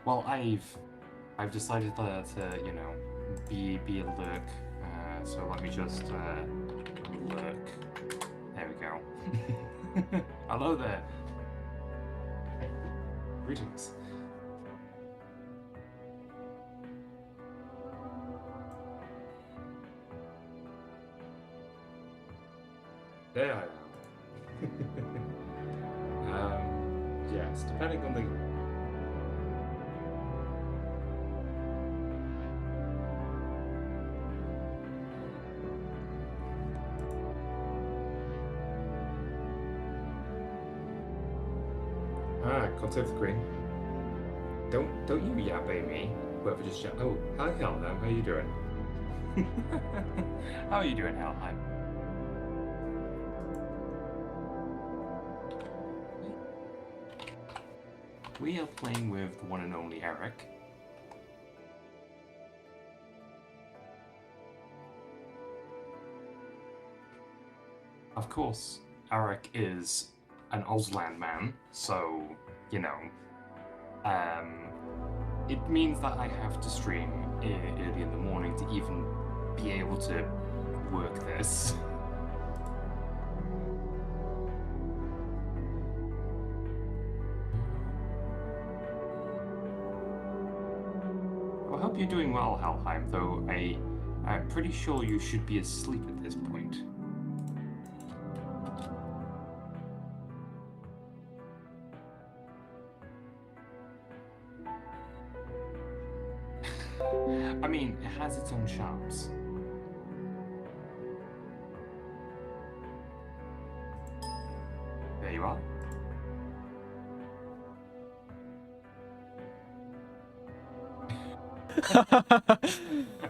Well, I've decided to you know, be a lurk. So let me just lurk. There we go. Hello there. Greetings. There I am. Yes, depending on the... Contact the Queen. Don't you yap at me. Whoever just yap. Oh, hi Helheim, how you doing? How are you doing, Helheim? We are playing with the one and only Eric. Of course, Eric is an Auslan man, so, you know, it means that I have to stream early in the morning to even be able to work this. I hope you're doing well, Helheim, though I'm pretty sure you should be asleep at this point. I mean, it has its own charms. There you are.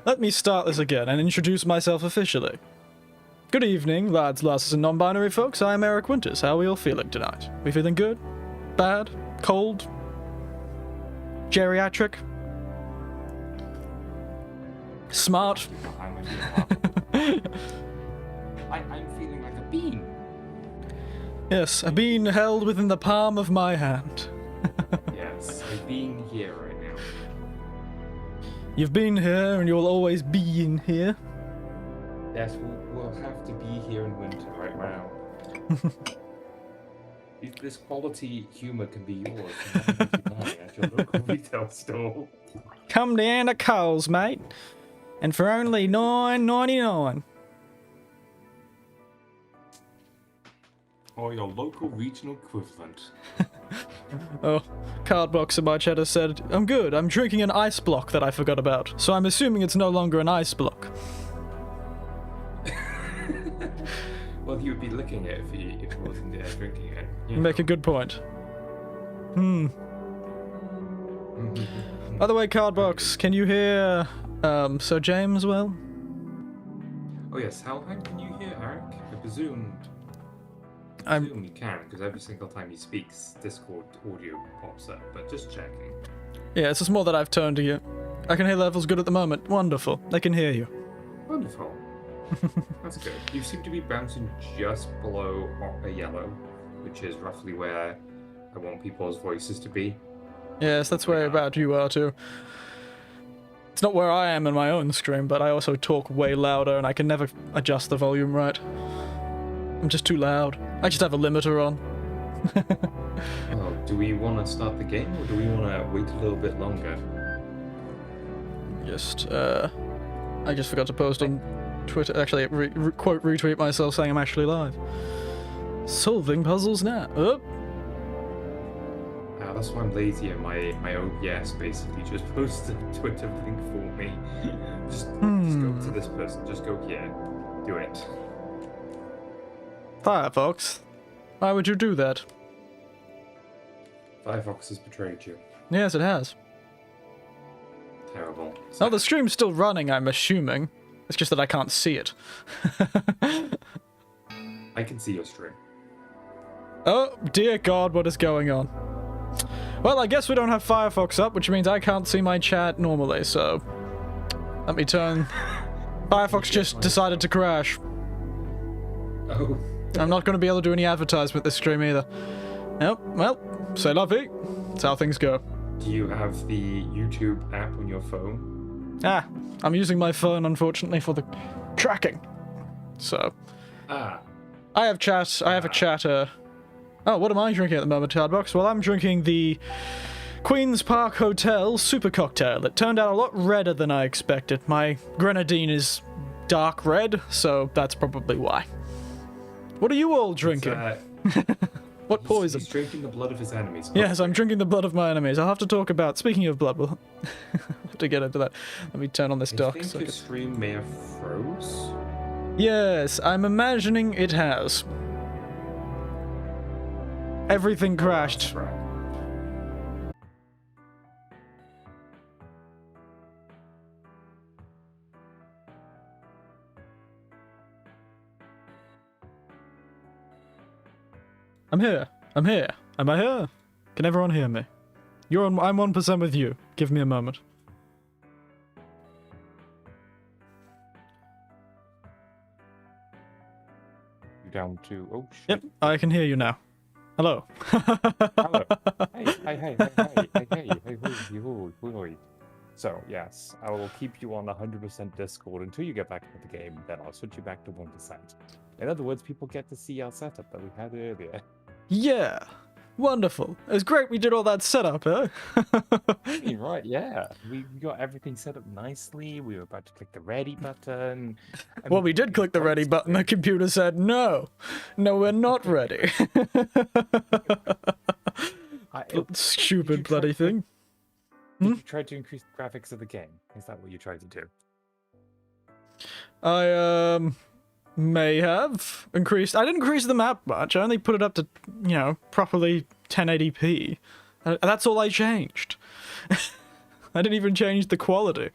Let me start this again and introduce myself officially. Good evening, lads, lasses, and non-binary folks. I am Eric Winters. How are we all feeling tonight? We feeling good? Bad? Cold? Geriatric? Smart? I'm feeling like a bean. Yes, a bean held within the palm of my hand. Yes, a bean here right now. You've been here, and you'll always be in here. Yes, we'll have to be here in winter right now. If this quality humour can be yours, at your local retail store. Come down to Coles, mate. And for only $9.99. Or your local regional equivalent. Oh, Cardbox in my chat has said, I'm good, I'm drinking an ice block that I forgot about, so I'm assuming it's no longer an ice block. Well, he would be licking it if he wasn't there drinking it. You make a good point. By the way, Cardbox, can you hear Sir James well? Oh yes, how can you hear Eric? I presume you can, because every single time he speaks, Discord audio pops up, but just checking. Yeah, it's just more that I've turned to you. I can hear levels good at the moment. Wonderful. I can hear you. Wonderful. That's good. You seem to be bouncing just below a yellow, which is roughly where I want people's voices to be. Yes, that's where about you are too. It's not where I am in my own stream, but I also talk way louder and I can never adjust the volume right. I'm just too loud. I just have a limiter on. Well, do we want to start the game or do we want to wait a little bit longer? I just forgot to post on Twitter. Actually, quote retweet myself saying I'm actually live. Solving puzzles now. Oh. That's why I'm lazy and my OBS basically just posts a Twitter link for me. just go to this person, just go here. Do it. Firefox, why would you do that? Firefox has betrayed you. Yes, it has. Terrible. Oh, the stream's still running, I'm assuming. It's just that I can't see it. I can see your stream. Oh, dear God, what is going on? Well, I guess we don't have Firefox up, which means I can't see my chat normally, so... Let me turn... Firefox just decided to crash. Oh. I'm not going to be able to do any advertisement this stream either. Nope, well, c'est la vie. That's how things go. Do you have the YouTube app on your phone? Ah, I'm using my phone, unfortunately, for the tracking. So, Ah. I have chat. I have a chatter. Oh, what am I drinking at the moment, Hardbox? Well, I'm drinking the Queen's Park Hotel Super Cocktail. It turned out a lot redder than I expected. My grenadine is dark red, so that's probably why. What are you all drinking? What poison? He's drinking the blood of his enemies. Yes, I'm drinking the blood of my enemies. I'll have to talk about... Speaking of blood, we'll have to get into that. Let me turn on this dock. I think your stream may have froze. Yes, I'm imagining it has. Everything crashed. Right. I'm here. I'm here. Am I here? Can everyone hear me? You're on. I'm 1% with you. Give me a moment. You down to? Oh shit. Yep, I can hear you now. Hello. Hello. Hey. So, yes, I will keep you on 100% Discord until you get back into the game, then I'll switch you back to 1%. In other words, people get to see our setup that we had earlier. Yeah. Wonderful. It was great we did all that setup, eh? Right, yeah. We got everything set up nicely. We were about to click the ready button. Well, we did click the ready button. The computer said, no. No, we're not ready. Stupid bloody thing. Did you try to increase the graphics of the game? Is that what you tried to do? I, may have increased... I didn't increase the map much. I only put it up to, you know, properly 1080p. That's all I changed. I didn't even change the quality.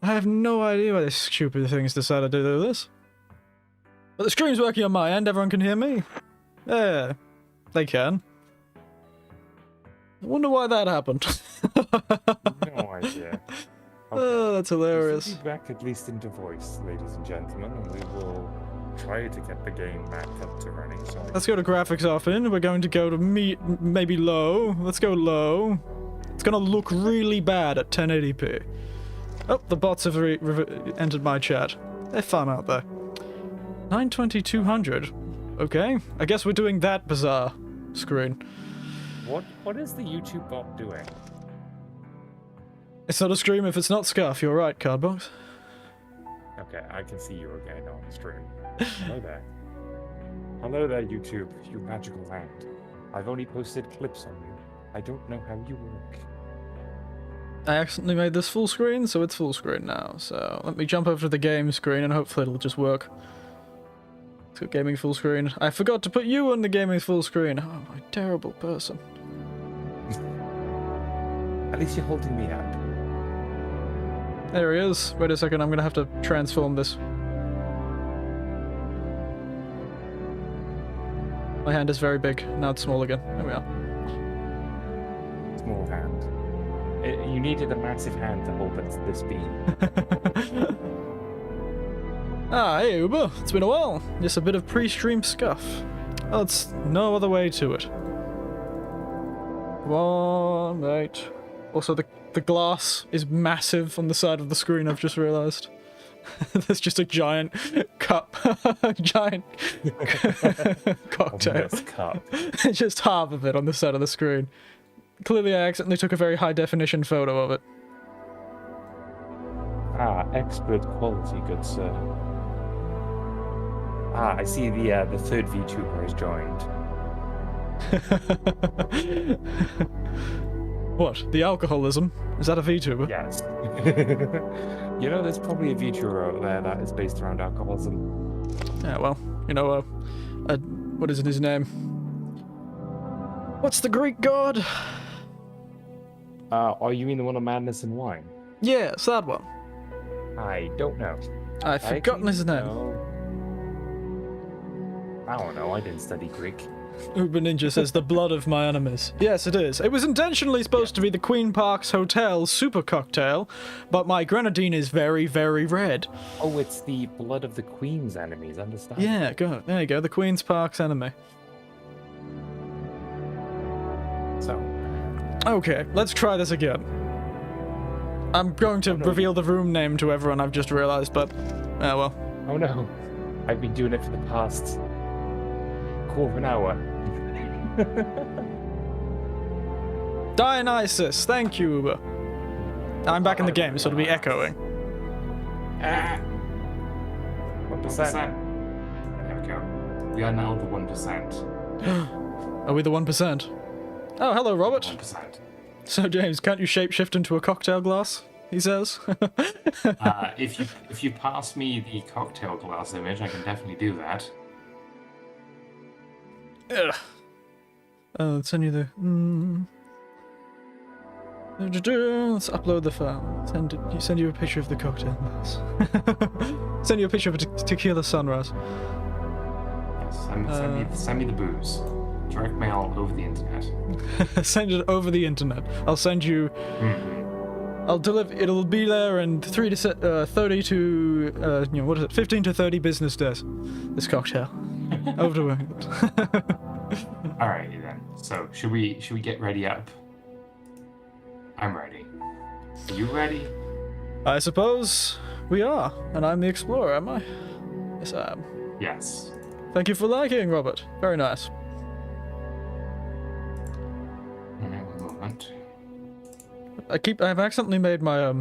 I have no idea why this stupid thing's decided to do this. But the stream's working on my end. Everyone can hear me. Yeah, they can. I wonder why that happened. No idea. Okay. Oh, that's hilarious. We'll be back at least into voice, ladies and gentlemen, and we will try to get the game back up to running. So Let's go to graphics often. We're going to go to maybe low. Let's go low. It's gonna look really bad at 1080p. Oh, the bots have entered my chat. They're fun out there. 920-200. Okay, I guess we're doing that bizarre screen. What is the YouTube bot doing? It's not a stream if it's not Scuff. You're right, Cardbox. Okay, I can see you again on the stream. Hello there. Hello there, YouTube, you magical land. I've only posted clips on you. I don't know how you work. I accidentally made this full screen, so it's full screen now. So let me jump over to the game screen and hopefully it'll just work. Let's go gaming full screen. I forgot to put you on the gaming full screen. Oh, my terrible person. At least you're holding me up. There he is. Wait a second, I'm gonna have to transform this. My hand is very big. Now it's small again. There we are. Small hand. You needed a massive hand to hold this beam. Ah, hey Uber. It's been a while. Just a bit of pre-stream scuff. Oh, it's no other way to it. Come on, mate. Also, the glass is massive on the side of the screen, I've just realised. There's just a giant cup. Giant cocktail. Cup. Just half of it on the side of the screen. Clearly I accidentally took a very high definition photo of it. Ah, expert quality, good sir. Ah, I see the third VTuber has joined. What? The alcoholism? Is that a VTuber? Yes. You know, there's probably a VTuber out there that is based around alcoholism. Yeah, well, you know, what is his name? What's the Greek god? Oh, you mean the one of Madness and Wine? Yes, that one. I don't know. I've forgotten his name. I don't know, I didn't study Greek. Uber Ninja says the blood of my enemies. Yes, it is. It was intentionally supposed to be the Queen Park's Hotel Super Cocktail, but my grenadine is very, very red. Oh, it's the blood of the Queen's enemies, understand? Yeah, go. There you go, the Queen's Park's enemy. So, Okay, let's try this again. I'm going to reveal the room name to everyone, I've just realized, but... oh well. Oh no. I've been doing it for the past quarter of an hour. Dionysus, thank you, Uber. I'm back in the game, so it'll be echoing. 1%. There we go. We are now the 1%. Are we the 1%? Oh, hello, Robert. 1%. So, James, can't you shapeshift into a cocktail glass? He says. If you pass me the cocktail glass image, I can definitely do that. Ugh. Let's send you the... Let's upload the file. Send you a picture of the cocktail glass. Send you a picture of a tequila sunrise. Yes, send me the booze. Direct mail over the internet. Send it over the internet. I'll send you... I'll deliver... It'll be there in 30 to... you know, what is it? 15 to 30 business days. This cocktail. Over to England. Alrighty then. So, should we get ready up? I'm ready. Are you ready? I suppose we are. And I'm the explorer, am I? Yes, I am. Yes. Thank you for liking, Robert. Very nice. One moment. I've accidentally made my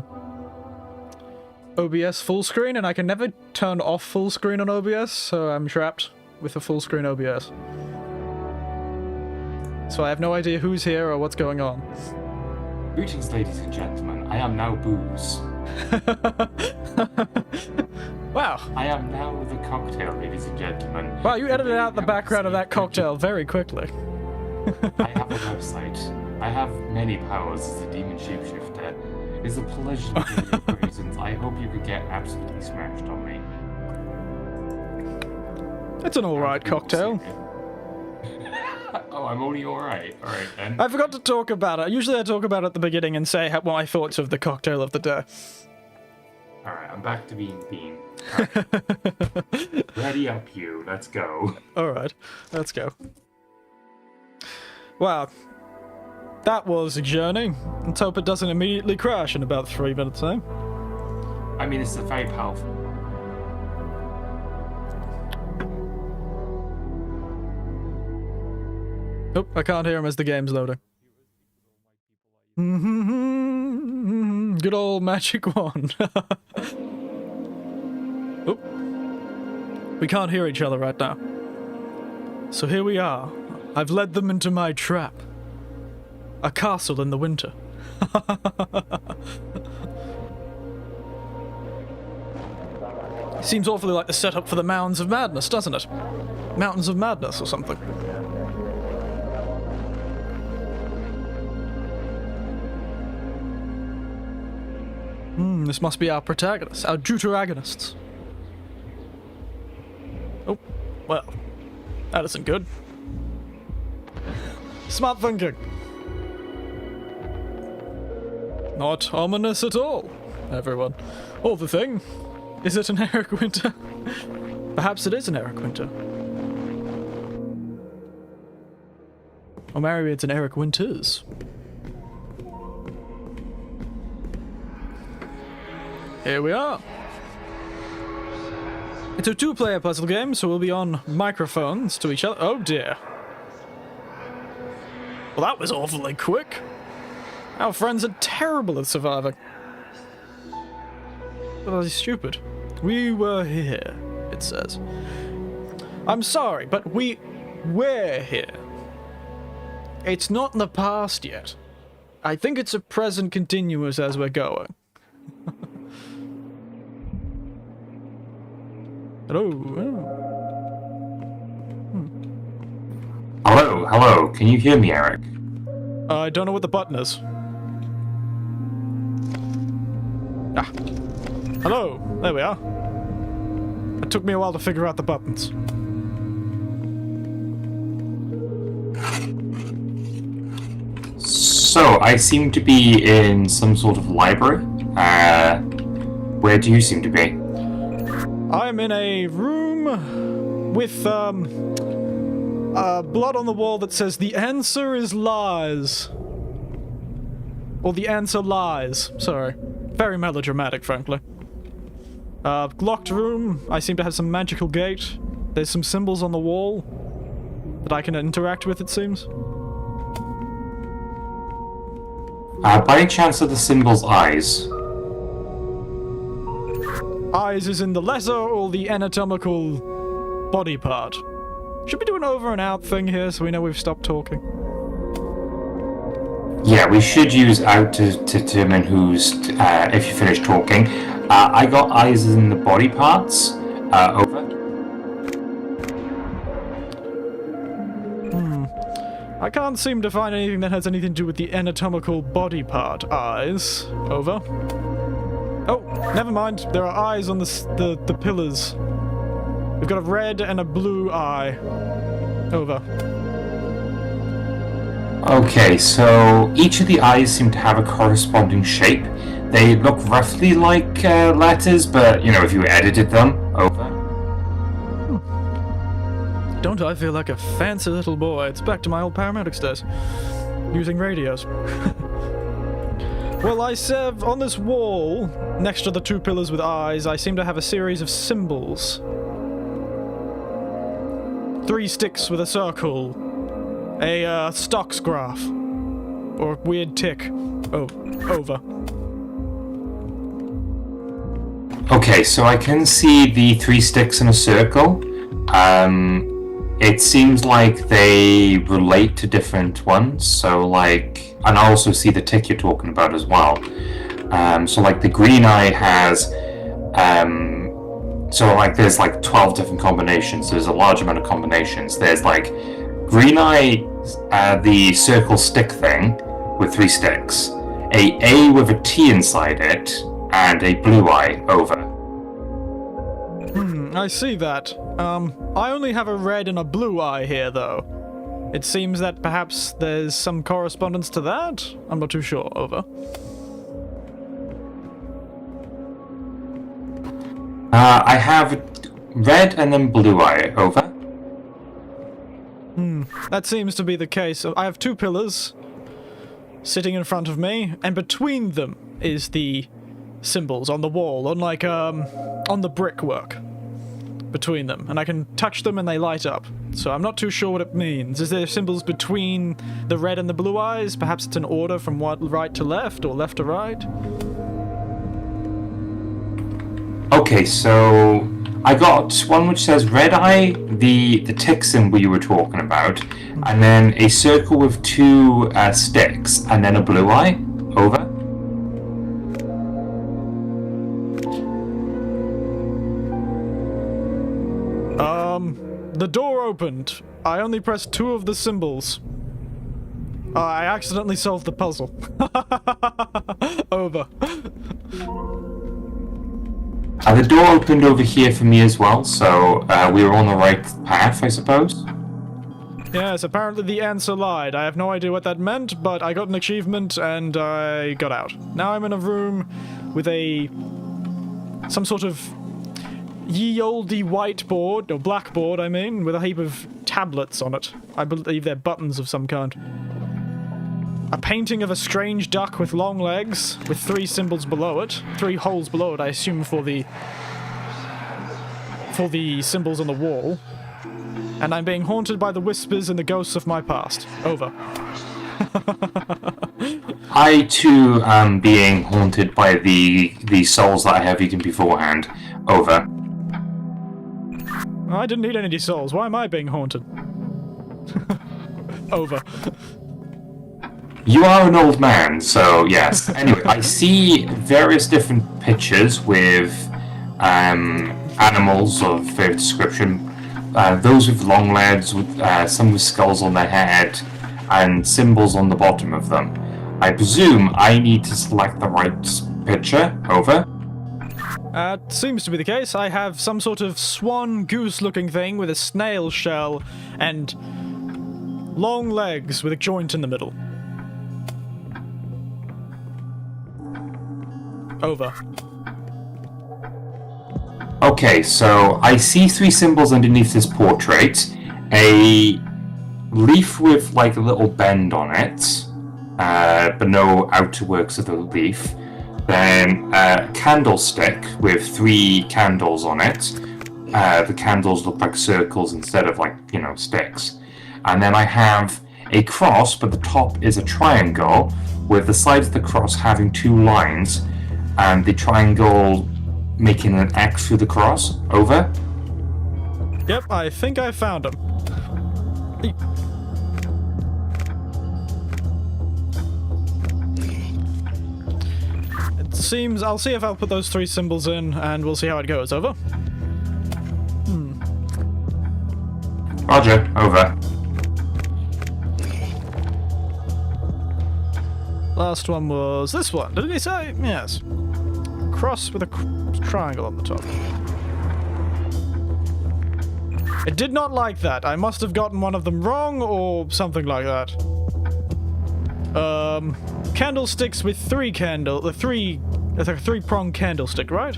OBS full screen, and I can never turn off full screen on OBS, so I'm trapped with a full screen OBS. So I have no idea who's here or what's going on. Greetings, ladies and gentlemen. I am now Booze. Wow. I am now the cocktail, ladies and gentlemen. Wow, you edited out the background of that cocktail very quickly. I have a website. I have many powers as a demon shapeshifter. It's a pleasure to hear your praises. I hope you could get absolutely smashed on me. It's an alright cocktail. Oh, I'm only alright. Alright then. I forgot to talk about it. Usually I talk about it at the beginning and say what my thoughts of the cocktail of the day. Alright, I'm back to being Bean. Right. Ready up, you. Let's go. Alright, let's go. Wow. That was a journey. Let's hope it doesn't immediately crash in about 3 minutes, eh? I mean, it's a very powerful... Oh, I can't hear him as the game's loading. Good old magic wand. Oh. We can't hear each other right now. So here we are. I've led them into my trap. A castle in the winter. Seems awfully like the setup for the Mountains of Madness, doesn't it? Mountains of Madness or something. This must be our protagonists, our deuteragonists. Oh, well, that isn't good. Smart thinking. Not ominous at all, everyone. Oh, the thing. Is it an Eric Winter? Perhaps it is an Eric Winter. Or maybe it's an Eric Winters. Here we are. It's a two-player puzzle game, so we'll be on microphones to each other. Oh dear. Well, that was awfully quick. Our friends are terrible at surviving. But are they stupid? We were here, it says. I'm sorry, but we're here. It's not in the past yet. I think it's a present continuous as we're going. Hello. Hello, hello. Can you hear me, Eric? I don't know what the button is. Ah. Hello. There we are. It took me a while to figure out the buttons. So, I seem to be in some sort of library. Where do you seem to be? I'm in a room with, blood on the wall that says, "The answer is lies." Or the answer lies. Sorry. Very melodramatic, frankly. Locked room. I seem to have some magical gate. There's some symbols on the wall that I can interact with, it seems. By any chance are the symbols eyes? Eyes is in the lesser or the anatomical body part. Should we do an over and out thing here so we know we've stopped talking? Yeah, we should use out to determine who's, if you finish talking. I got eyes in the body parts. Over. I can't seem to find anything that has anything to do with the anatomical body part. Eyes. Over. Oh, never mind. There are eyes on the pillars. We've got a red and a blue eye. Over. Okay, so each of the eyes seem to have a corresponding shape. They look roughly like letters, but, you know, if you edited them, over. Don't I feel like a fancy little boy? It's back to my old paramedics days. Using radios. Well, I serve on this wall, next to the two pillars with eyes, I seem to have a series of symbols. 3 sticks with a circle. A stocks graph. Or weird tick. Oh, over. Okay, so I can see the 3 sticks in a circle. It seems like they relate to different ones, so like, and I also see the tick you're talking about as well. So like the green eye has, so like there's like 12 different combinations. There's a large amount of combinations. There's like green eye, the circle stick thing with 3 sticks, a with a T inside it, and a blue eye. Over. I see that. I only have a red and a blue eye here, though. It seems that perhaps there's some correspondence to that? I'm not too sure. Over. I have red and then blue eye. Over. That seems to be the case. I have 2 pillars sitting in front of me, and between them is the symbols on the wall, on like, on the brickwork between them, and I can touch them and they light up. So I'm not too sure what it means. Is there symbols between the red and the blue eyes? Perhaps it's an order from right to left or left to right? Okay, so I got one which says red eye, the tick symbol you were talking about, and then a circle with 2 sticks, and then a blue eye. Over. The door opened. I only pressed 2 of the symbols. I accidentally solved the puzzle. Over. The door opened over here for me as well, so we were on the right path, I suppose. Yes, apparently the answer lied. I have no idea what that meant, but I got an achievement and I got out. Now I'm in a room with some sort of ye olde whiteboard, or blackboard, I mean, with a heap of tablets on it. I believe they're buttons of some kind. A painting of a strange duck with long legs, with 3 symbols below it. 3 holes below it, I assume, for the symbols on the wall. And I'm being haunted by the whispers and the ghosts of my past. Over. I, too, am being haunted by the souls that I have eaten beforehand. Over. I didn't eat any souls. Why am I being haunted? Over. You are an old man, so yes. Anyway, I see various different pictures with animals of various description. Those with long legs, with some with skulls on their head, and symbols on the bottom of them. I presume I need to select the right picture. Over. Seems to be the case. I have some sort of swan goose looking thing with a snail shell and long legs with a joint in the middle. Over. Okay, so I see 3 symbols underneath this portrait. A leaf with like a little bend on it. but no outer works of the leaf. Then a candlestick with 3 candles on it. The candles look like circles instead of like, sticks. And then I have a cross, but the top is a triangle with the sides of the cross having 2 lines and the triangle making an X through the cross. Over. Yep, I think I found him. It seems... I'll see if I'll put those 3 symbols in, and we'll see how it goes. Over. Roger. Over. Last one was this one. Didn't he say? Yes. Cross with a triangle on the top. I did not like that. I must have gotten one of them wrong or something like that. Candlesticks with 3 candle... It's like a 3-pronged candlestick, right?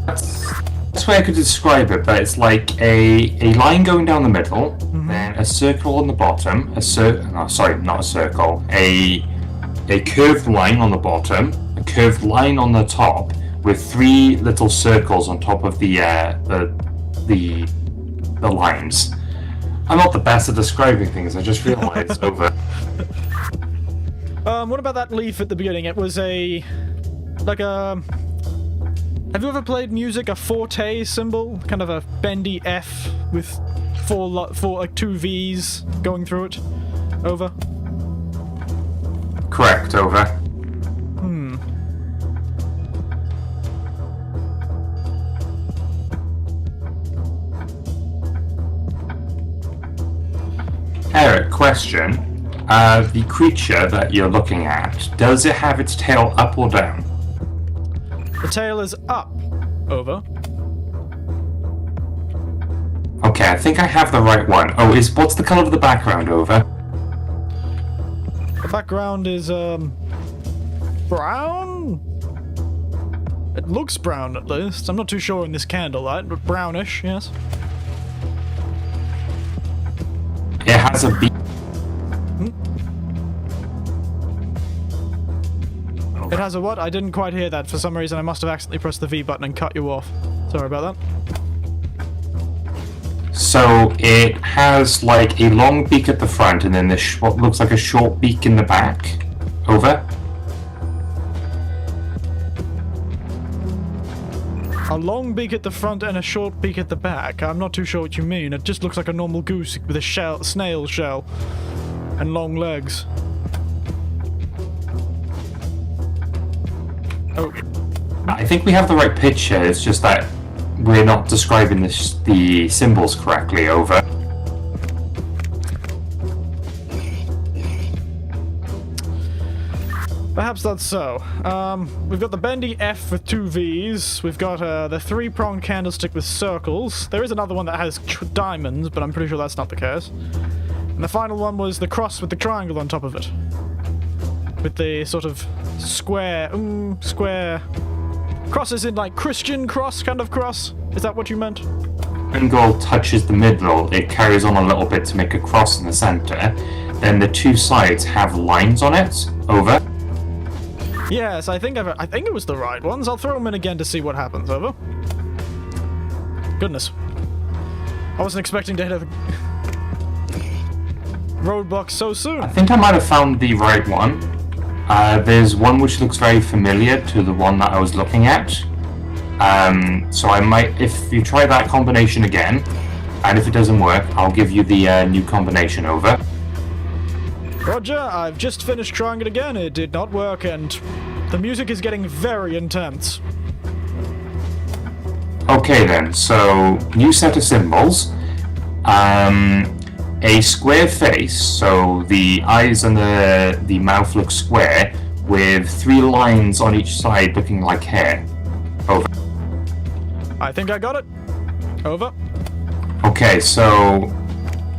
That's the way I could describe it, but it's like a line going down the middle, then a circle on the bottom, not a circle, a curved line on the bottom, a curved line on the top, with 3 little circles on top of the lines. I'm not the best at describing things, I just realized. Over. What about that leaf at the beginning? It was have you ever played music, a forte symbol? Kind of a bendy F with 2 V's going through it? Over. Correct, over. Eric, question. The creature that you're looking at, does it have its tail up or down? The tail is up. Over. Okay, I think I have the right one. Oh, what's the color of the background? Over. The background is, brown? It looks brown, at least. I'm not too sure in this candlelight, but brownish, yes. It has a beak. It has a what? I didn't quite hear that. For some reason, I must have accidentally pressed the V button and cut you off. Sorry about that. So it has like a long beak at the front and then what looks like a short beak in the back. Over. A long beak at the front and a short beak at the back. I'm not too sure what you mean. It just looks like a normal goose with a snail shell and long legs. Oh. I think we have the right picture, it's just that we're not describing the symbols correctly. Over. Perhaps that's so. We've got the bendy F with 2 V's. We've got the 3-pronged candlestick with circles. There is another one that has diamonds, but I'm pretty sure that's not the case. And the final one was the cross with the triangle on top of it. With the sort of square... Crosses in like Christian cross kind of cross? Is that what you meant? Triangle touches the middle, it carries on a little bit to make a cross in the center. Then the 2 sides have lines on it. Over. Yes, I think it was the right ones. I'll throw them in again to see what happens. Over. Goodness. I wasn't expecting to hit a roadblock so soon. I think I might have found the right one. There's one which looks very familiar to the one that I was looking at. So I might, if you try that combination again, and if it doesn't work, I'll give you the new combination. Over. Roger, I've just finished trying it again. It did not work, and the music is getting very intense. Okay then, so new set of symbols. A square face, so the eyes and the mouth look square, with 3 lines on each side looking like hair. Over. I think I got it. Over. Okay, so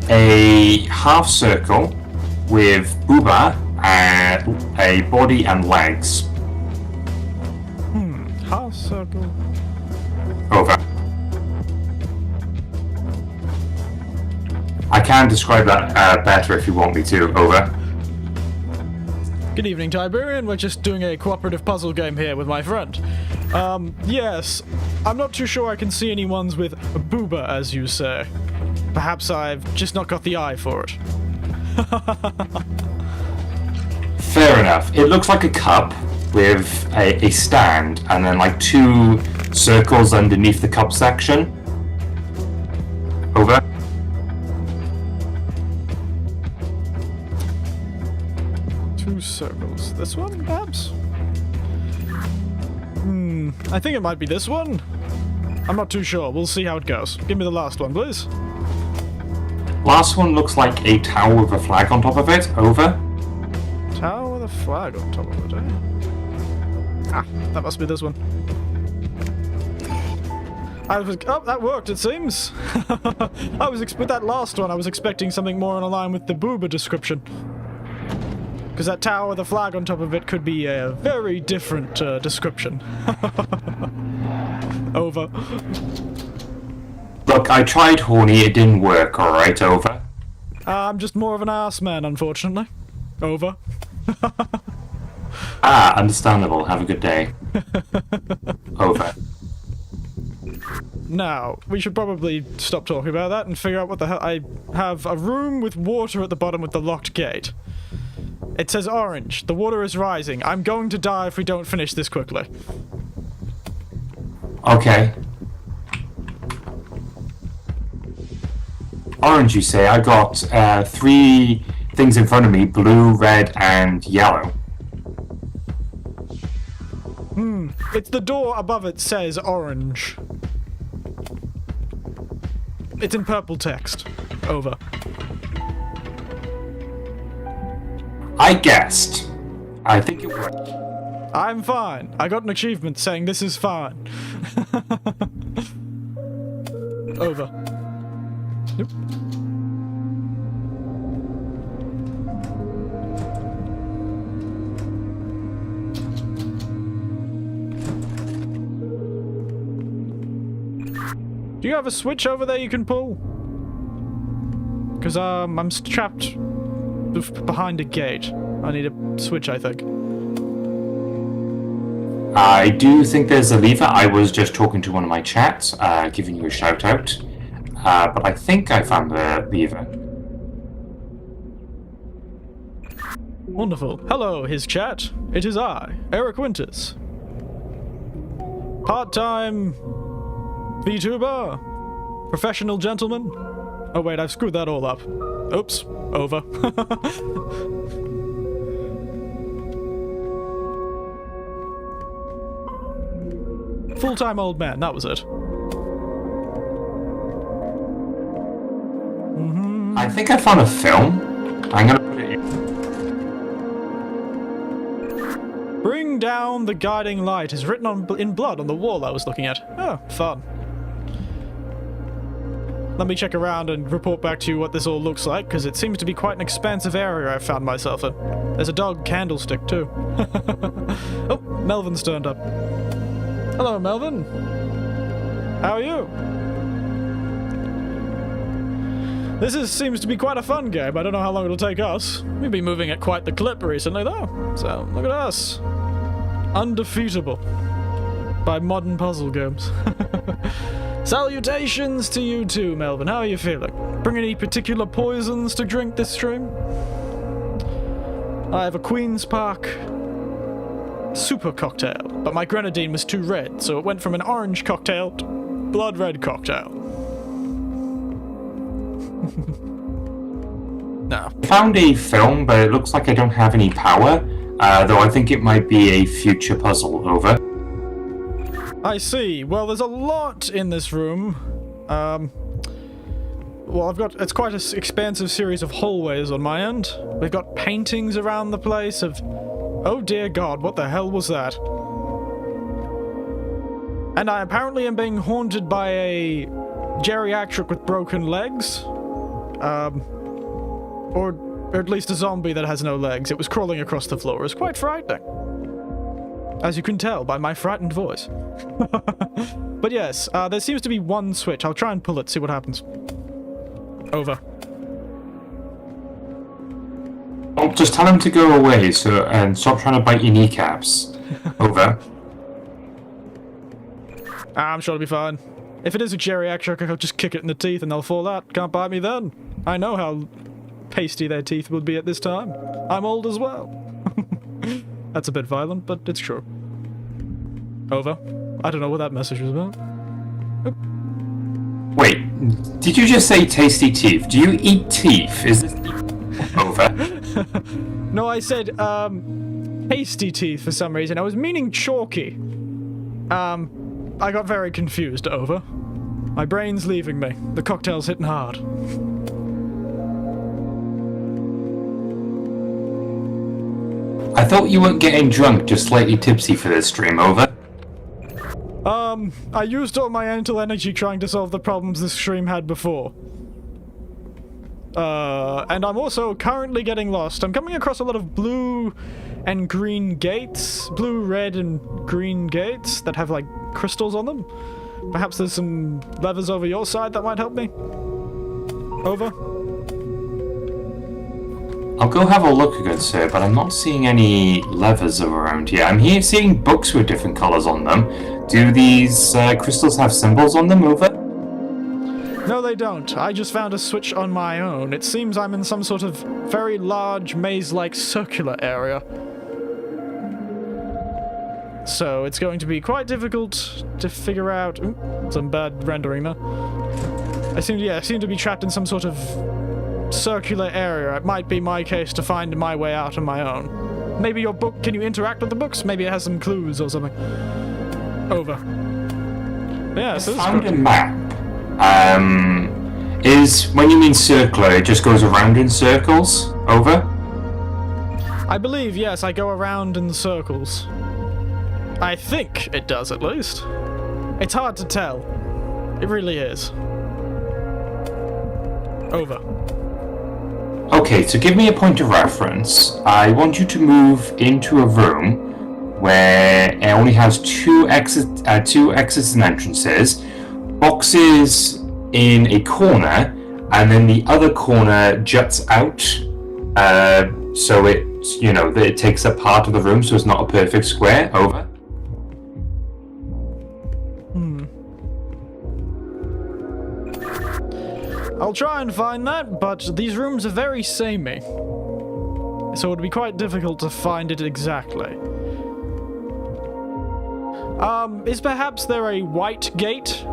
a half circle with booba, a body and legs. Half circle. Over. I can describe that better if you want me to. Over. Good evening, Tiberian. We're just doing a cooperative puzzle game here with my friend. Yes, I'm not too sure I can see any ones with a booba, as you say. Perhaps I've just not got the eye for it. Fair enough. It looks like a cup with a stand and then like 2 circles underneath the cup section. Over. 2 circles. This one, perhaps? I think it might be this one. I'm not too sure. We'll see how it goes. Give me the last one, please. Last one looks like a tower with a flag on top of it. Over. Tower with a flag on top of it, eh? Ah, that must be this one. Oh, that worked, it seems. With that last one, I was expecting something more in line with the booba description. Because that tower with a flag on top of it could be a very different description. Over. Look, I tried horny, it didn't work, alright, over. I'm just more of an ass man, unfortunately. Over. Ah, understandable. Have a good day. Over. Now, we should probably stop talking about that and figure out what the hell. I have a room with water at the bottom with the locked gate. It says orange. The water is rising. I'm going to die if we don't finish this quickly. Okay. Orange, you say? I got 3 things in front of me, blue, red, and yellow. It's the door above it says orange. It's in purple text. Over. I guessed. I think it worked. I'm fine. I got an achievement saying this is fine. Over. Nope. Do you have a switch over there you can pull? Because I'm trapped behind a gate. I need a switch, I think. I do think there's a lever. I was just talking to one of my chats, giving you a shout out. But I think I found the lever. Wonderful. Hello, his chat. It is I, Eric Winters. Part-time Vtuber. Professional gentleman. Oh wait, I've screwed that all up. Oops. Over. Full-time old man, that was it. I think I found a film. I'm gonna put it in. Bring down the guiding light is written in blood on the wall I was looking at. Oh, fun. Let me check around and report back to you what this all looks like, because it seems to be quite an expansive area I've found myself in. There's a dog candlestick, too. Oh, Melvin's turned up. Hello, Melvin. How are you? This seems to be quite a fun game. I don't know how long it'll take us. We've been moving at quite the clip recently, though. So, look at us. Undefeatable. By modern puzzle games. Salutations to you too, Melvin. How are you feeling? Bring any particular poisons to drink this stream? I have a Queen's Park super cocktail, but my grenadine was too red, so it went from an orange cocktail to blood red cocktail. No. I found a film, but it looks like I don't have any power, though I think it might be a future puzzle. Over. I see. Well, there's a lot in this room. Well, it's quite an expansive series of hallways on my end. We've got paintings around the place of... Oh dear God, what the hell was that? And I apparently am being haunted by a geriatric with broken legs. Or at least a zombie that has no legs. It was crawling across the floor. It was quite frightening. As you can tell by my frightened voice. But yes, there seems to be one switch. I'll try and pull it, see what happens. Over. just tell him to go away and stop trying to bite your kneecaps. Over. I'm sure it'll be fine. If it is a geriatric, I'll just kick it in the teeth and they'll fall out. Can't bite me then. I know how pasty their teeth would be at this time. I'm old as well. That's a bit violent, but it's true. Over. I don't know what that message was about. Oop. Wait, did you just say tasty teeth? Do you eat teeth? Is this over? No, I said, pasty teeth for some reason. I was meaning chalky. I got very confused, over. My brain's leaving me. The cocktail's hitting hard. I thought you weren't getting drunk, just slightly tipsy for this stream, over. I used all my mental energy trying to solve the problems this stream had before. And I'm also currently getting lost. I'm coming across a lot of blue and green gates. Blue, red, and green gates that have, like, crystals on them. Perhaps there's some levers over your side that might help me? Over. I'll go have a look, good sir, but I'm not seeing any levers around here. I'm here seeing books with different colours on them. Do these crystals have symbols on them, over? No, they don't. I just found a switch on my own. It seems I'm in some sort of very large, maze-like circular area. So it's going to be quite difficult to figure out... Ooh, some bad rendering there. I seem to be trapped in some sort of circular area. It might be my case to find my way out on my own. Maybe your book... Can you interact with the books? Maybe it has some clues or something. Over. Yeah, so I found a map. Is when you mean circular, it just goes around in circles? Over? I believe, yes, I go around in circles. I think it does, at least. It's hard to tell. It really is. Over. Okay, so give me a point of reference. I want you to move into a room where it only has two exits and entrances, boxes in a corner, and then the other corner juts out, so it takes up part of the room, so it's not a perfect square. Over. I'll try and find that, but these rooms are very samey, so it would be quite difficult to find it exactly. Is perhaps there a white gate?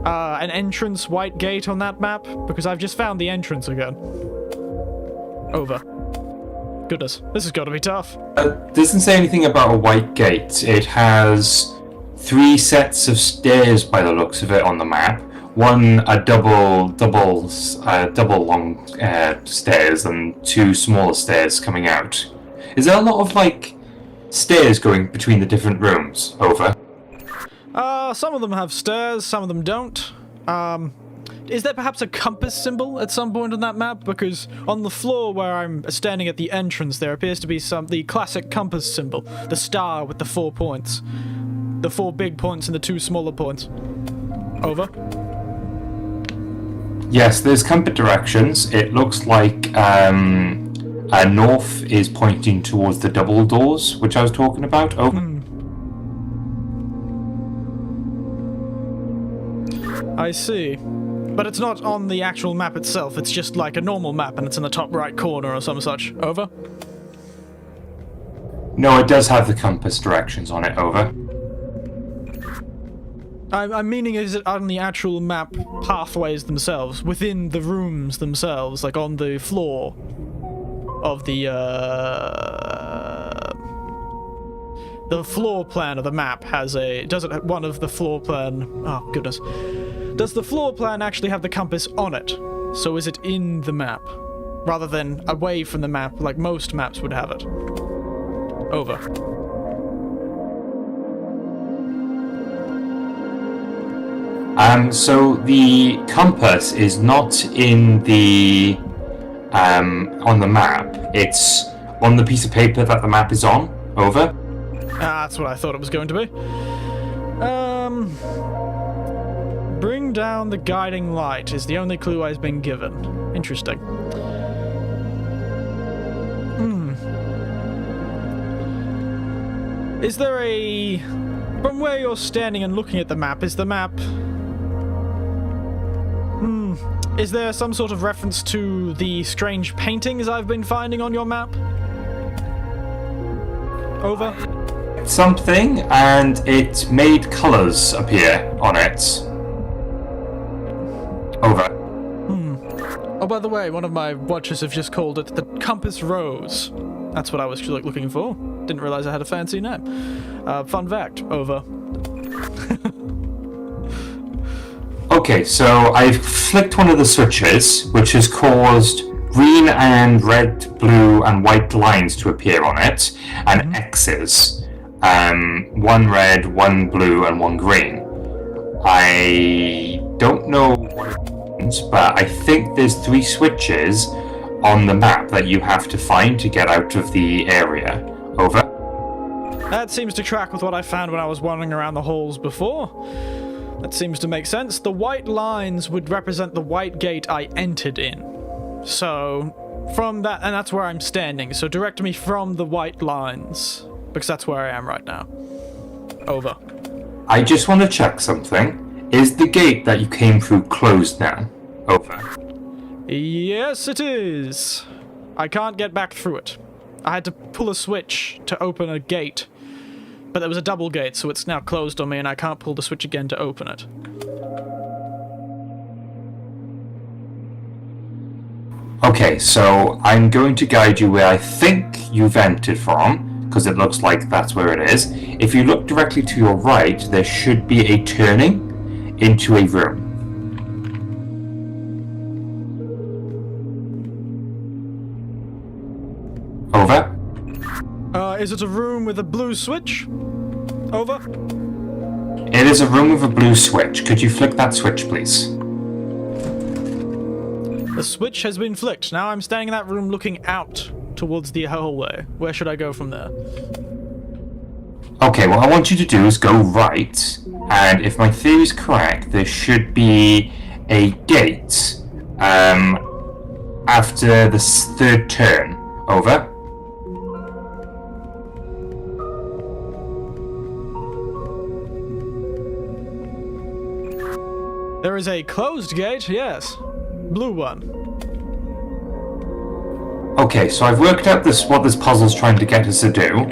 An entrance white gate on that map? Because I've just found the entrance again. Over. Goodness, this has got to be tough. Doesn't say anything about a white gate. It has 3 sets of stairs by the looks of it on the map. One a double long stairs and 2 smaller stairs coming out. Is there a lot of stairs going between the different rooms? Over. Some of them have stairs, some of them don't. Is there perhaps a compass symbol at some point on that map? Because on the floor where I'm standing at the entrance, there appears to be the classic compass symbol. The star with the 4 points. The 4 big points and the 2 smaller points. Over. Yes, there's compass directions. It looks like north is pointing towards the double doors, which I was talking about. Over. I see. But it's not on the actual map itself, it's just like a normal map and it's in the top right corner or some such. Over? No, it does have the compass directions on it. Over. I'm meaning, is it on the actual map pathways themselves, within the rooms themselves, like on the floor of the floor plan of the map has does the floor plan actually have the compass on it? So is it in the map, rather than away from the map like most maps would have it? Over. So the compass is not in the on the map. It's on the piece of paper that the map is on. Over. That's what I thought it was going to be. Bring down the guiding light is the only clue I've been given. Interesting. Is there a... From where you're standing and looking at the map, is the map... Is there some sort of reference to the strange paintings I've been finding on your map? Over. Something, and it made colours appear on it. Over. Oh, by the way, one of my watchers have just called it the Compass Rose. That's what I was looking for. Didn't realize I had a fancy name. Fun fact. Over. Okay, so I've flicked one of the switches, which has caused green and red, blue, and white lines to appear on it, and X's. One red, one blue, and one green. I don't know what it means, but I think there's 3 switches on the map that you have to find to get out of the area. Over. That seems to track with what I found when I was wandering around the halls before. That seems to make sense. The white lines would represent the white gate I entered in. So, from that, and that's where I'm standing, so direct me from the white lines, because that's where I am right now. Over. I just want to check something. Is the gate that you came through closed now? Over. Yes, it is. I can't get back through it. I had to pull a switch to open a gate. But there was a double gate, so it's now closed on me, and I can't pull the switch again to open it. Okay, so I'm going to guide you where I think you've entered from, because it looks like that's where it is. If you look directly to your right, there should be a turning into a room. Over. Is it a room with a blue switch? Over. It is a room with a blue switch. Could you flick that switch, please? The switch has been flicked. Now I'm standing in that room looking out towards the hallway. Where should I go from there? Okay, what I want you to do is go right, and if my theory is correct, there should be a gate after the 3rd turn. Over. There is a closed gate, yes. Blue one. Okay, so I've worked out what this puzzle's trying to get us to do.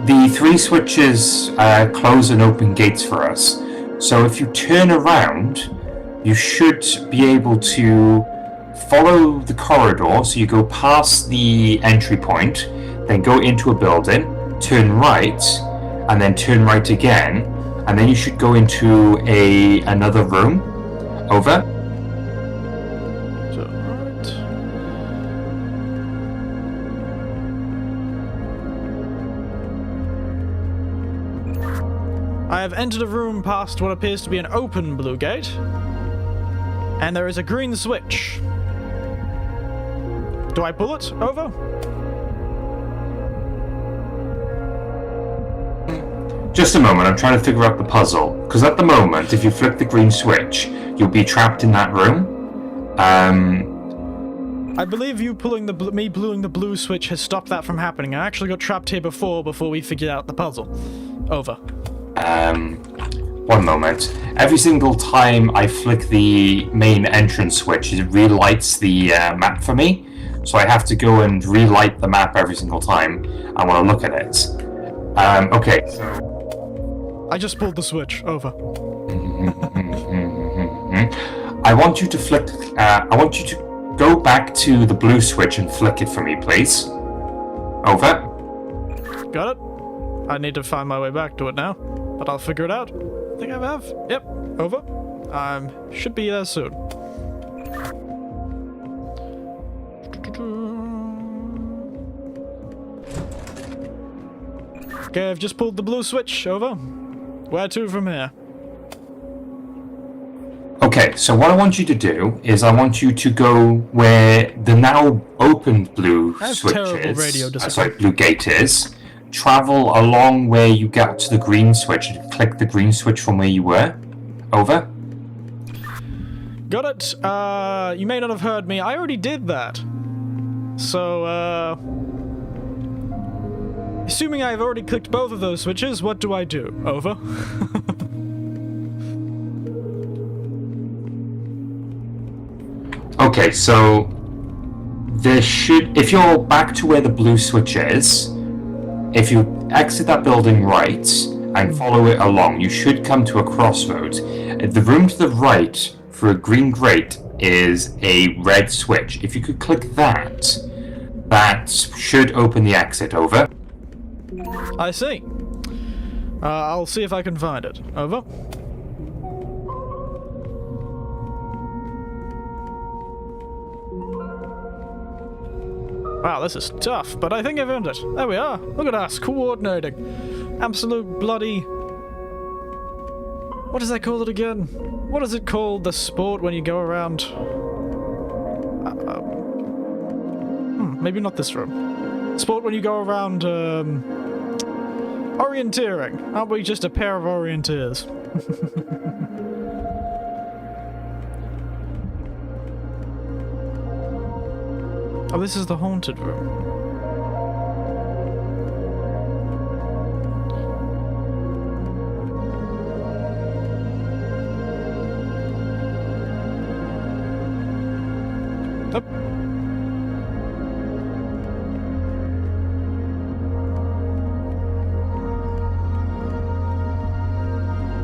The 3 switches close and open gates for us. So if you turn around, you should be able to follow the corridor. So you go past the entry point, then go into a building, turn right, and then turn right again. And then you should go into another room. Over. I have entered a room past what appears to be an open blue gate. And there is a green switch. Do I pull it? Over. Just a moment, I'm trying to figure out the puzzle. Because at the moment, if you flick the green switch, you'll be trapped in that room. I believe you pulling me bluing the blue switch has stopped that from happening. I actually got trapped here before we figured out the puzzle. Over. One moment. Every single time I flick the main entrance switch, it relights the map for me. So I have to go and relight the map every single time I want to look at it. Okay, so... I just pulled the switch. Over. I want you to flick... I want you to go back to the blue switch and flick it for me, please. Over. Got it. I need to find my way back to it now, but I'll figure it out. I think I have. Yep. Over. Should be there soon. Okay, I've just pulled the blue switch. Over. Where to from here? Okay, so what I want you to do is I want you to go where the now opened blue switch is. Blue gate is. Travel along where you get to the green switch and click the green switch from where you were. Over. Got it. You may not have heard me. I already did that. So, Assuming I've already clicked both of those switches, what do I do? Over. Okay, so there should, if you're back to where the blue switch is, if you exit that building right and follow it along, you should come to a crossroads. The room to the right for a green grate is a red switch. If you could click that, that should open the exit. Over. I see. I'll see if I can find it. Over. Wow, this is tough, but I think I've earned it. There we are. Look at us, coordinating. Absolute bloody... What does that call it again? What is it called, the sport when you go around... maybe not this room. Sport when you go around, orienteering. Aren't we just a pair of orienteers? Oh, this is the haunted room. Oh.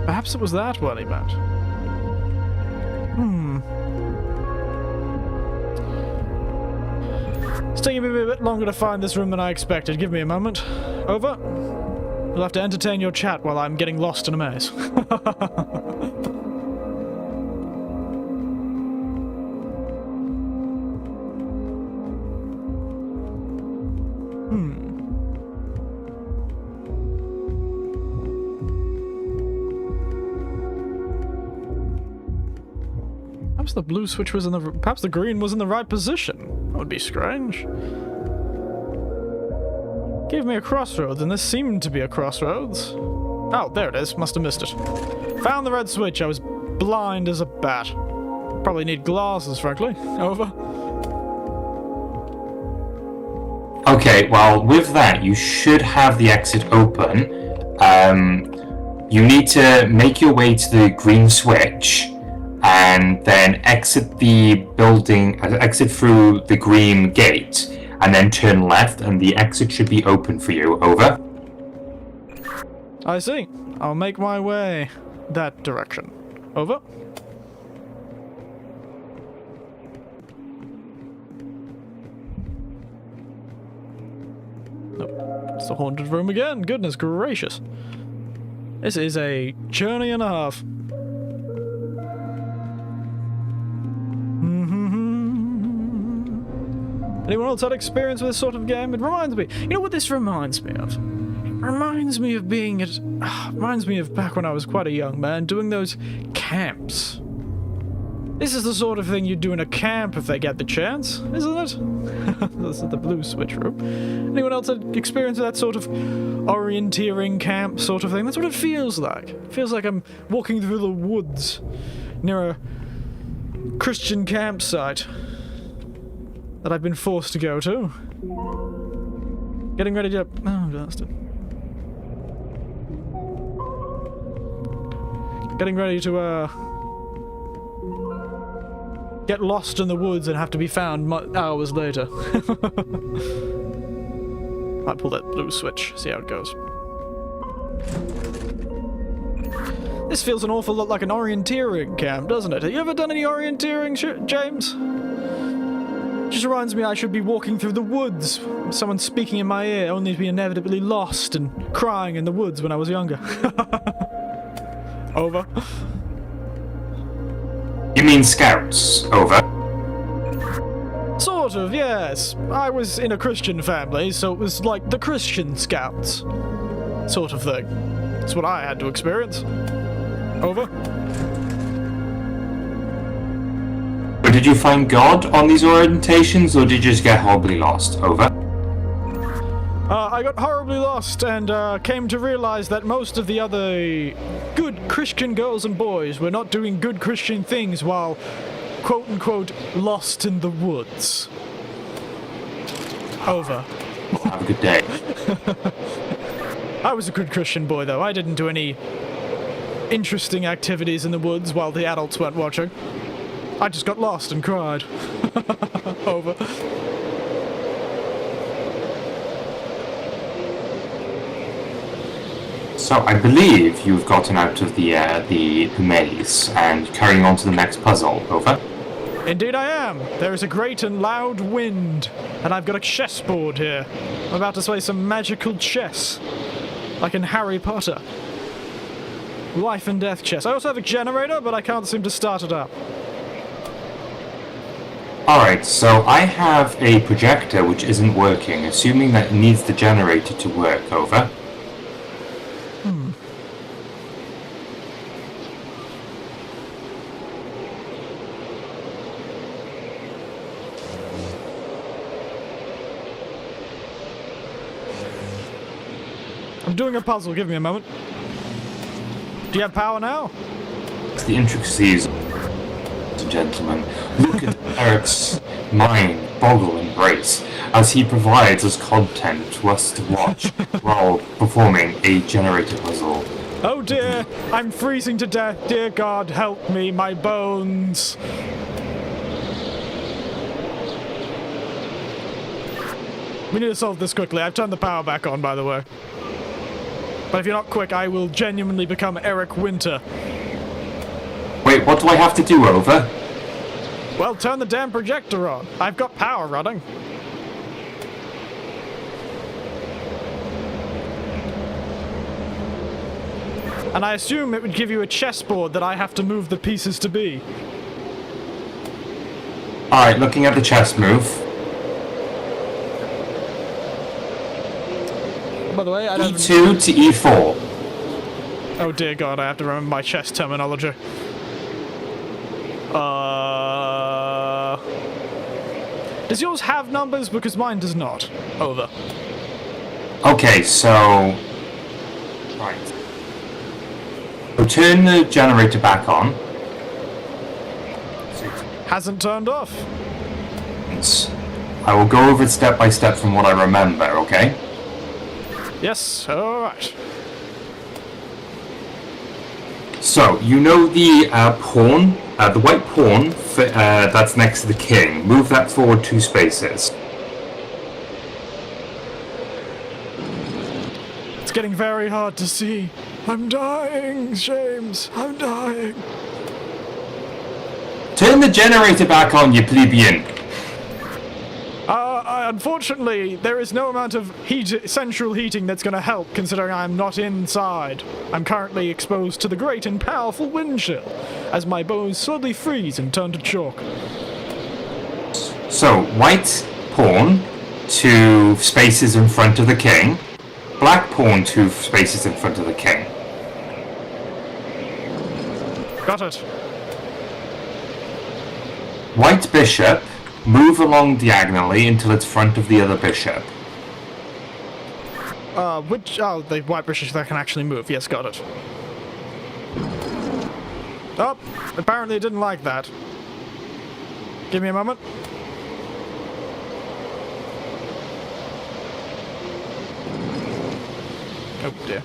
Perhaps it was that one he meant. It's taking me a bit longer to find this room than I expected. Give me a moment. Over. You'll have to entertain your chat while I'm getting lost in a maze. Perhaps the blue switch was in the... Perhaps the green was in the right position. That would be strange. Gave me a crossroads, and this seemed to be a crossroads. Oh, there it is. Must have missed it. Found the red switch. I was blind as a bat. Probably need glasses, frankly. Over. Okay, well, with that, you should have the exit open. You need to make your way to the green switch, and then exit the building, exit through the green gate, and then turn left, and the exit should be open for you. Over. I see. I'll make my way that direction. Over. Nope. It's the haunted room again. Goodness gracious. This is a journey and a half. Anyone else had experience with this sort of game? It reminds me... You know what this reminds me of? It reminds me of being at... reminds me of back when I was quite a young man, doing those camps. This is the sort of thing you'd do in a camp if they get the chance, isn't it? This is the blue switch room. Anyone else had experience with that sort of orienteering camp sort of thing? That's what it feels like. It feels like I'm walking through the woods near a Christian campsite that I've been forced to go to. Getting ready to... Oh, bastard. Getting ready to, get lost in the woods and have to be found hours later. Might pull that blue switch, see how it goes. This feels an awful lot like an orienteering camp, doesn't it? Have you ever done any orienteering, James? Just reminds me I should be walking through the woods. Someone speaking in my ear, only to be inevitably lost and crying in the woods when I was younger. Over. You mean scouts? Over. Sort of, yes. I was in a Christian family, so it was like the Christian Scouts. Sort of thing. That's what I had to experience. Over. Did you find God on these orientations, or did you just get horribly lost? Over. I got horribly lost and came to realize that most of the other good Christian girls and boys were not doing good Christian things while, quote-unquote, lost in the woods. Over. Have a good day. I was a good Christian boy, though. I didn't do any interesting activities in the woods while the adults weren't watching. I just got lost and cried. Over. So I believe you've gotten out of the maze and carrying on to the next puzzle. Over. Indeed I am. There is a great and loud wind, and I've got a chessboard here. I'm about to play some magical chess, like in Harry Potter. Life and death chess. I also have a generator, but I can't seem to start it up. Alright, so I have a projector which isn't working, assuming that it needs the generator to work. Over. I'm doing a puzzle, give me a moment. Do you have power now? It's the intricacies, gentlemen. Look at Eric's mind boggle and brace as he provides us content to us to watch while performing a generator puzzle. Oh dear, I'm freezing to death. Dear God, help me, my bones. We need to solve this quickly. I've turned the power back on, by the way. But if you're not quick, I will genuinely become Eric Winter. Wait, what do I have to do? Over? Well, turn the damn projector on. I've got power running. And I assume it would give you a chessboard that I have to move the pieces to be. Alright, looking at the chess move. By the way, I don't... E2 to E4. Oh dear God, I have to remember my chess terminology. Does yours have numbers? Because mine does not. Over. Okay, so... Right. So turn the generator back on. Hasn't turned off. I will go over it step by step from what I remember, okay? Yes, alright. So, you know the pawn, the white pawn that's next to the king. Move that forward 2 spaces. It's getting very hard to see. I'm dying, James. I'm dying. Turn the generator back on, you plebeian. Unfortunately, there is no amount of central heating that's going to help, considering I'm not inside. I'm currently exposed to the great and powerful wind chill, as my bones slowly freeze and turn to chalk. So, white pawn 2 spaces in front of the king. Black pawn 2 spaces in front of the king. Got it. White bishop, move along diagonally until it's front of the other bishop. The white bishop that can actually move. Yes, got it. Oh, apparently it didn't like that. Give me a moment. Oh dear.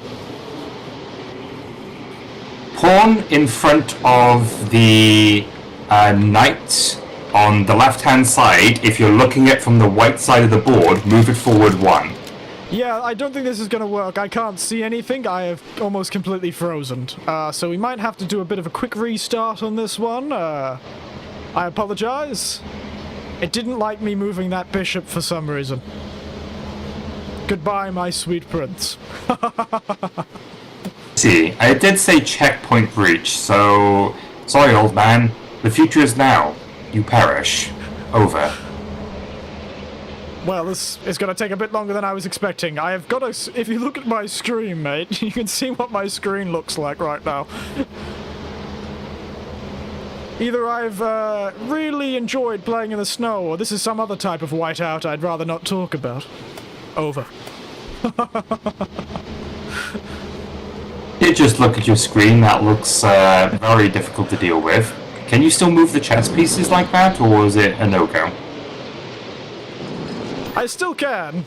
Pawn in front of the knight on the left-hand side. If you're looking at from the white side of the board, move it forward 1. Yeah, I don't think this is going to work. I can't see anything. I have almost completely frozen. So we might have to do a bit of a quick restart on this one. I apologize. It didn't like me moving that bishop for some reason. Goodbye, my sweet prince. See, I did say checkpoint breach, so... Sorry, old man. The future is now. You perish. Over. Well, this is going to take a bit longer than I was expecting. I have got a... If you look at my screen, mate, you can see what my screen looks like right now. Either I've really enjoyed playing in the snow, or this is some other type of whiteout I'd rather not talk about. Over. You just look at your screen. That looks very difficult to deal with. Can you still move the chess pieces like that, or is it a no-go? I still can.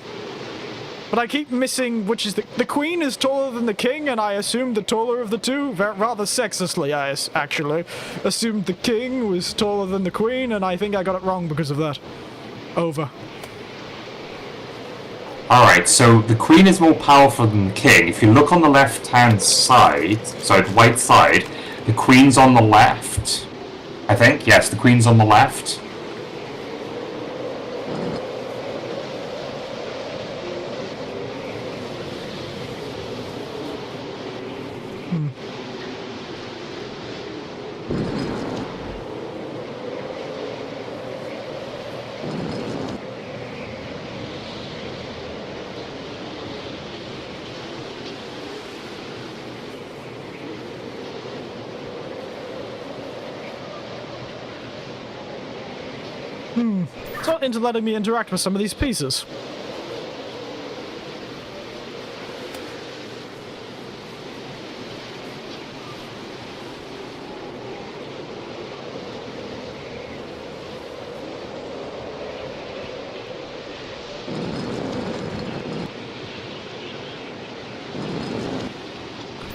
But I keep missing which is the queen is taller than the king, and I assumed the taller of the two. Rather sexistly, I actually assumed the king was taller than the queen, and I think I got it wrong because of that. Over. Alright, so the queen is more powerful than the king. If you look on the left-hand side, sorry, the right side, the queen's on the left. I think, yes, the queen's on the left. It's not into letting me interact with some of these pieces.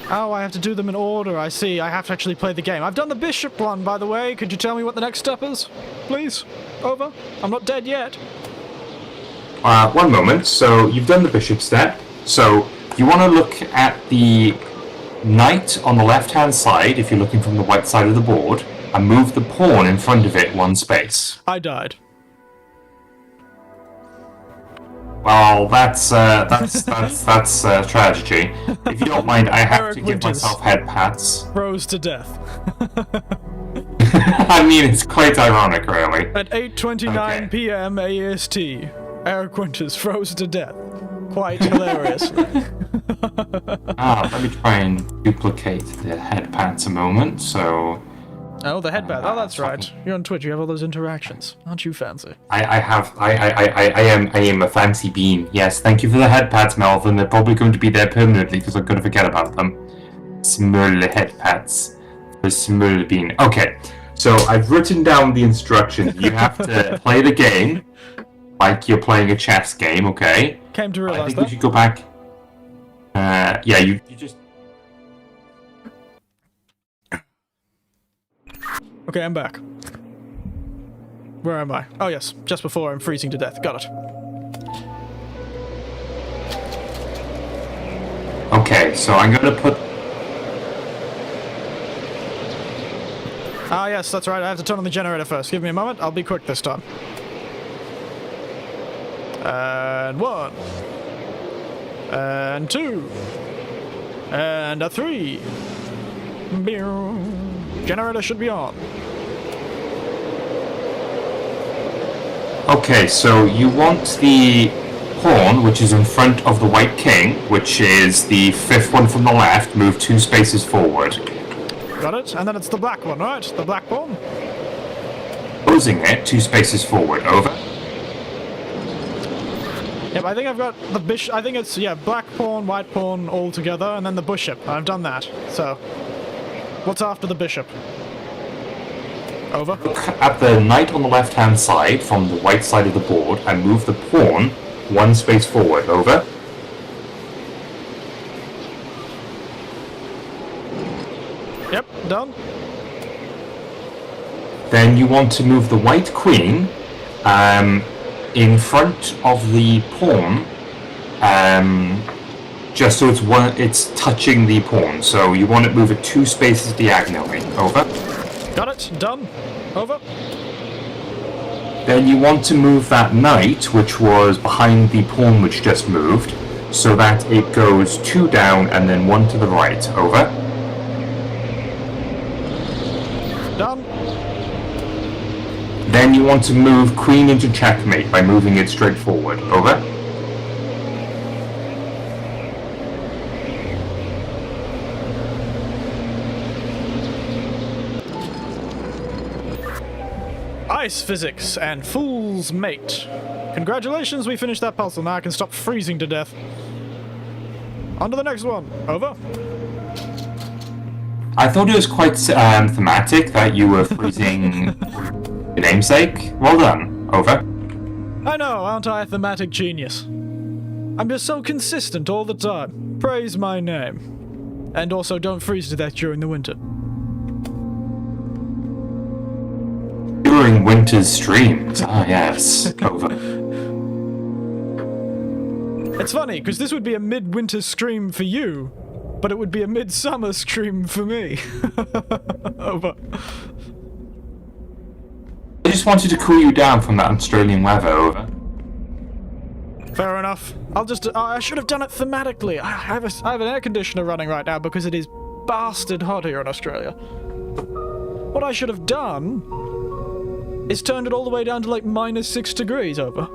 Oh, I have to do them in order, I see. I have to actually play the game. I've done the bishop one, by the way. Could you tell me what the next step is? Please? Over? I'm not dead yet. One moment. So, you've done the bishop step. So, you want to look at the knight on the left-hand side, if you're looking from the white side of the board, and move the pawn in front of it one space. I died. Well, that's tragedy. If you don't mind, I have to give myself head pats. Froze to death. I mean, it's quite ironic, really. At 8:29 p.m. AST, Eric Winters froze to death. Quite hilarious. Let me try and duplicate the head pats a moment, so... Oh, the headband. Oh, that's right. You're on Twitch. You have all those interactions. Aren't you fancy? I am a fancy bean. Yes, thank you for the head pads, Melvin. They're probably going to be there permanently because I'm going to forget about them. Small head pads. For small bean. Okay, so I've written down the instructions. You have to play the game like you're playing a chess game, okay? Came to realize I think we should go back. Yeah, you just... Okay, I'm back. Where am I? Oh yes, just before I'm freezing to death. Got it. Okay, so I'm gonna put... Ah yes, that's right. I have to turn on the generator first. Give me a moment. I'll be quick this time. And 1. And 2. And a 3. Generator should be on. Okay, so you want the pawn, which is in front of the white king, which is the 5th one from the left, move 2 spaces forward. Got it. And then it's the black one, right? The black pawn? Closing it 2 spaces forward. Over. Yep, I think I've got the bishop. I think it's, yeah, black pawn, white pawn all together, and then the bishop. I've done that. So, what's after the bishop? Over. Look at the knight on the left-hand side from the white side of the board and move the pawn 1 space forward. Over. Yep, done. Then you want to move the white queen in front of the pawn, just so it's touching the pawn. So you want to move it 2 spaces diagonally. Over. Got it. Done. Over. Then you want to move that knight, which was behind the pawn which just moved, so that it goes 2 down and then 1 to the right. Over. Done. Then you want to move queen into checkmate by moving it straight forward. Over. Ice physics and fool's mate. Congratulations, we finished that puzzle. Now I can stop freezing to death. On to the next one. Over. I thought it was quite thematic that you were freezing your namesake. Well done. Over. I know, aren't I a thematic genius? I'm just so consistent all the time. Praise my name. And also don't freeze to death during the winter. During winter's streams. Ah, yes. Over. It's funny, because this would be a midwinter stream for you, but it would be a midsummer stream for me. Over. I just wanted to cool you down from that Australian weather, over. Fair enough. I'll just... I should have done it thematically. I have an air conditioner running right now because it is bastard hot here in Australia. What I should have done is turned it all the way down to like -6 degrees, over.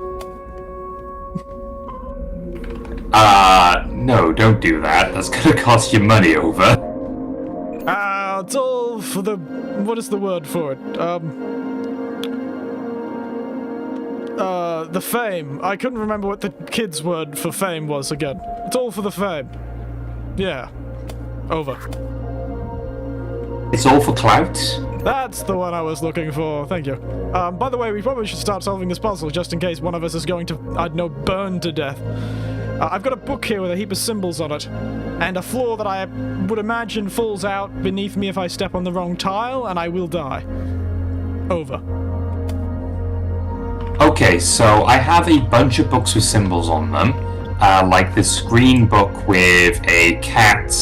No, don't do that. That's gonna cost you money, over. It's all for the... What is the word for it? The fame. I couldn't remember what the kid's word for fame was again. It's all for the fame. Yeah. Over. It's all for clout? That's the one I was looking for. Thank you. By the way, we probably should start solving this puzzle just in case one of us is going to, I don't know, burn to death. I've got a book here with a heap of symbols on it, and a floor that I would imagine falls out beneath me if I step on the wrong tile, and I will die. Over. Okay, so I have a bunch of books with symbols on them, like this green book with a cat,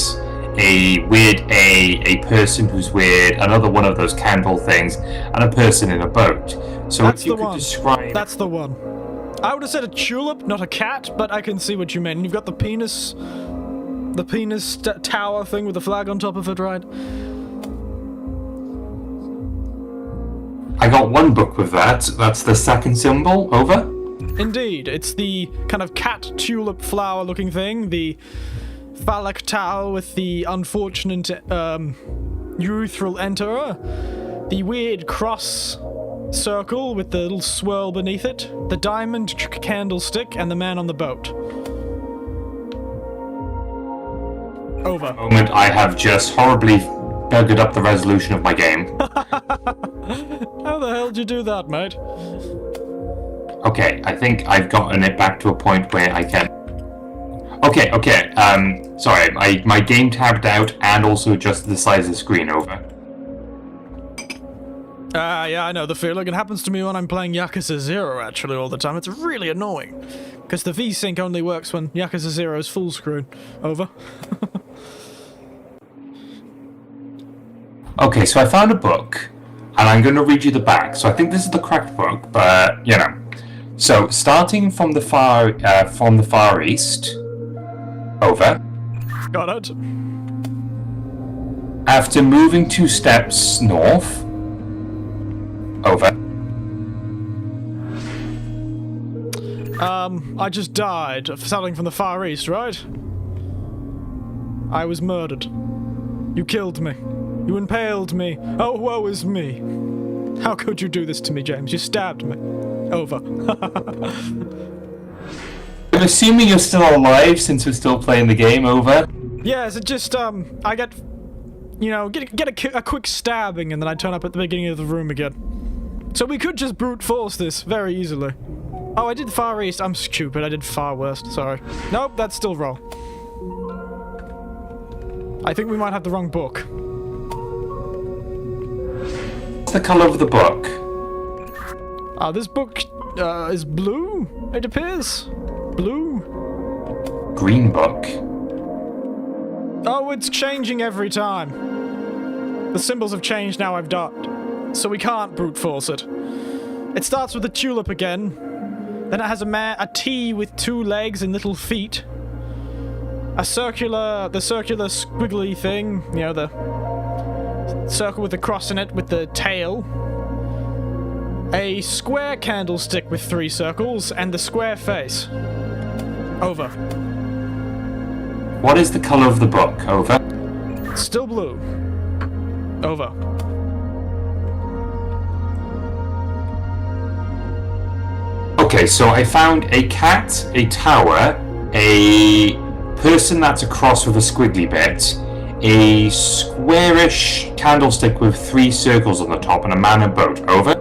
a weird a person who's weird, another one of those candle things, and a person in a boat. So That's if you the could one. describe... That's the one. I would have said a tulip, not a cat, but I can see what you mean. You've got the penis tower thing with the flag on top of it, right? I got one book with that. That's the second symbol. Over. Indeed, it's the kind of cat tulip flower looking thing, the phallic tower with the unfortunate urethral enterer, the weird cross circle with the little swirl beneath it, the diamond candlestick, and the man on the boat. Over. Moment, I have just horribly buggered up the resolution of my game. How the hell did you do that, mate? Okay, I think I've gotten it back to a point where I can... Okay, sorry, my game tabbed out and also adjusted the size of the screen, over. Yeah, I know the feeling. It happens to me when I'm playing Yakuza 0, actually, all the time. It's really annoying. Because the V-Sync only works when Yakuza 0 is full screen. Over. Okay, so I found a book, and I'm going to read you the back. So I think this is the correct book, but, you know. So, starting from the far east, over. Got it. After moving 2 steps north, over. I just died, starting from the far east, right? I was murdered. You killed me. You impaled me. Oh, woe is me. How could you do this to me, James? You stabbed me. Over. I'm assuming you're still alive since we're still playing the game, over. Yes, it just, I get, you know, get a quick stabbing and then I turn up at the beginning of the room again. So we could just brute force this very easily. Oh, I did far east. I'm stupid. I did far west. Sorry. Nope, that's still wrong. I think we might have the wrong book. What's the color of the book? This book, is blue, it appears. Blue. Green book. Oh, it's changing every time. The symbols have changed now I've died. So we can't brute force it. It starts with a tulip again. Then it has a T with 2 legs and little feet. The circular squiggly thing, you know, the circle with the cross in it with the tail. A square candlestick with 3 circles and the square face. Over. What is the color of the book, over? Still blue. Over. Okay, so I found a cat, a tower, a person that's a cross with a squiggly bit, a squarish candlestick with 3 circles on the top, and a man and boat. Over.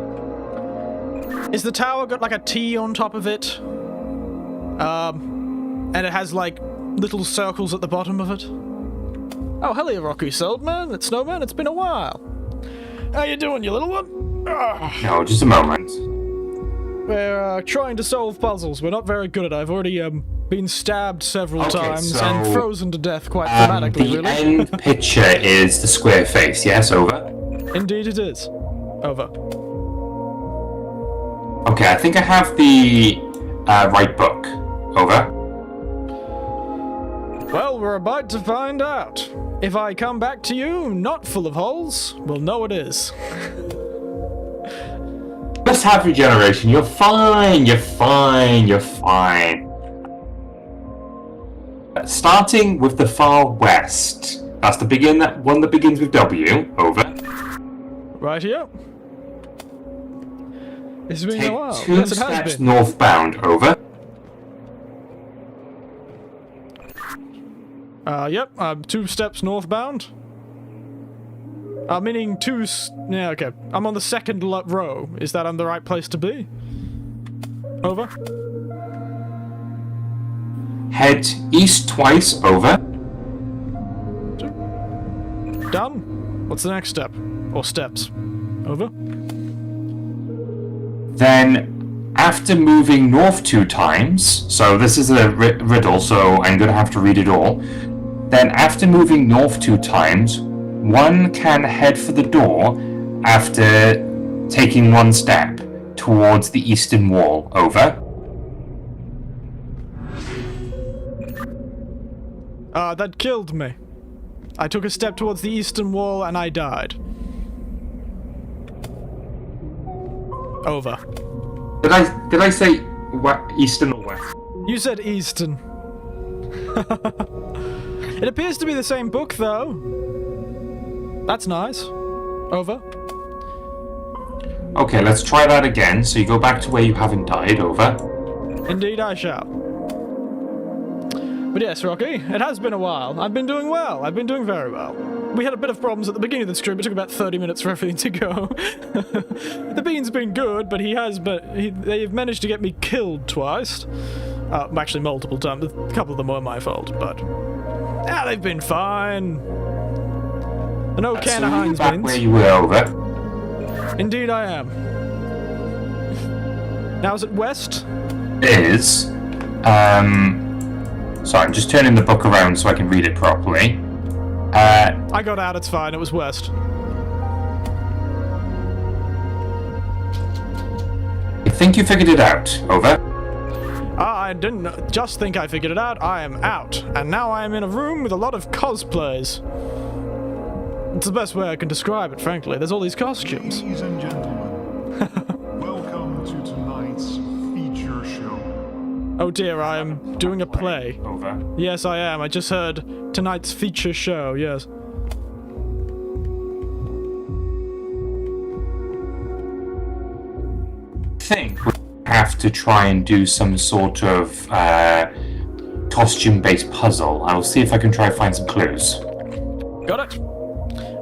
Is the tower got like a T on top of it? and it has, like, little circles at the bottom of it. Oh, hello, Rocky Soldman. It's Snowman. It's been a while. How you doing, you little one? No, just a moment. We're trying to solve puzzles. We're not very good at it. I've already been stabbed several times and frozen to death quite dramatically, the end picture is the square face, yes? Over? Indeed it is. Over. Okay, I think I have the right book. Over? Well, we're about to find out. If I come back to you not full of holes, we'll know it is. Just have regeneration. You're fine. You're fine. You're fine. Starting with the far west. That's the one that begins with W. Over. Right here. It's been Take a while. two Yes, it has steps been. northbound. Over. Yep. 2 steps northbound. Meaning yeah, okay. I'm on the second row. Is that on the right place to be? Over. Head east twice. Over. Done. What's the next step? Or steps? Over. Then, after moving north 2 times, so this is a riddle, so I'm going to have to read it all. Then, after moving north 2 times, one can head for the door after taking 1 step towards the eastern wall. Over. That killed me. I took a step towards the eastern wall and I died. Over. Did I say eastern or west? You said eastern. It appears to be the same book, though. That's nice. Over. Okay, let's try that again. So you go back to where you haven't died. Over. Indeed I shall. But yes, Rocky, it has been a while. I've been doing well. I've been doing very well. We had a bit of problems at the beginning of the stream. It took about 30 minutes for everything to go. The bean's been good, but they've managed to get me killed twice. Actually, multiple times. A couple of them were my fault, but they've been fine. An old can of Heinz back beans. Where you were. Over. Indeed, I am. Now is it west? Is sorry, I'm just turning the book around so I can read it properly. I got out. It's fine. It was west. I think you figured it out. Over. I didn't just think I figured it out. I am out, and now I am in a room with a lot of cosplays. It's the best way I can describe it, frankly. There's all these costumes. Ladies and gentlemen, welcome to tonight's feature show. Oh dear, I am doing a play. Over. Yes, I am. I just heard tonight's feature show, yes. I think we have to try and do some sort of costume-based puzzle. I'll see if I can try and find some clues. Got it.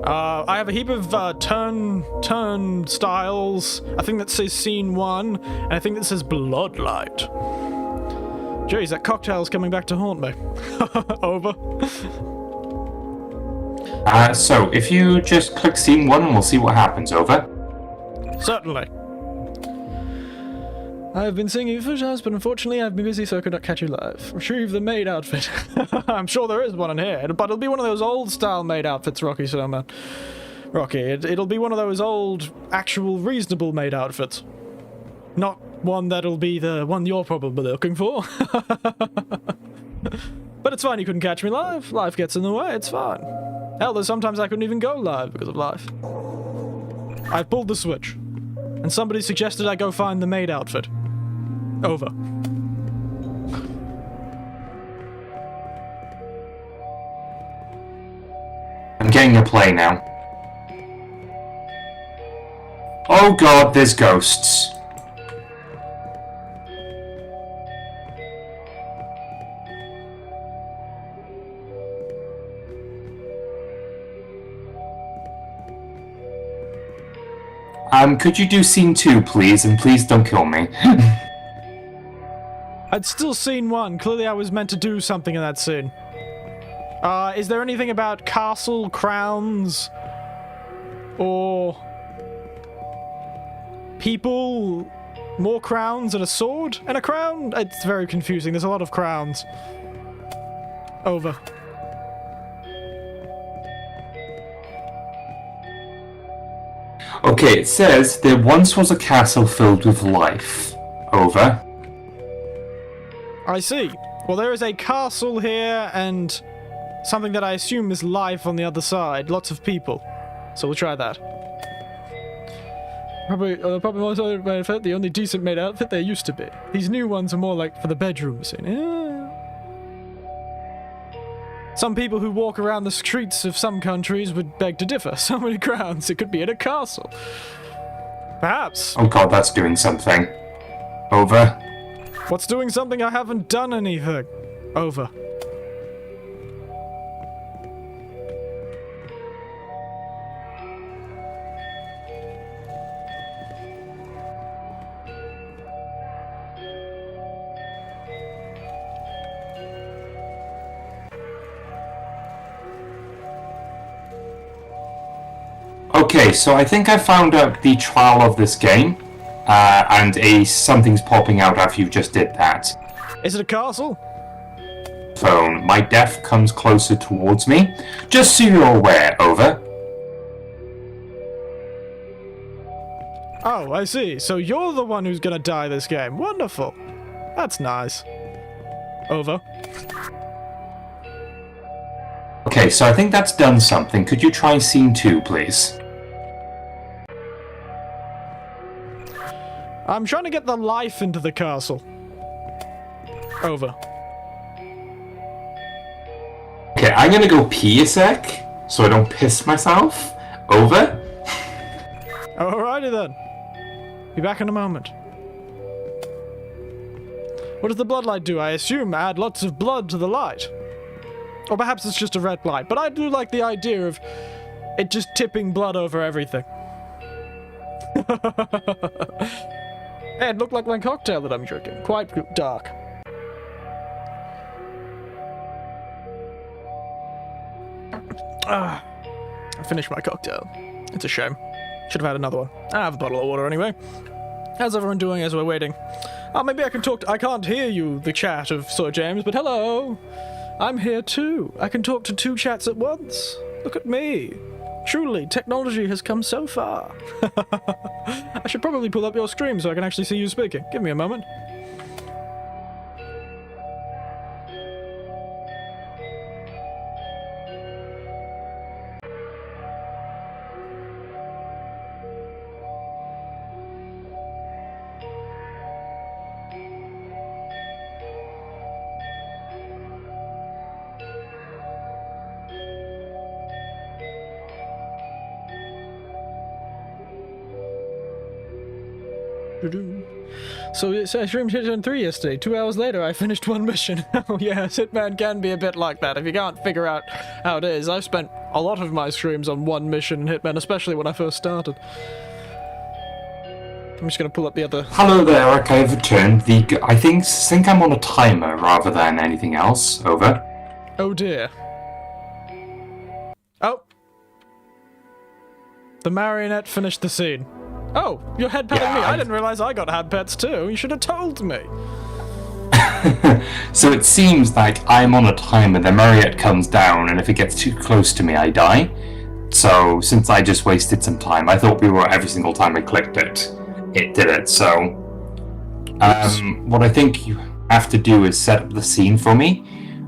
I have a heap of turn styles. I think that says scene 1, and I think that says bloodlight. Jeez, that cocktail's coming back to haunt me. Over. So if you just click scene 1 and we'll see what happens. Over. Certainly. I've been seeing you for shows, but unfortunately I've been busy, so I could not catch you live. Retrieve the maid outfit. I'm sure there is one in here, but it'll be one of those old-style maid outfits, Rocky Snowman. Rocky, it'll be one of those old, actual, reasonable maid outfits. Not one that'll be the one you're probably looking for. But it's fine, you couldn't catch me live. Life gets in the way, it's fine. Hell, there's sometimes I couldn't even go live because of life. I pulled the switch, and somebody suggested I go find the maid outfit. Over. I'm getting a play now. Oh god, there's ghosts. Could you do scene 2, please? And please don't kill me. I'd still scene 1. Clearly I was meant to do something in that scene. Is there anything about castle, crowns, or people, more crowns and a sword and a crown? It's very confusing. There's a lot of crowns. Over. Okay, it says there once was a castle filled with life. Over. I see. Well, there is a castle here and something that I assume is life on the other side. Lots of people. So we'll try that. Probably most of my outfit, the only decent made outfit there used to be. These new ones are more like for the bedrooms. Yeah. Some people who walk around the streets of some countries would beg to differ. So many crowns, it could be in a castle. Perhaps. Oh god, that's doing something. Over. What's doing something? I haven't done anything. Over. Okay, so I think I found out the trial of this game, and something's popping out after you just did that. Is it a castle? Phone. My death comes closer towards me. Just so you're aware, over. Oh, I see. So you're the one who's gonna die this game. Wonderful. That's nice. Over. Okay, so I think that's done something. Could you try scene 2, please? I'm trying to get the life into the castle. Over. Okay, I'm gonna go pee a sec, so I don't piss myself. Over. Alrighty then. Be back in a moment. What does the blood light do? I assume add lots of blood to the light. Or perhaps it's just a red light, but I do like the idea of it just tipping blood over everything. Hey, it looked like my cocktail that I'm drinking. Quite dark. I finished my cocktail. It's a shame. Should have had another one. I have a bottle of water anyway. How's everyone doing as we're waiting? Oh, maybe I can talk to— I can't hear you, the chat of Sir James, but hello! I'm here too. I can talk to 2 chats at once. Look at me. Truly, technology has come so far. I should probably pull up your stream so I can actually see you speaking. Give me a moment. So it's SirJames Shifter 3 yesterday. 2 hours later, I finished 1 mission. Oh yes, Hitman can be a bit like that if you can't figure out how it is. I've spent a lot of my streams on 1 mission in Hitman, especially when I first started. I'm just gonna pull up the other. Hello there, Eric. I've returned. I think I'm on a timer rather than anything else. Over. Oh dear. Oh. The marionette finished the scene. Oh, you're head petting me. I didn't realize I got hand pets too. You should have told me. So it seems like I'm on a timer, the marionette comes down, and if it gets too close to me, I die. So, since I just wasted some time, I thought we were every single time I clicked it, it did it. So, what I think you have to do is set up the scene for me.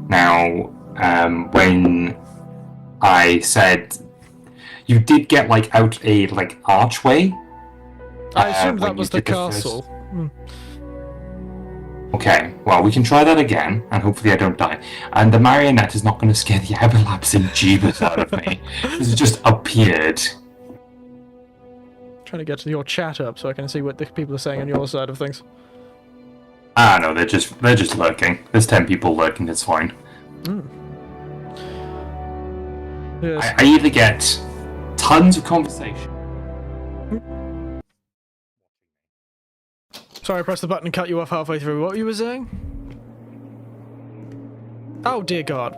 Now, when I said you did get like out a archway. I assumed that was the castle. Okay, well, we can try that again, and hopefully I don't die. And the marionette is not going to scare the everlasting jeebus out of me. This has just appeared. Trying to get your chat up so I can see what the people are saying on your side of things. Ah, no, they're just lurking. There's 10 people lurking, it's fine. Yes. I either get tons of conversation. Sorry, I pressed the button and cut you off halfway through. What you were saying? Oh, dear God.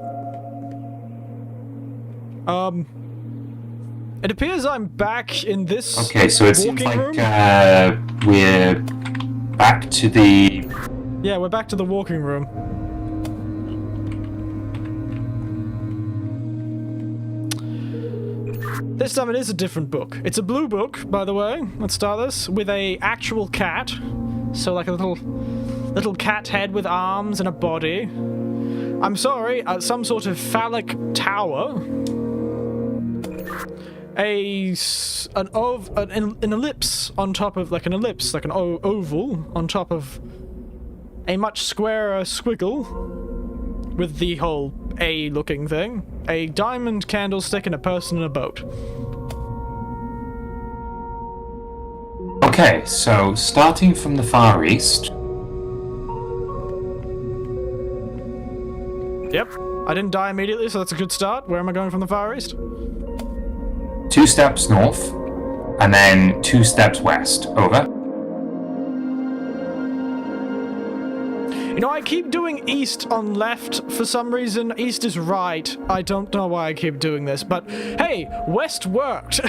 It appears I'm back in this Okay, so it seems walking like room. we're back to the... Yeah, we're back to the walking room. This time it is a different book. It's a blue book, by the way. Let's start this with a actual cat. So like a little cat head with arms and a body. I'm sorry, some sort of phallic tower. An ellipse on top of, like an ellipse, like an oval on top of a much squarer squiggle with the whole A-looking thing. A diamond candlestick and a person in a boat. Okay, so starting from the far east. Yep, I didn't die immediately, so that's a good start. Where am I going from the far east? 2 steps north, and then 2 steps west. Over. You know, I keep doing east on left for some reason. East is right. I don't know why I keep doing this, but hey, west worked.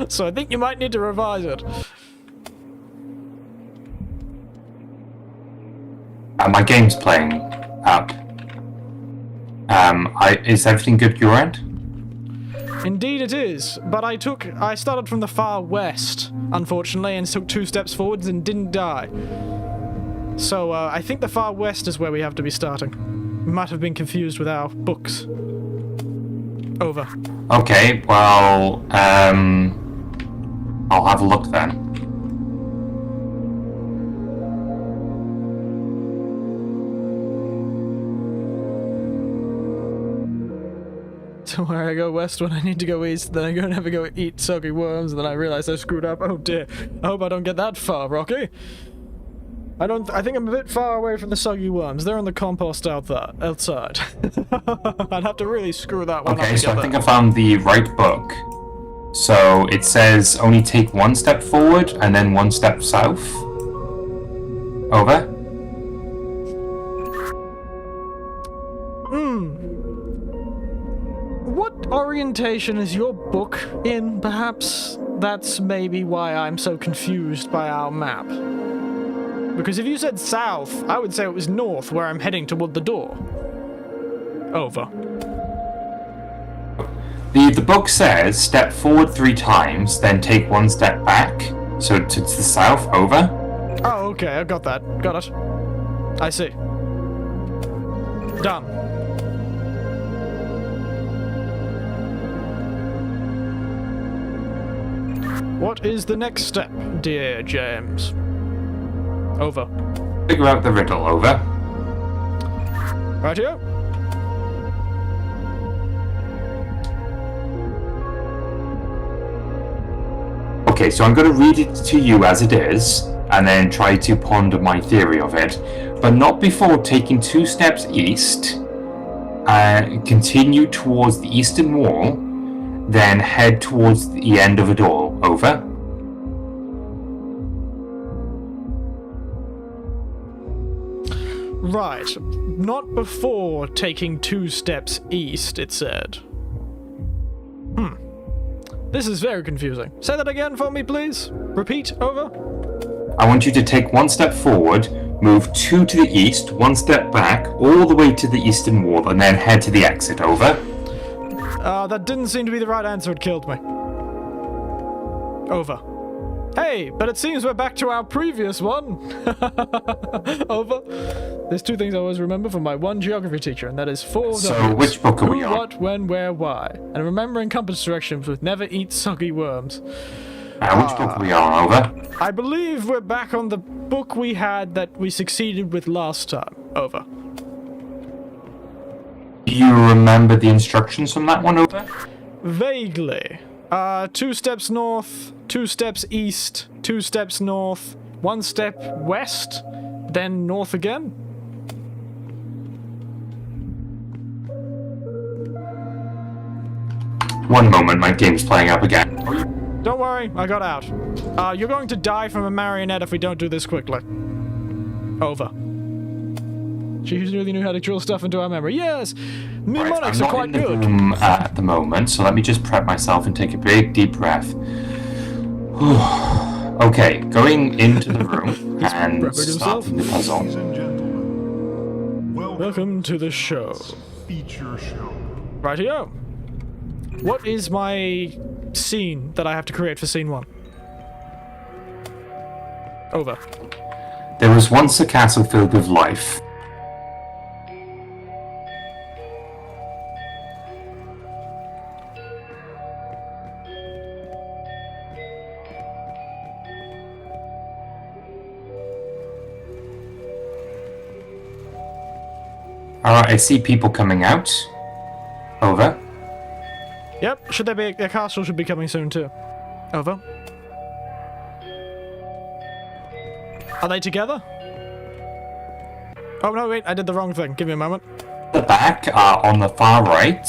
So I think you might need to revise it. My game's playing up. Is everything good your end? Indeed it is, but I started from the far west, unfortunately, and took 2 steps forwards and didn't die. So, I think the far west is where we have to be starting. We might have been confused with our books. Over. Okay, well, I'll have a look then. So where I go west when I need to go east, then I never go eat soggy worms, and then I realize I screwed up. Oh dear. I hope I don't get that far, Rocky. I think I'm a bit far away from the soggy worms. They're in the compost outside. I'd have to really screw that one up. Okay, so I think I found the right book. So it says only take 1 step forward and then 1 step south. Over. What orientation is your book in, perhaps? That's maybe why I'm so confused by our map. Because if you said south, I would say it was north, where I'm heading toward the door. Over. The book says step forward 3 times, then take 1 step back. So to the south. Over. Oh, okay, I got that. Got it. I see. Done. What is the next step, dear James? Over. Figure out the riddle. Over. Right here. Okay, so I'm going to read it to you as it is, and then try to ponder my theory of it, but not before taking 2 steps east, continue towards the eastern wall, then head towards the end of a door. Over. Right. Not before taking 2 steps east, it said. This is very confusing. Say that again for me, please. Repeat. Over. I want you to take 1 step forward, move 2 to the east, 1 step back, all the way to the eastern wall, and then head to the exit. Over. That didn't seem to be the right answer. It killed me. Over. Hey, but it seems we're back to our previous one. Over. There's 2 things I always remember from my one geography teacher, and that is 4 So, W's. which book are we Who, on? what, when, where, why. And remembering compass directions with never eat soggy worms. Which book are we on? Over. I believe we're back on the book we had that we succeeded with last time. Over. Do you remember the instructions from that one? Over. Vaguely. 2 steps north, 2 steps east, 2 steps north, 1 step west, then north again. One moment, my game's playing up again. Don't worry, I got out. You're going to die from a marionette if we don't do this quickly. Over. She really knew how to drill stuff into our memory. Yes! Mnemonics are quite I'm not in good. the room at the moment, so let me just prep myself and take a big, deep breath. Okay, going into the room and prepping himself. starting the puzzle. Ladies and gentlemen, Welcome to the show. feature show. Rightio. What is my scene that I have to create for scene 1? Over. There was once a castle filled with life. Alright, I see people coming out. Over. Yep, should there be a castle should be coming soon too. Over. Are they together? Oh no, wait, I did the wrong thing. Give me a moment. The back are on the far right,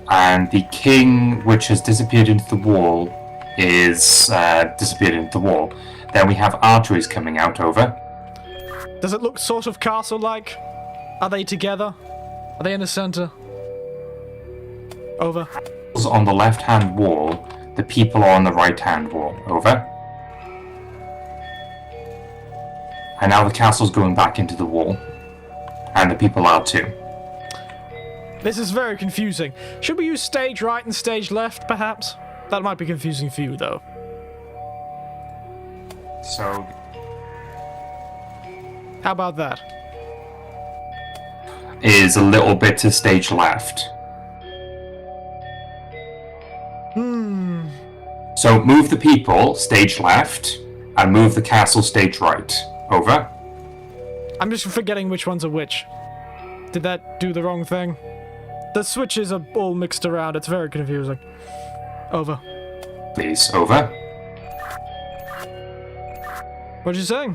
and the king, which has disappeared into the wall, is disappeared into the wall. Then we have arteries coming out. Over. Does it look sort of castle-like? Are they together? Are they in the center? Over. On the left-hand wall, the people are on the right-hand wall. Over. And now the castle's going back into the wall, and the people are too. This is very confusing. Should we use stage right and stage left, perhaps? That might be confusing for you, though. So, How about that? is a little bit to stage left. So move the people stage left, and move the castle stage right. Over. I'm just forgetting which ones are which. Did that do the wrong thing? The switches are all mixed around. It's very confusing. Over. Please. Over. What did you say?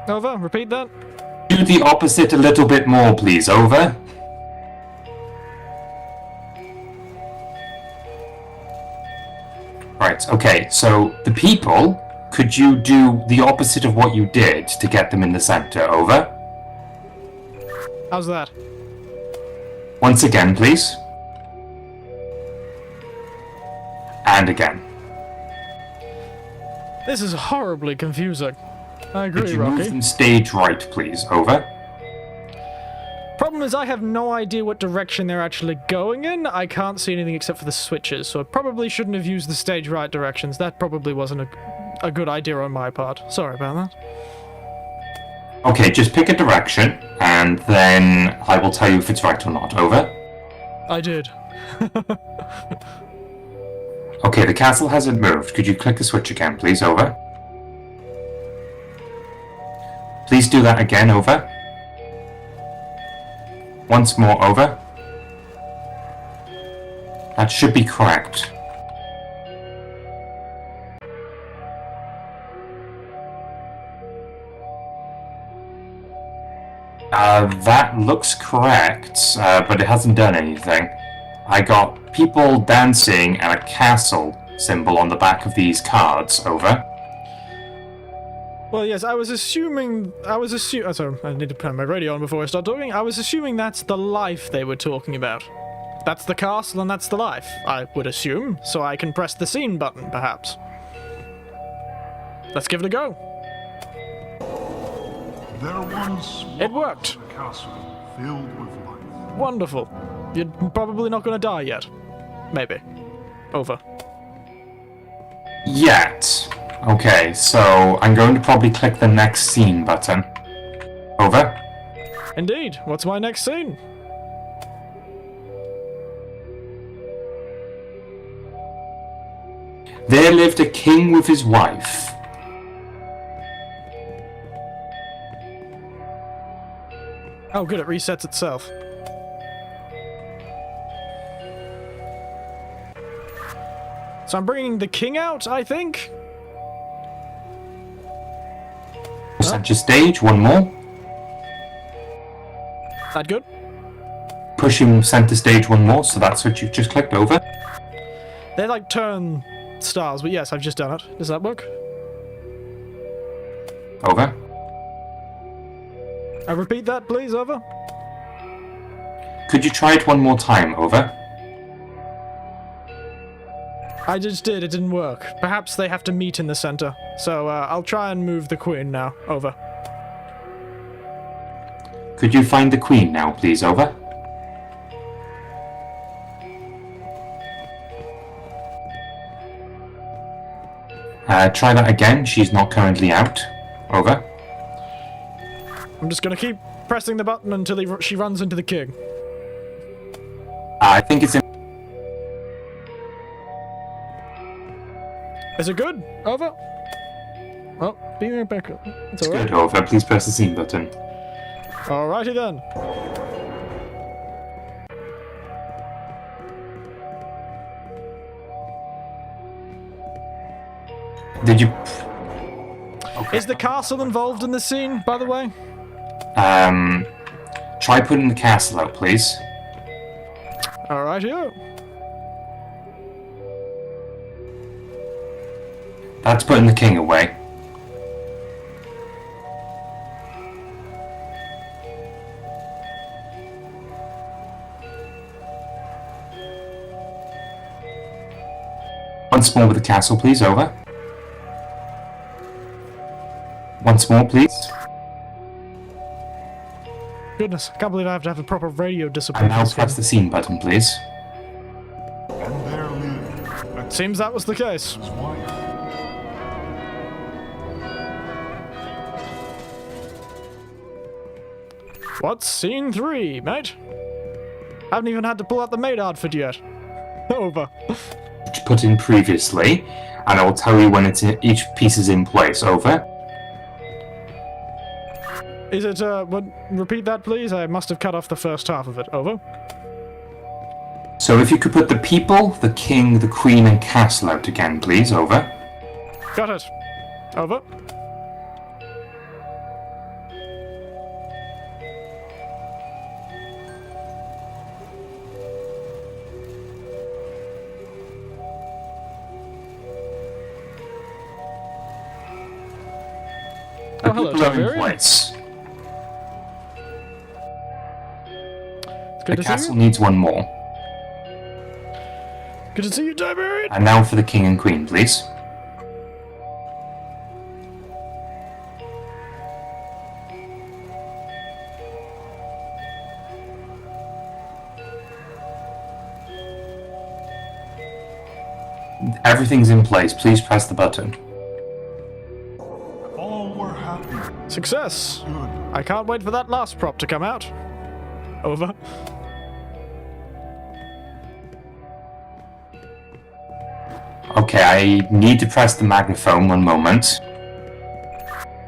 Over. Repeat that. Do the opposite a little bit more, please. Over. Right, okay, so the people, could you do the opposite of what you did to get them in the center? Over. How's that? Once again, please. And again. This is horribly confusing. I Could agree, you move Rocky. them stage right, please? Over. Problem is I have no idea what direction they're actually going in. I can't see anything except for the switches, so I probably shouldn't have used the stage right directions. That probably wasn't a good idea on my part. Sorry about that. Okay, just pick a direction, and then I will tell you if it's right or not. Over. I did. Okay, the castle hasn't moved. Could you click the switch again, please? Over. Please do that again. Over. Once more. Over. That should be correct. That looks correct, but it hasn't done anything. I got people dancing and a castle symbol on the back of these cards. Over. Well, yes, I was assuming... sorry, I need to turn my radio on before I start talking. I was assuming that's the life they were talking about. That's the castle and that's the life, I would assume, so I can press the scene button, perhaps. Let's give it a go. There once It worked. was a castle filled with life. Wonderful. You're probably not going to die yet. Maybe. Over. Yet. Okay, so I'm going to probably click the next scene button. Over. Indeed. What's my next scene? There lived a king with his wife. Oh, good, it resets itself. So I'm bringing the king out, I think? Center stage, one more. That good? Push him center stage one more, so that's what you've just clicked. Over. They're like turn stars, but yes, I've just done it. Does that work? Over. I repeat that, please, over. Could you try it one more time? Over. I just did, it didn't work. Perhaps they have to meet in the center. So, I'll try and move the queen now. Over. Could you find the queen now, please? Over. Try that again. She's not currently out. Over. I'm just gonna keep pressing the button until she runs into the king. I think it's in. Is it good? Over? Well, be right back. It's alright. Good. Over. Please press the scene button. Alrighty then. Did you? Okay. Is the castle involved in this scene, by the way? Try putting the castle out, please. Alright, yeah. That's putting the king away. Once more with the castle, please. Over. Once more, please. Goodness, I can't believe I have to have a proper radio discipline. And now press the scene button, please. And there lived Seems that was the case. his wife. What's scene 3, mate? Haven't even had to pull out the maid outfit yet. Over. Put in previously, and I will tell you when it's each piece is in place. Over. Is it, repeat that please? I must have cut off the first half of it. Over. So if you could put the people, the king, the queen, and castle out again, please. Over. Got it. Over. The Oh, hello, people are in Tiberian. place. It's good The to see castle you. needs one more. Good to see you, Tiberian. And now for the king and queen, please. Everything's in place. Please press the button. All were happy. Success. Good. I can't wait for that last prop to come out. Over. Okay, I need to press the magnaphone. One moment.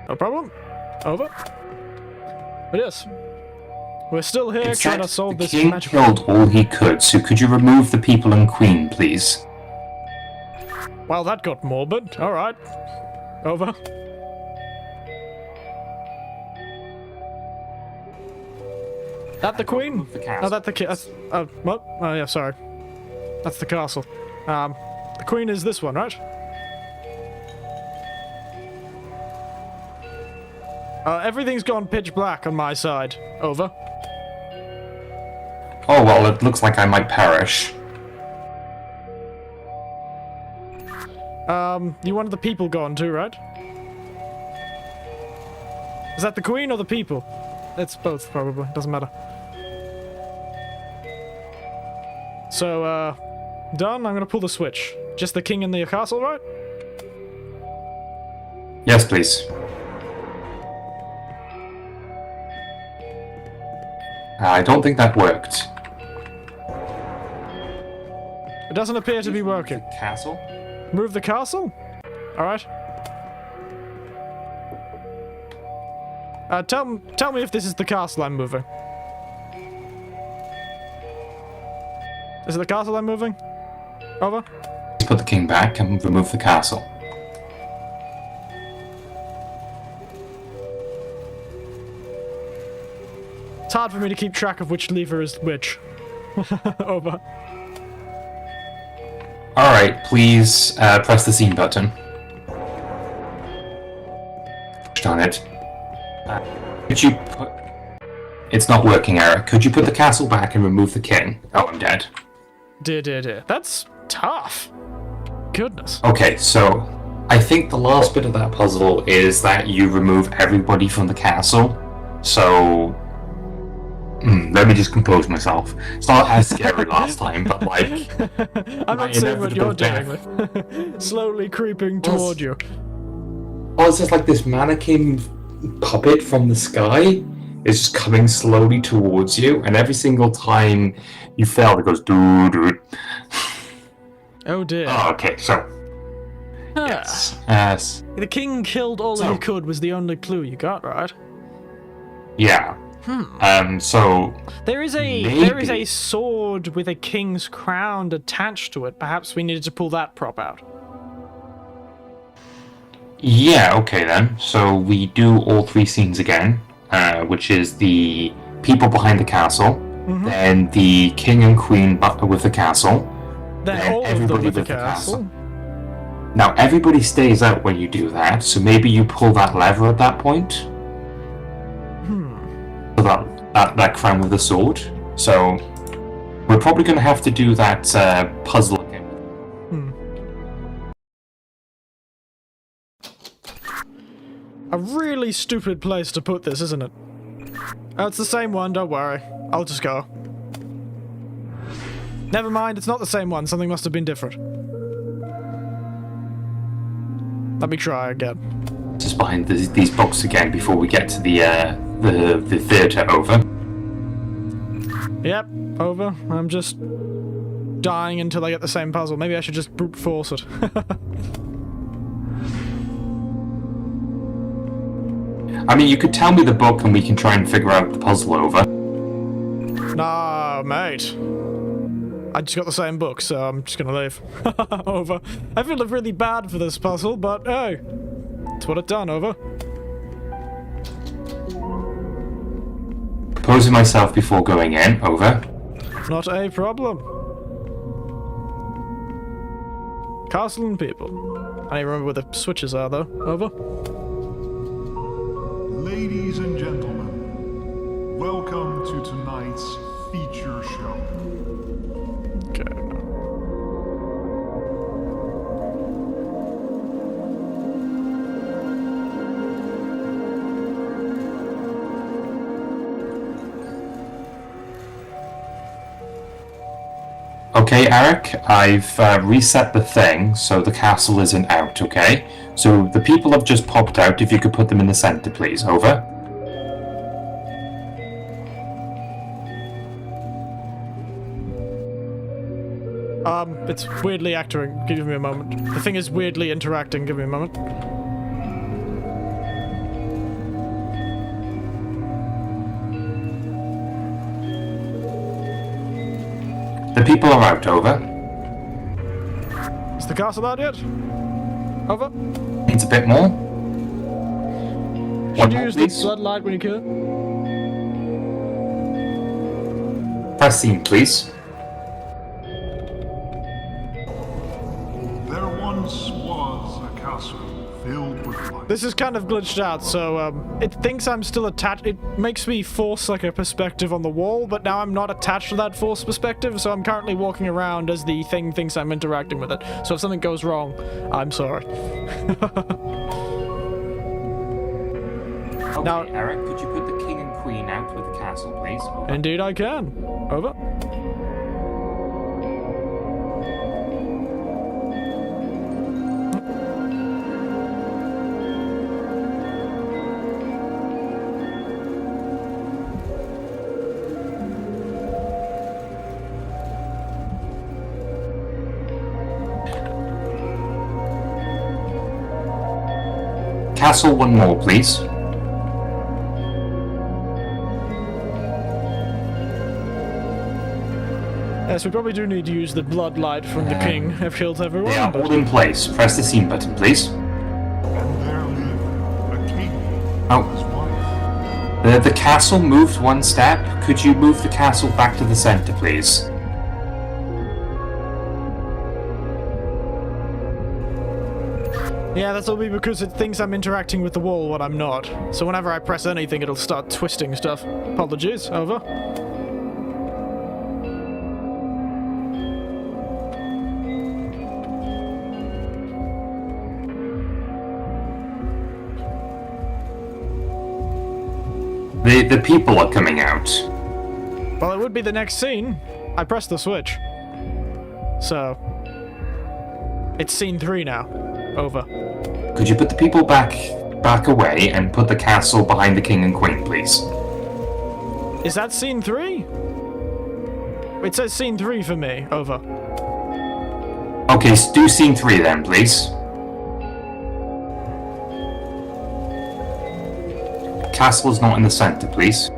No problem. Over. But yes, we're still here It trying said to solve the this king magic. killed all he could, so could you remove the people and queen, please? Well, that got morbid. All right. Over. That the queen? Remove the castle. Oh, that the what? Oh, yeah, sorry. That's the castle. The queen is this one, right? Everything's gone pitch black on my side. Over. Oh well, it looks like I might perish. You wanted the people gone too, right? Is that the queen or the people? It's both, probably. Doesn't matter. So, done. I'm gonna pull the switch. Just the king and the castle, right? Yes, please. I don't think that worked. It doesn't appear to be working. Castle? Move the castle? Alright. Tell me if this is the castle I'm moving. Is it the castle I'm moving? Over. Let's put the king back and remove the castle. It's hard for me to keep track of which lever is which. Over. Alright, please press the scene button. Darn it. Could you put it's not working, Eric. Could you put the castle back and remove the king? Oh, I'm dead. Dear. That's tough. Goodness. Okay, so I think the last bit of that puzzle is that you remove everybody from the castle. So let me just compose myself. It's not as scary last time, but like... I'm not seeing what you're doing with. Slowly creeping toward you. Oh, it's just like this mannequin puppet from the sky is just coming slowly towards you, and every single time you fail, it goes doo-doo. Oh dear. Oh, okay, so... Yes. The king killed all that he could was the only clue you got, right? Yeah. So there is a sword with a king's crown attached to it. Perhaps we needed to pull that prop out. Yeah, okay then. So we do all three scenes again, which is the people behind the castle, then the king and queen with the castle, then all everybody of them with the castle. Now everybody stays out when you do that, so maybe you pull that lever at that point. So that crown with the sword. So we're probably going to have to do that puzzle again. A really stupid place to put this, isn't it? Oh, it's the same one, don't worry. I'll just go. Never mind, it's not the same one. Something must have been different. Let me try again. Just behind these books again before we get to the theatre. Over. Yep, over. I'm just dying until I get the same puzzle. Maybe I should just brute force it. I mean, you could tell me the book and we can try and figure out the puzzle. Over. Nah, mate. I just got the same book, so I'm just gonna leave. Over. I feel really bad for this puzzle, but hey, it's what I've done. Over. Proposing myself before going in. Over. Not a problem. Castle and people. I don't remember where the switches are, though. Over. Ladies and gentlemen, welcome to tonight's feature show. Okay. Okay, Eric, I've reset the thing so the castle isn't out, okay? So the people have just popped out. If you could put them in the center, please. Over. It's weirdly acting. Give me a moment. The thing is weirdly interacting. Give me a moment. The people are out. Over. Is the castle out yet? Over. Needs a bit more. Should you use the floodlight when you kill it? Press scene, please. There once was a castle filled with light. This is kind of glitched out, so it thinks I'm still attached. It makes me force like a perspective on the wall, but now I'm not attached to that force perspective, so I'm currently walking around as the thing thinks I'm interacting with it. So if something goes wrong, I'm sorry. Okay, now, Eric, could you put the king and queen out with the castle, please? Over. Indeed I can. Over. Castle, one more, please. Yes, we probably do need to use the bloodlight from the king. I've killed everyone. They are all in place. Press the scene button, please. And there lived a king Oh. and his wife. The castle moved one step. Could you move the castle back to the center, please? Yeah, that'll be because it thinks I'm interacting with the wall when I'm not. So whenever I press anything, it'll start twisting stuff. Apologies, over. The people are coming out. Well, it would be the next scene. I pressed the switch. So... it's scene 3 now. Over. Could you put the people back away and put the castle behind the king and queen, please? Is that scene 3? It says scene 3 for me. Over. Okay, so do scene 3 then, please. Castle is not in the center, please.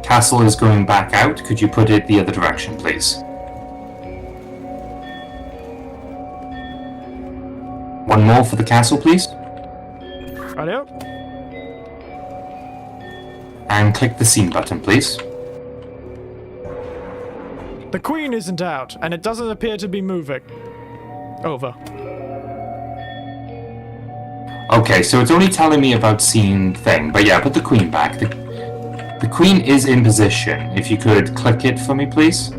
Castle is going back out. Could you put it the other direction, please? One more for the castle, please. Rightio. And click the scene button, please. The queen isn't out, and it doesn't appear to be moving. Over. Okay, so it's only telling me about scene thing, but yeah, put the queen back. The queen is in position. If you could click it for me, please.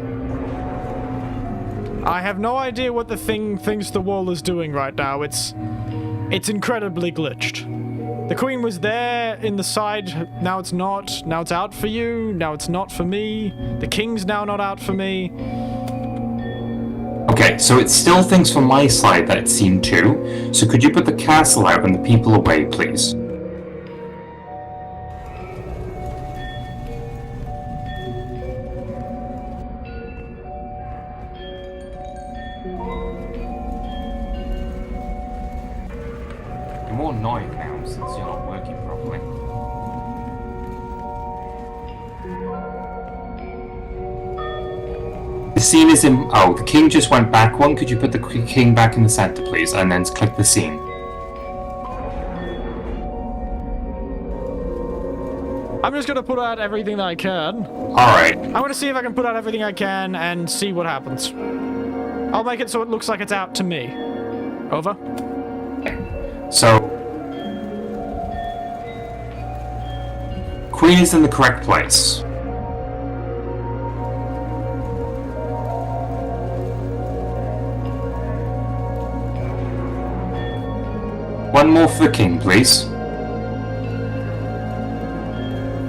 I have no idea what the thing thinks the wall is doing right now. It's incredibly glitched. The queen was there in the side, now it's not. Now it's out for you, now it's not for me. The king's now not out for me. Okay, so it still thinks from my side that it's scene 2. So could you put the castle out and the people away, please? You're more annoying now since you're not working properly. The scene is in... oh, the king just went back one. Could you put the king back in the center, please? And then click the scene. I'm just gonna put out everything that I can. Alright. I'm gonna see if I can put out everything I can and see what happens. I'll make it so it looks like it's out to me. Over. So... queen is in the correct place. One more for the king, please.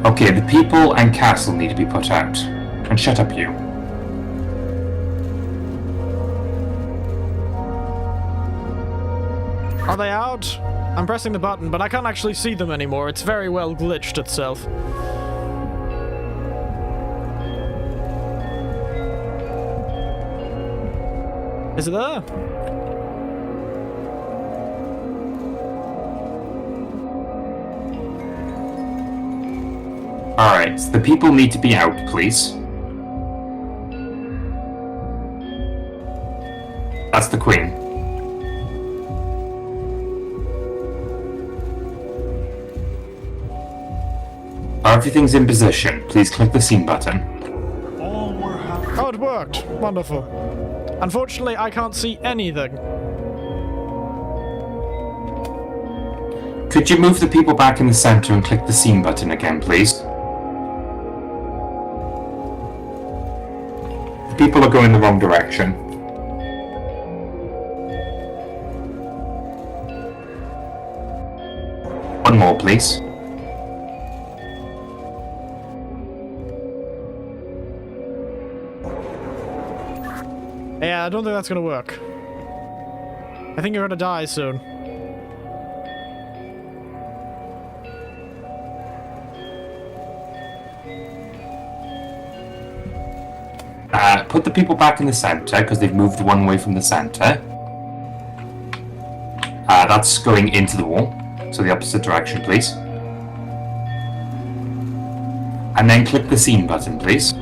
Okay, the people and castle need to be put out. And shut up, you. Are they out? I'm pressing the button, but I can't actually see them anymore. It's very well glitched itself. Is it there? Alright, so the people need to be out, please. That's the queen. Everything's in position. Please click the scene button. All were happy. Oh, it worked. Wonderful. Unfortunately, I can't see anything. Could you move the people back in the center and click the scene button again, please? The people are going the wrong direction. One more, please. Yeah, I don't think that's gonna work. I think you're gonna die soon. Put the people back in the center, because they've moved one away from the center. That's going into the wall, so the opposite direction, please. And then click the scene button, please.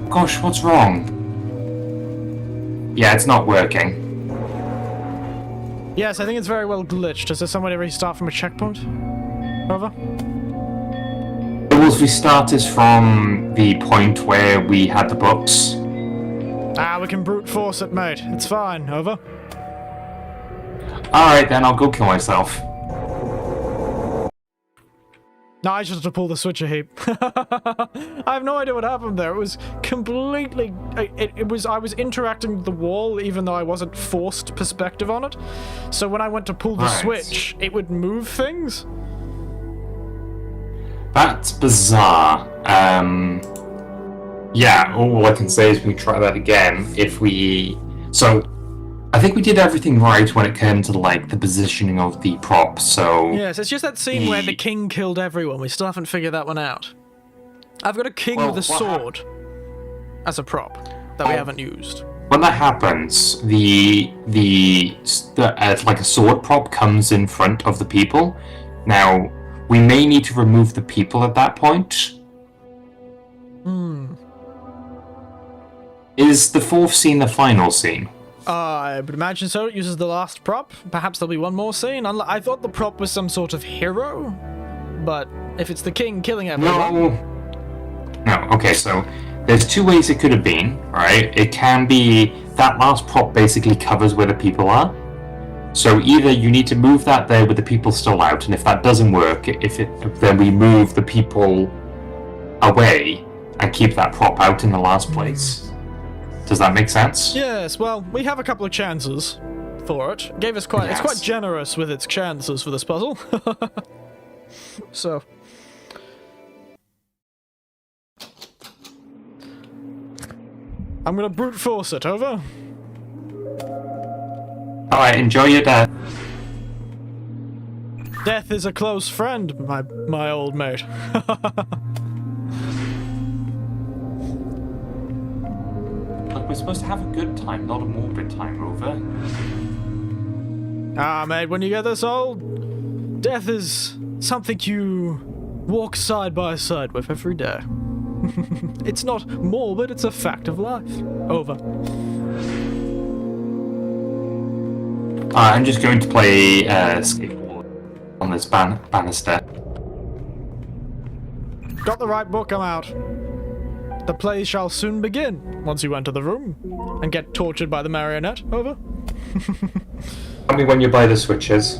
Gosh, what's wrong? Yeah, it's not working. Yes, I think it's very well glitched. Does somebody restart from a checkpoint? Over. It was restarted from the point where we had the books. Ah, we can brute force it, mate. It's fine. Over. Alright, then I'll go kill myself. No, I just had to pull the switcher heap. I have no idea what happened there. It was completely... I was interacting with the wall even though I wasn't forced perspective on it. So when I went to pull the switch, it would move things. That's bizarre. Yeah, all I can say is we try that again if we... So, I think we did everything right when it came to, like, the positioning of the prop, so... Yes, it's just that scene where the king killed everyone. We still haven't figured that one out. I've got a king with a sword as a prop that we haven't used. When that happens, like a sword prop comes in front of the people. Now, we may need to remove the people at that point. Is the fourth scene the final scene? I would imagine so. It uses the last prop. Perhaps there'll be one more scene. I thought the prop was some sort of hero, but if it's the king killing everyone... No, okay, so there's two ways it could have been, right? It can be that last prop basically covers where the people are. So either you need to move that there with the people still out, and if that doesn't work, then we move the people away and keep that prop out in the last place. Does that make sense? Yes, well, we have a couple of chances for it. Gave us quite... It's quite generous with its chances for this puzzle. So... I'm gonna brute force it, over. Alright, enjoy your death. Death is a close friend, my old mate. Look, we're supposed to have a good time, not a morbid time, over. Ah, mate, when you get this old, death is something you walk side by side with every day. It's not morbid, it's a fact of life. Over. I'm just going to play skateboard on this banister. Got the right book, I'm out. The play shall soon begin, once you enter the room, and get tortured by the marionette. Over. Tell me when you buy the switches.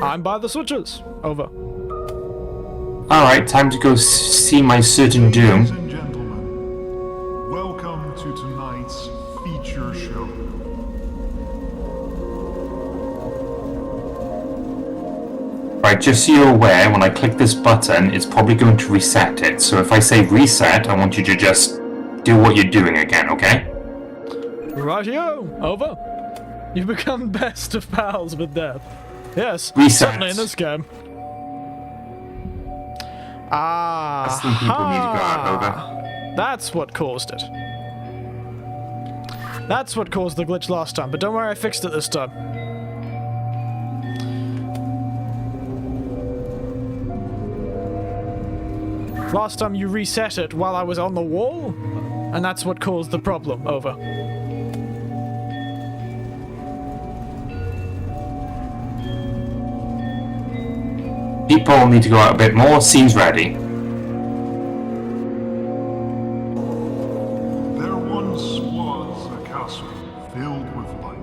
I'm by the switches. Over. Alright, time to go see my certain doom. Ladies and gentlemen, welcome to tonight's feature show. Right, just so you're aware, when I click this button, it's probably going to reset it. So if I say reset, I want you to just do what you're doing again, okay? Rightio. Over. You've become best of pals with death. Yes, Reset. certainly in this game. Ah, I think people need to go out, over. That's what caused it. That's what caused the glitch last time, but don't worry, I fixed it this time. Last time you reset it while I was on the wall, and that's what caused the problem. Over. People need to go out a bit more. Scene's ready. There once was a castle filled with life.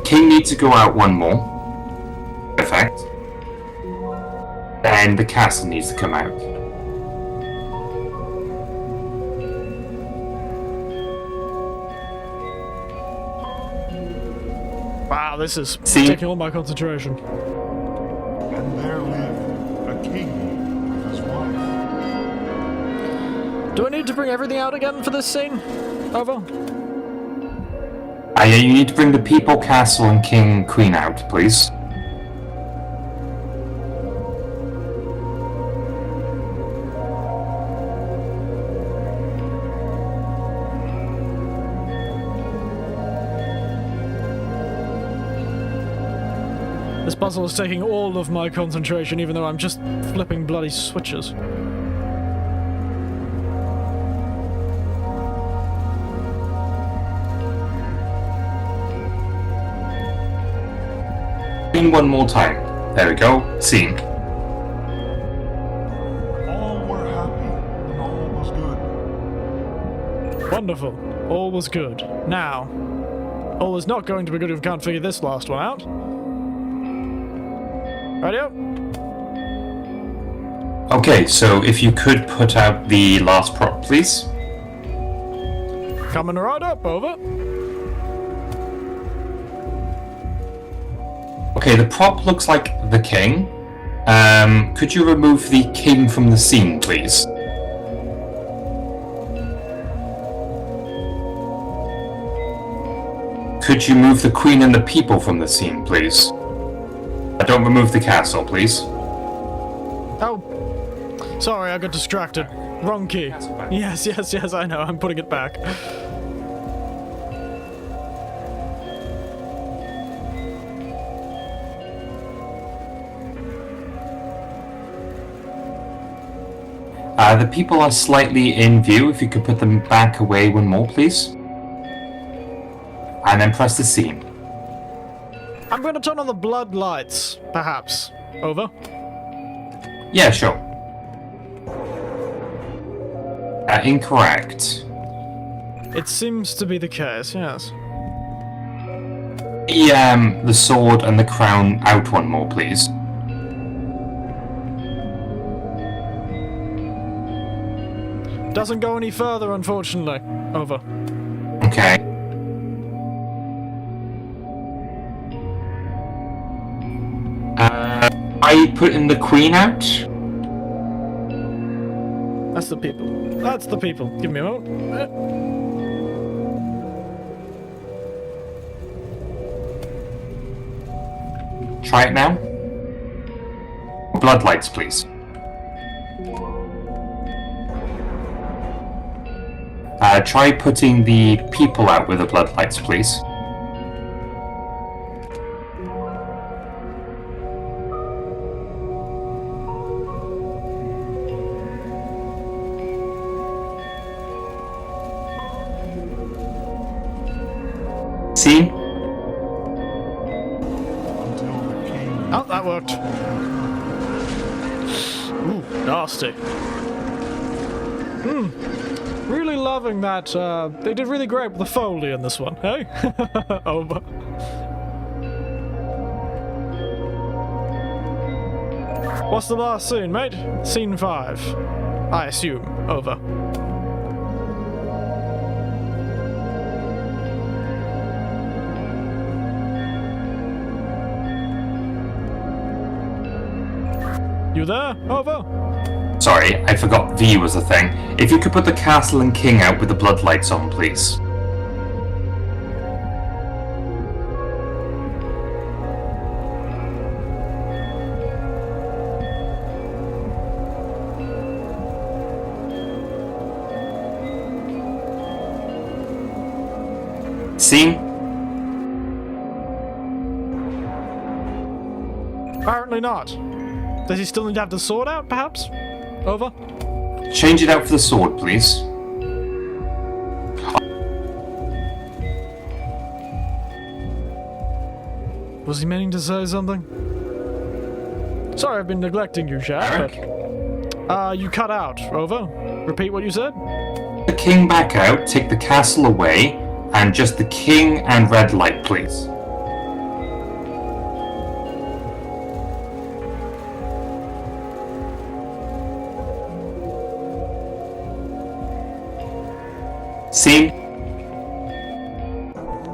King needs to go out one more. Perfect. Then the castle needs to come out. Wow, this is taking all my concentration. And there lived a king with his wife. Do I need to bring everything out again for this scene? Over. Yeah, you need to bring the people, castle, and king and queen out, please. This puzzle is taking all of my concentration, even though I'm just flipping bloody switches. Queen one more time. There we go. Scene. All were happy, and all was good. Wonderful. All was good. Now, all is not going to be good if we can't figure this last one out. Radio? Okay, so if you could put out the last prop, please. Coming right up, over. Okay, the prop looks like the king. Could you remove the king from the scene, please? Could you move the queen and the people from the scene, please? Don't remove the castle, please. Oh. Sorry, I got distracted. Wrong key. Yes, I know. I'm putting it back. The people are slightly in view. If you could put them back away one more, please. And then press the scene. I'm going to turn on the blood lights, perhaps. Over. Yeah, sure. Incorrect. It seems to be the case, yes. The sword and the crown out one more, please. Doesn't go any further, unfortunately. Over. Okay. I put in the queen out. That's the people. That's the people. Give me a moment. Try it now. Blood lights, please. Try putting the people out with the blood lights, please. Scene? Oh, that worked. Ooh, nasty. Really loving that. They did really great with the Foley in this one, hey? Over. What's the last scene, mate? Scene 5. I assume. Over. You there? Over. Sorry, I forgot V was a thing. If you could put the castle and king out with the blood lights on, please. Scene? Apparently not. Does he still need to have the sword out, perhaps? Over. Change it out for the sword, please. Was he meaning to say something? Sorry, I've been neglecting you, Shad, but... you cut out. Over. Repeat what you said? The king back out, take the castle away, and just the king and red light, please. Scene?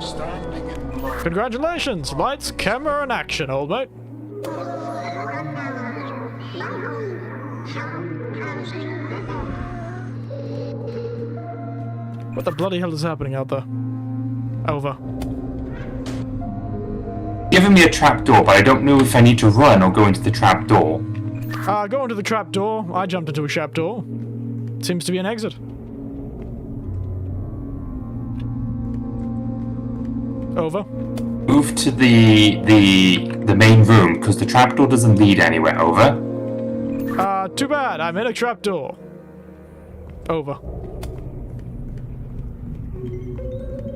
Standing in blood. Congratulations! Lights, camera, and action, old mate. What the bloody hell is happening out there? Over. Given me a trapdoor, but I don't know if I need to run or go into the trapdoor. Go into the trapdoor. I jumped into a trapdoor. Seems to be an exit. Over. Move to the main room, because the trapdoor doesn't lead anywhere. Over. Too bad. I'm in a trapdoor. Over.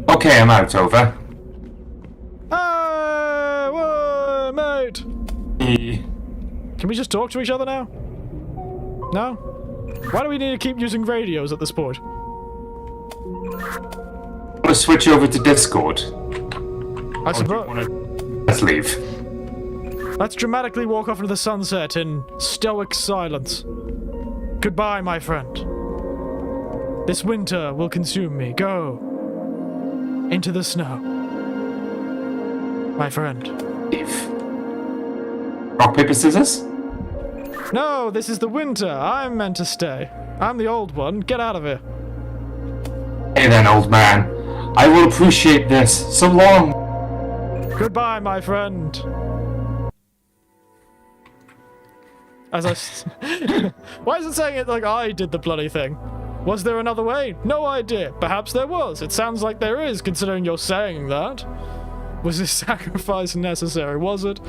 Okay, I'm out. Over. Hey, whoa, mate. Can we just talk to each other now? No? Why do we need to keep using radios at this point? I want to switch over to Discord. I suppose. Let's leave. Let's dramatically walk off into the sunset in stoic silence. Goodbye, my friend. This winter will consume me. Go into the snow. My friend. Leave. Rock, paper, scissors? No, this is the winter. I'm meant to stay. I'm the old one. Get out of here. Hey then, old man. I will appreciate this. So long. Goodbye, my friend. As I... Why is it saying it like I did the bloody thing? Was there another way? No idea. Perhaps there was. It sounds like there is, considering you're saying that. Was this sacrifice necessary? Was it?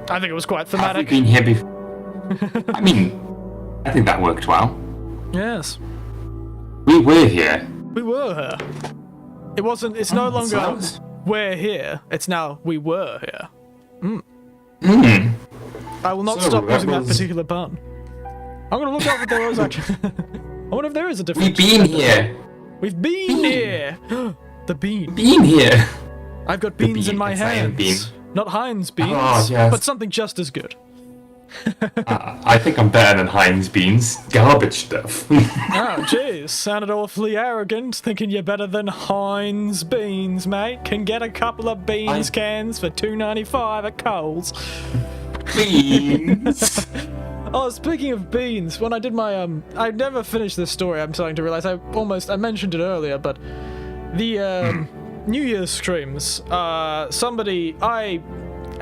I think it was quite thematic. Have we been here before? I mean, I think that worked well. Yes. We were here. We were here. It wasn't... It's no longer we're here. It's now we were here. I will not stop using that particular pun. I'm gonna look up if there was actually... I wonder if there is a difference. We've been here. We've been here. The bean. Been here. I've got beans in my hands. Bean. Not Heinz beans, yes. but something just as good. I think I'm better than Heinz beans. Garbage stuff. Oh, jeez. Sounded awfully arrogant, thinking you're better than Heinz beans, mate. Can get a couple of beans cans for $2.95 at Coles. Beans. Oh, speaking of beans, when I did my, I never finished this story, I'm starting to realize. I mentioned it earlier, but the, New Year's streams, and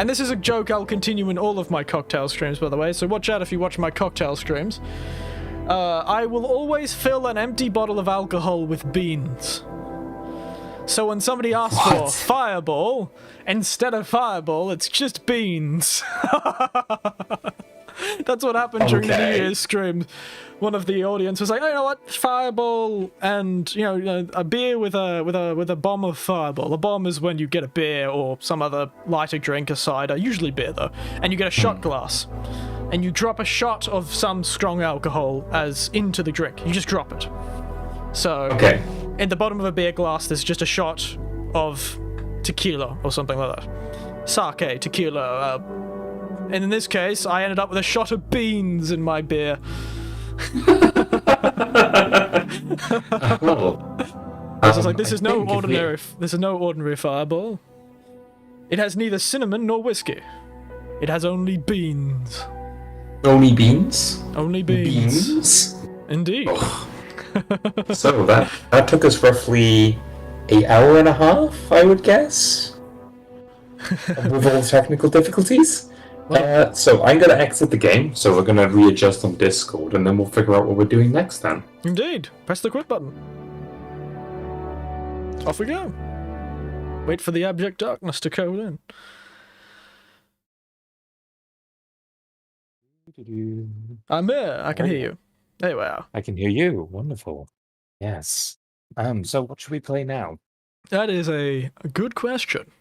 this is a joke I'll continue in all of my cocktail streams, by the way, so watch out if you watch my cocktail streams. I will always fill an empty bottle of alcohol with beans. So when somebody asks for Fireball, instead of Fireball, it's just beans. That's what happened during the New Year's stream. One of the audience was like, "Oh, you know what? Fireball and a beer with a bomb of Fireball. A bomb is when you get a beer or some other lighter drink, a cider, usually beer though, and you get a shot glass, and you drop a shot of some strong alcohol as into the drink. You just drop it. So in the bottom of a beer glass, there's just a shot of tequila or something like that. Sake, tequila. And in this case, I ended up with a shot of beans in my beer. This is no ordinary Fireball. It has neither cinnamon nor whiskey. It has only beans. Only beans? Only beans. Beans? Indeed. Oh. So that took us roughly an hour and a half, I would guess, with all technical difficulties. So I'm gonna exit the game, so we're gonna readjust on Discord, and then we'll figure out what we're doing next then. Indeed. Press the quit button. Off we go. Wait for the abject darkness to code in. I'm here. I can hear you. There we are. I can hear you. Wonderful. Yes. So what should we play now? That is a good question.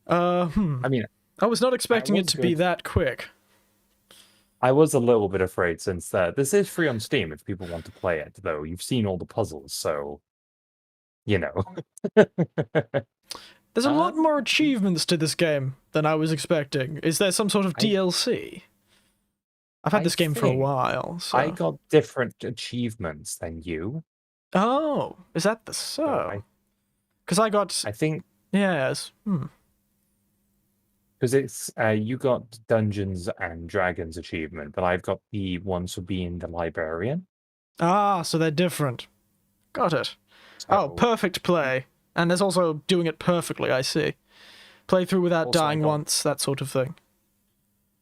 I mean, I was not expecting it to be that quick. I was a little bit afraid since this is free on Steam if people want to play it, though. You've seen all the puzzles, so, you know. There's a lot more achievements to this game than I was expecting. Is there some sort of DLC? I've had this game for a while, so... I got different achievements than you. Oh, is that the so? Because I got... I think... Yes. Because it's you got Dungeons and Dragons achievement, but I've got the ones for being the librarian. Ah, so they're different. Got it. Oh, perfect play. And there's also doing it perfectly, I see. Play through without dying once, that sort of thing.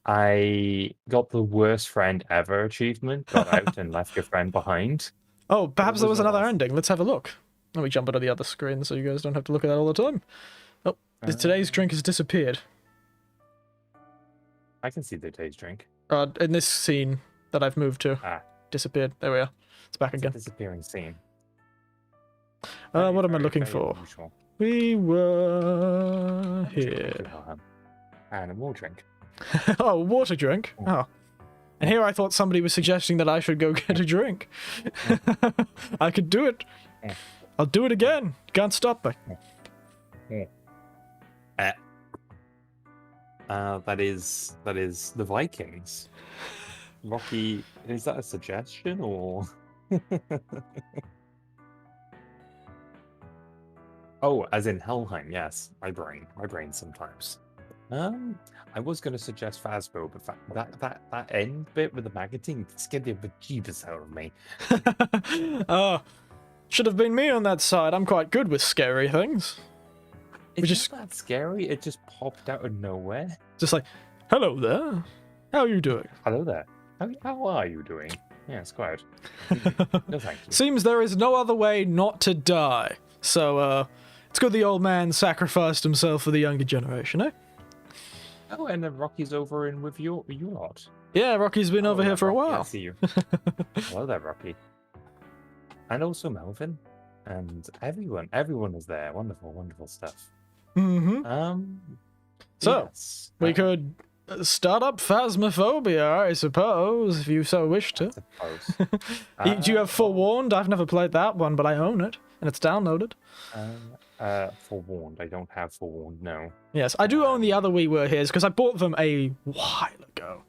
I got the worst friend ever achievement, got out and left your friend behind. Oh, perhaps there was another ending. Let's have a look. Let me jump onto the other screen so you guys don't have to look at that all the time. Oh, today's drink has disappeared. I can see the today's drink. In this scene that I've moved to. Disappeared. There we are. It's back again. Disappearing scene. What am I looking for? We were here. and a more drink. Oh, water drink. Oh. And here I thought somebody was suggesting that I should go get a drink. I could do it. I'll do it again. Can't stop me. That is the Vikings. Rocky, is that a suggestion or? Oh, as in Helheim, yes. My brain sometimes. I was going to suggest Phasmo, but that end bit with the maggoting scared the bejeebus out of me. Oh, should have been me on that side. I'm quite good with scary things. It's not that scary. It just popped out of nowhere. Just like, hello there. How are you doing? Hello there. How are you doing? Yes, quite. No, thank you. Seems there is no other way not to die. So, it's good the old man sacrificed himself for the younger generation, eh? Oh, and then Rocky's over in with you lot. Yeah, Rocky's been over here for a Rocky, while. I see you. Hello there, Rocky. And also Melvin. And everyone is there. Wonderful, wonderful stuff. Mm-hmm. So, yes. we could start up Phasmophobia, I suppose, if you so wish to. I suppose. Do you have Forewarned? I've never played that one, but I own it, and it's downloaded. Forewarned. I don't have Forewarned, no. Yes, I do own the other WiiWare here, because I bought them a while ago.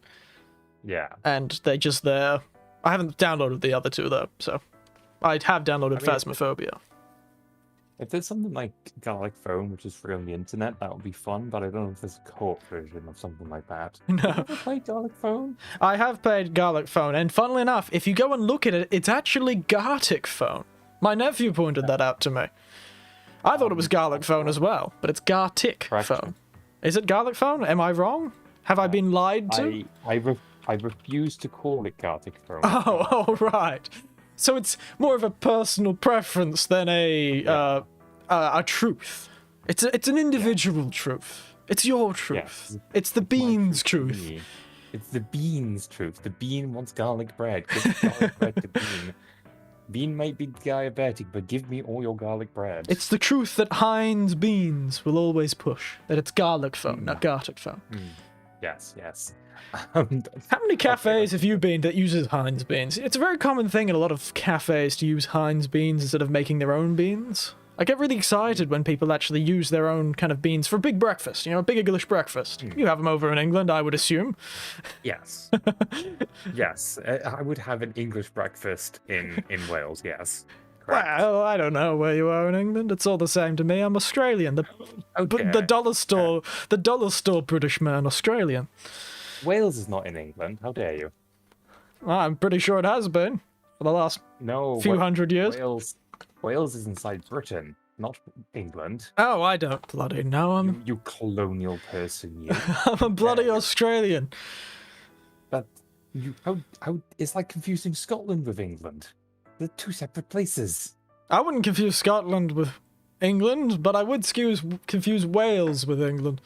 Yeah. And they're just there. I haven't downloaded the other two, though, so I have downloaded Phasmophobia. If there's something like Garlic Phone, which is free on the internet, that would be fun, but I don't know if there's a co-op version of something like that. No. Have you ever played Garlic Phone? I have played Garlic Phone, and funnily enough, if you go and look at it, it's actually Gartic Phone. My nephew pointed that out to me. I thought it was Garlic Phone as well, but it's Gartic Phone. Is it Garlic Phone? Am I wrong? Have I been lied to? I refuse to call it Gartic Phone. Oh, right. So it's more of a personal preference than a truth. It's an individual truth. It's your truth. Yes. It's the bean's truth. It's the bean's truth. The bean wants garlic bread. Give garlic bread to bean. Bean might be diabetic, but give me all your garlic bread. It's the truth that Heinz Beans will always push. That it's Garlic Phone, not Gartic Phone. Yes, yes. How many cafes have you been that uses Heinz Beans? It's a very common thing in a lot of cafes to use Heinz Beans instead of making their own beans. I get really excited when people actually use their own kind of beans for a big breakfast, a big English breakfast. You have them over in England, I would assume. Yes. Yes, I would have an English breakfast in Wales, yes. Correct. Well, I don't know where you are in England. It's all the same to me. I'm Australian. The dollar store British man, Australian. Wales is not in England. How dare you? I'm pretty sure it has been for the last few hundred years. Wales is inside Britain, not England. Oh, I don't bloody know. You colonial person, you. I'm a bloody Australian. But how it's like confusing Scotland with England. They're two separate places. I wouldn't confuse Scotland with England, but I would confuse Wales with England.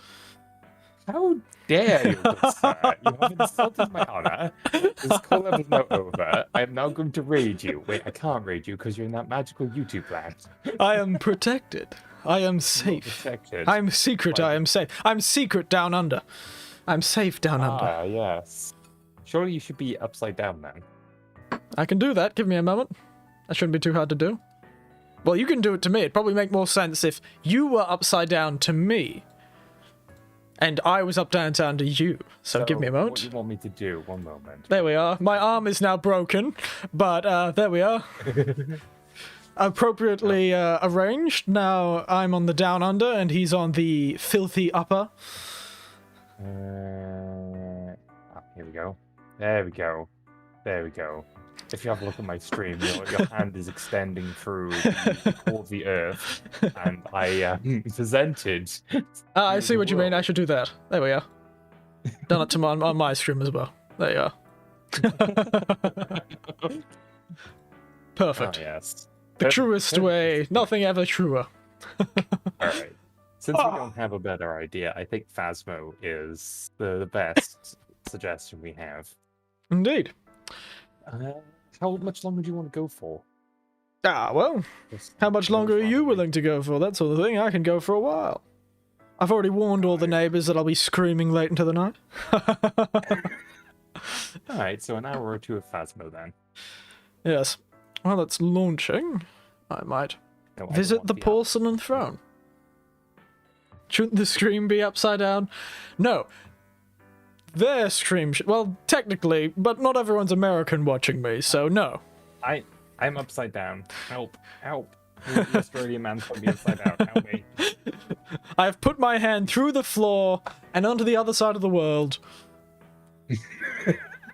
How dare you, sir? You have insulted my honor. This call level is now over. I am now going to raid you. Wait, I can't raid you because you're in that magical YouTube land. I am protected. I am safe. I'm secret. I am safe. I'm secret down under. I'm safe down under. Ah, yes. Surely you should be upside down then. I can do that. Give me a moment. That shouldn't be too hard to do. Well, you can do it to me. It'd probably make more sense if you were upside down to me. And I was up down to you. So give me a moment. What do you want me to do? One moment. There we are. My arm is now broken, but there we are. Appropriately arranged. Now I'm on the down under and he's on the filthy upper. Here we go. There we go. There we go. If you have a look at my stream, your hand is extending through the core of the earth, and I presented. I see what you mean. I should do that. There we are. Done it to on my stream as well. There you are. Perfect. Oh, yes. The truest way. Nothing ever truer. All right. Since we don't have a better idea, I think Phasmo is the best suggestion we have. Indeed. How much longer do you want to go for? Well, how much longer are you willing to go for? That sort of thing. I can go for a while. I've already warned all the neighbours that I'll be screaming late into the night. Alright, so an hour or two of Phasmo then. Yes. While it's launching, I might No, I don't visit want the app. porcelain throne. Shouldn't the screen be upside down? No. Their stream well, technically, but not everyone's American watching me, so no. I'm upside down. Help. Help. The Australian man can be upside down. Help me. I have put my hand through the floor and onto the other side of the world.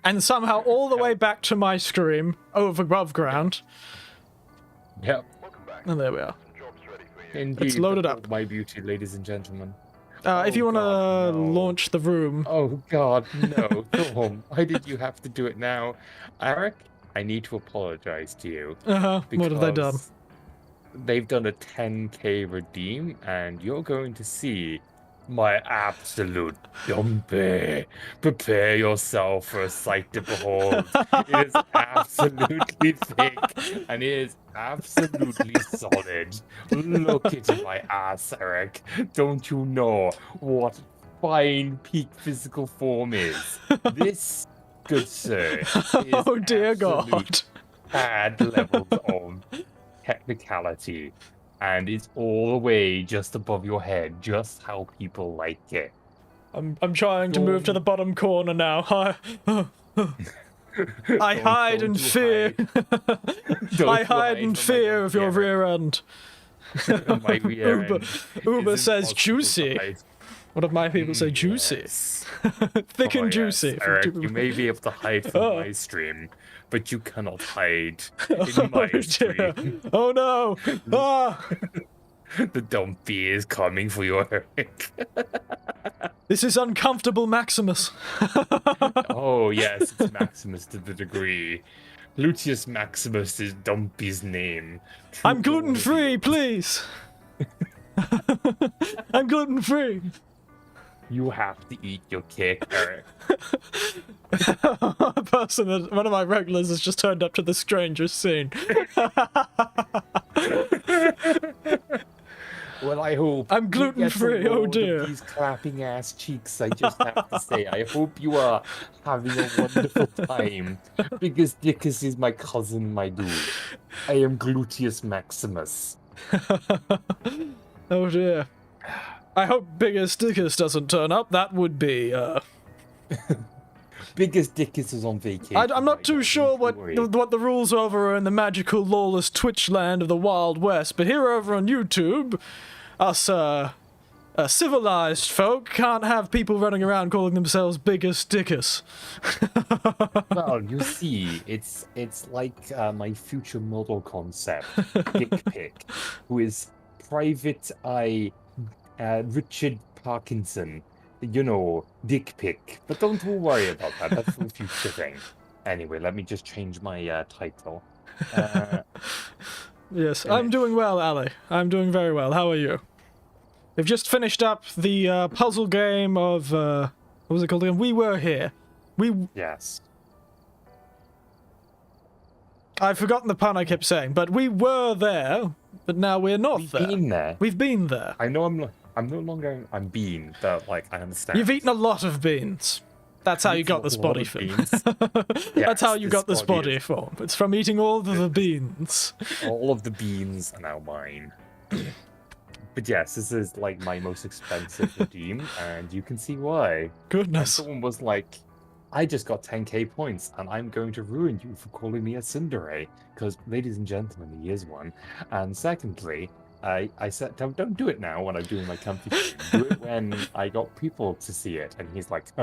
And somehow all the way back to my scream, above ground. Yep. And there we are. Indeed. It's loaded up. My beauty, ladies and gentlemen. If you want to God, no. launch the room... Oh God, no, Tom. Why did you have to do it now? Eric, I need to apologize to you. What have they done? because They've done a 10k redeem, and you're going to see my absolute dumpy. Prepare yourself for a sight to behold. It is absolutely thick, and it is absolutely solid. Look at my ass, Eric. Don't you know what fine peak physical form is? This, good sir, is Oh dear absolute God. bad levels of technicality, and it's all the way just above your head, just how people like it. I'm trying to move to the bottom corner now. I hide in don't fear. Don't I hide in from my fear of your dumpy rear end. Eric. My rear Uber, end Uber is says impossible to juicy. hide. What of my people say juicy? Yes. Thick Oh, and yes, juicy. from Eric, two- you may be able to hide from Oh. my stream, but you cannot hide in my dear. stream. Oh no! Ah! The dumpy is coming for you, Eric. This is uncomfortable, Maximus. Oh yes, it's Maximus to the degree. Lucius Maximus is Dumpy's name. True I'm gluten free, please. I'm gluten free. You have to eat your cake, Eric. A person that one of my regulars has just turned up to the strangest scene. Well, I hope I'm you gluten-free, get a oh load of dear. These clapping ass cheeks, I just have to say. I hope you are having a wonderful time. Because Dickus is my cousin, my dude. I am Gluteus Maximus. Oh dear. I hope Biggest Dickus doesn't turn up. That would be, Biggest Dickus is on vacation. I'm not right too now, sure don't you worry. what the rules over are in the magical, lawless Twitch land of the Wild West, but here over on YouTube, us, civilized folk can't have people running around calling themselves Biggest Dickus. Well, you see, it's like my future model concept, Dick Pick, who is Private Eye Richard Parkinson. You know, Dick Pick. But don't worry about that. That's the future thing. Anyway, let me just change my title. Yes, I'm doing well, Ali. I'm doing very well. How are you? We've just finished up the puzzle game of, what was it called again? We Were Here. Yes. I've forgotten the pun I kept saying, but we were there, but now we're not We've there. been there. We've been there. I know I'm no longer I'm bean, but like I understand. You've eaten a lot of beans. That's how you got this body form. That's how you got this body form. It's from eating all of the beans. All of the beans are now mine. But yes, this is like my most expensive redeem, and you can see why. And Goodness. someone was like, I just got 10k points, and I'm going to ruin you for calling me a tsundere. Because, ladies and gentlemen, he is one. And secondly, I said, don't do it now when I'm doing my comfy stream. Do it when I got people to see it. And he's like,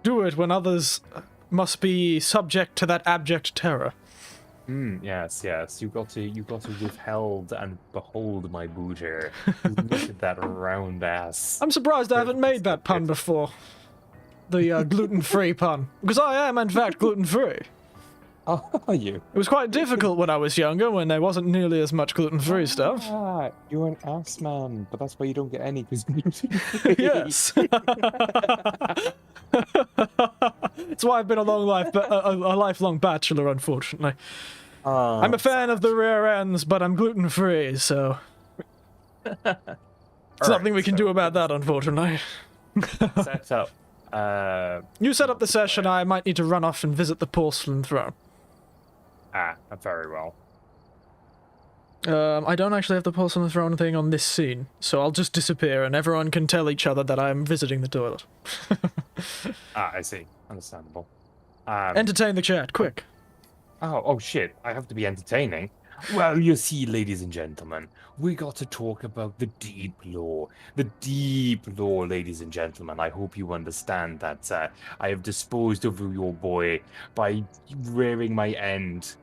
Do it when others must be subject to that abject terror. yes. You got to withheld and behold my booter. Look at that round ass. I'm surprised I haven't made that pun before. The gluten-free pun. Because I am, in fact, gluten-free. Oh, are you? It was quite difficult when I was younger, when there wasn't nearly as much gluten-free stuff. Ah, you're an ass man, but that's why you don't get any, because Yes. That's why I've been a lifelong bachelor, unfortunately. I'm a fan of the rare ends, but I'm gluten-free, so... There's nothing we can so do about that, unfortunately. set up. You set up the session, I might need to run off and visit the porcelain throne. Very well. I don't actually have the porcelain throne thing on this scene, so I'll just disappear and everyone can tell each other that I'm visiting the toilet. I see. Understandable. Entertain the chat, quick. Oh shit, I have to be entertaining. Well, you see, ladies and gentlemen, we got to talk about the deep lore. The deep lore, ladies and gentlemen. I hope you understand that I have disposed of your boy by rearing my end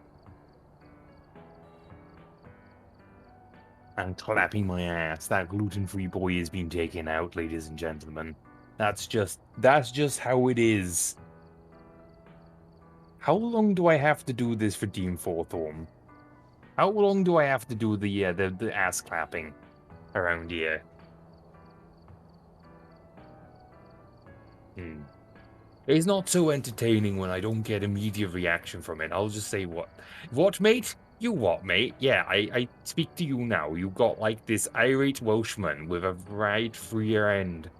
and clapping my ass. That gluten-free boy has been taken out, ladies and gentlemen. That's just how it is. How long do I have to do this for Dean Forthorn? How long do I have to do the ass clapping around here? It's not so entertaining when I don't get immediate reaction from it. I'll just say, what, mate? You what, mate? Yeah, I speak to you now. You got like this irate Welshman with a right rear end.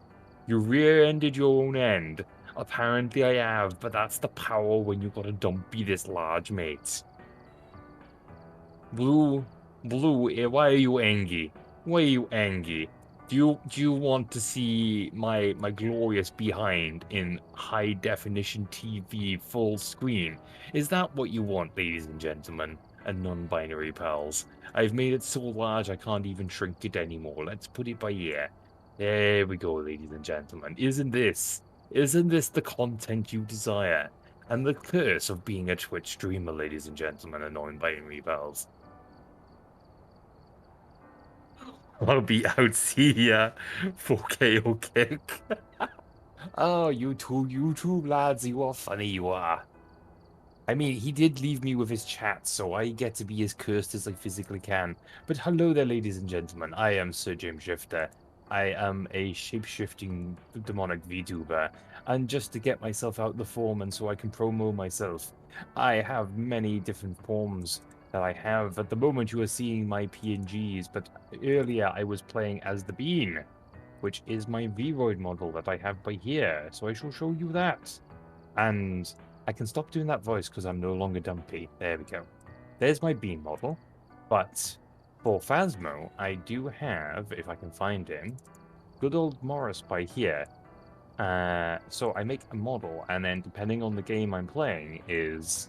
You rear-ended your own end. Apparently I have, but that's the power when you got a dumpy this large, mate. Blue, why are you angry? Why are you angry? Do you want to see my glorious behind in high definition TV full screen? Is that what you want, ladies and gentlemen, and non-binary pals? I've made it so large I can't even shrink it anymore. Let's put it by ear. There we go, ladies and gentlemen. Isn't this the content you desire? And the curse of being a Twitch streamer, ladies and gentlemen, and non-binary pals. I'll be out, see ya. 4KO kick. Oh, you two lads, you are funny, you are. I mean, he did leave me with his chat, so I get to be as cursed as I physically can. But hello there, ladies and gentlemen. I am SirJamesShifter. I am a shape-shifting demonic VTuber. And just to get myself out the form and so I can promo myself, I have many different forms that I have. At the moment, you are seeing my PNGs, but earlier I was playing as the Bean, which is my Vroid model that I have by here. So I shall show you that. And I can stop doing that voice because I'm no longer dumpy. There we go. There's my Bean model. But for Phasmo, I do have, if I can find him, good old Morris by here. So I make a model, and then depending on the game I'm playing is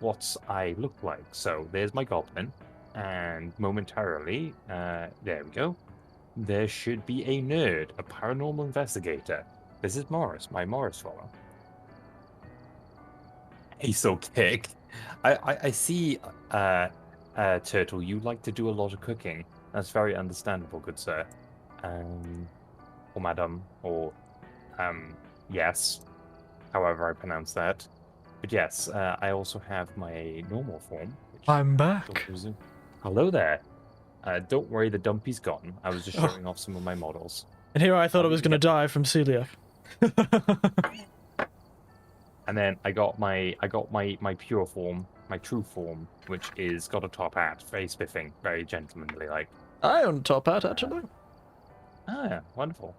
what I look like. So there's my goblin, and momentarily, there we go. There should be a nerd, a paranormal investigator. This is Morris, my Morris follow. He's so kick. I see, Turtle, you like to do a lot of cooking. That's very understandable, good sir. Or madam, or, yes, however I pronounce that. But yes, I also have my normal form. I'm back. Hello there. Don't worry, the dumpy's gone. I was just showing off some of my models. And here I thought I was going to die from celiac. And then I got my pure form, my true form, which is got a top hat, very spiffing, very gentlemanly like. I own a top hat, actually. Yeah, wonderful.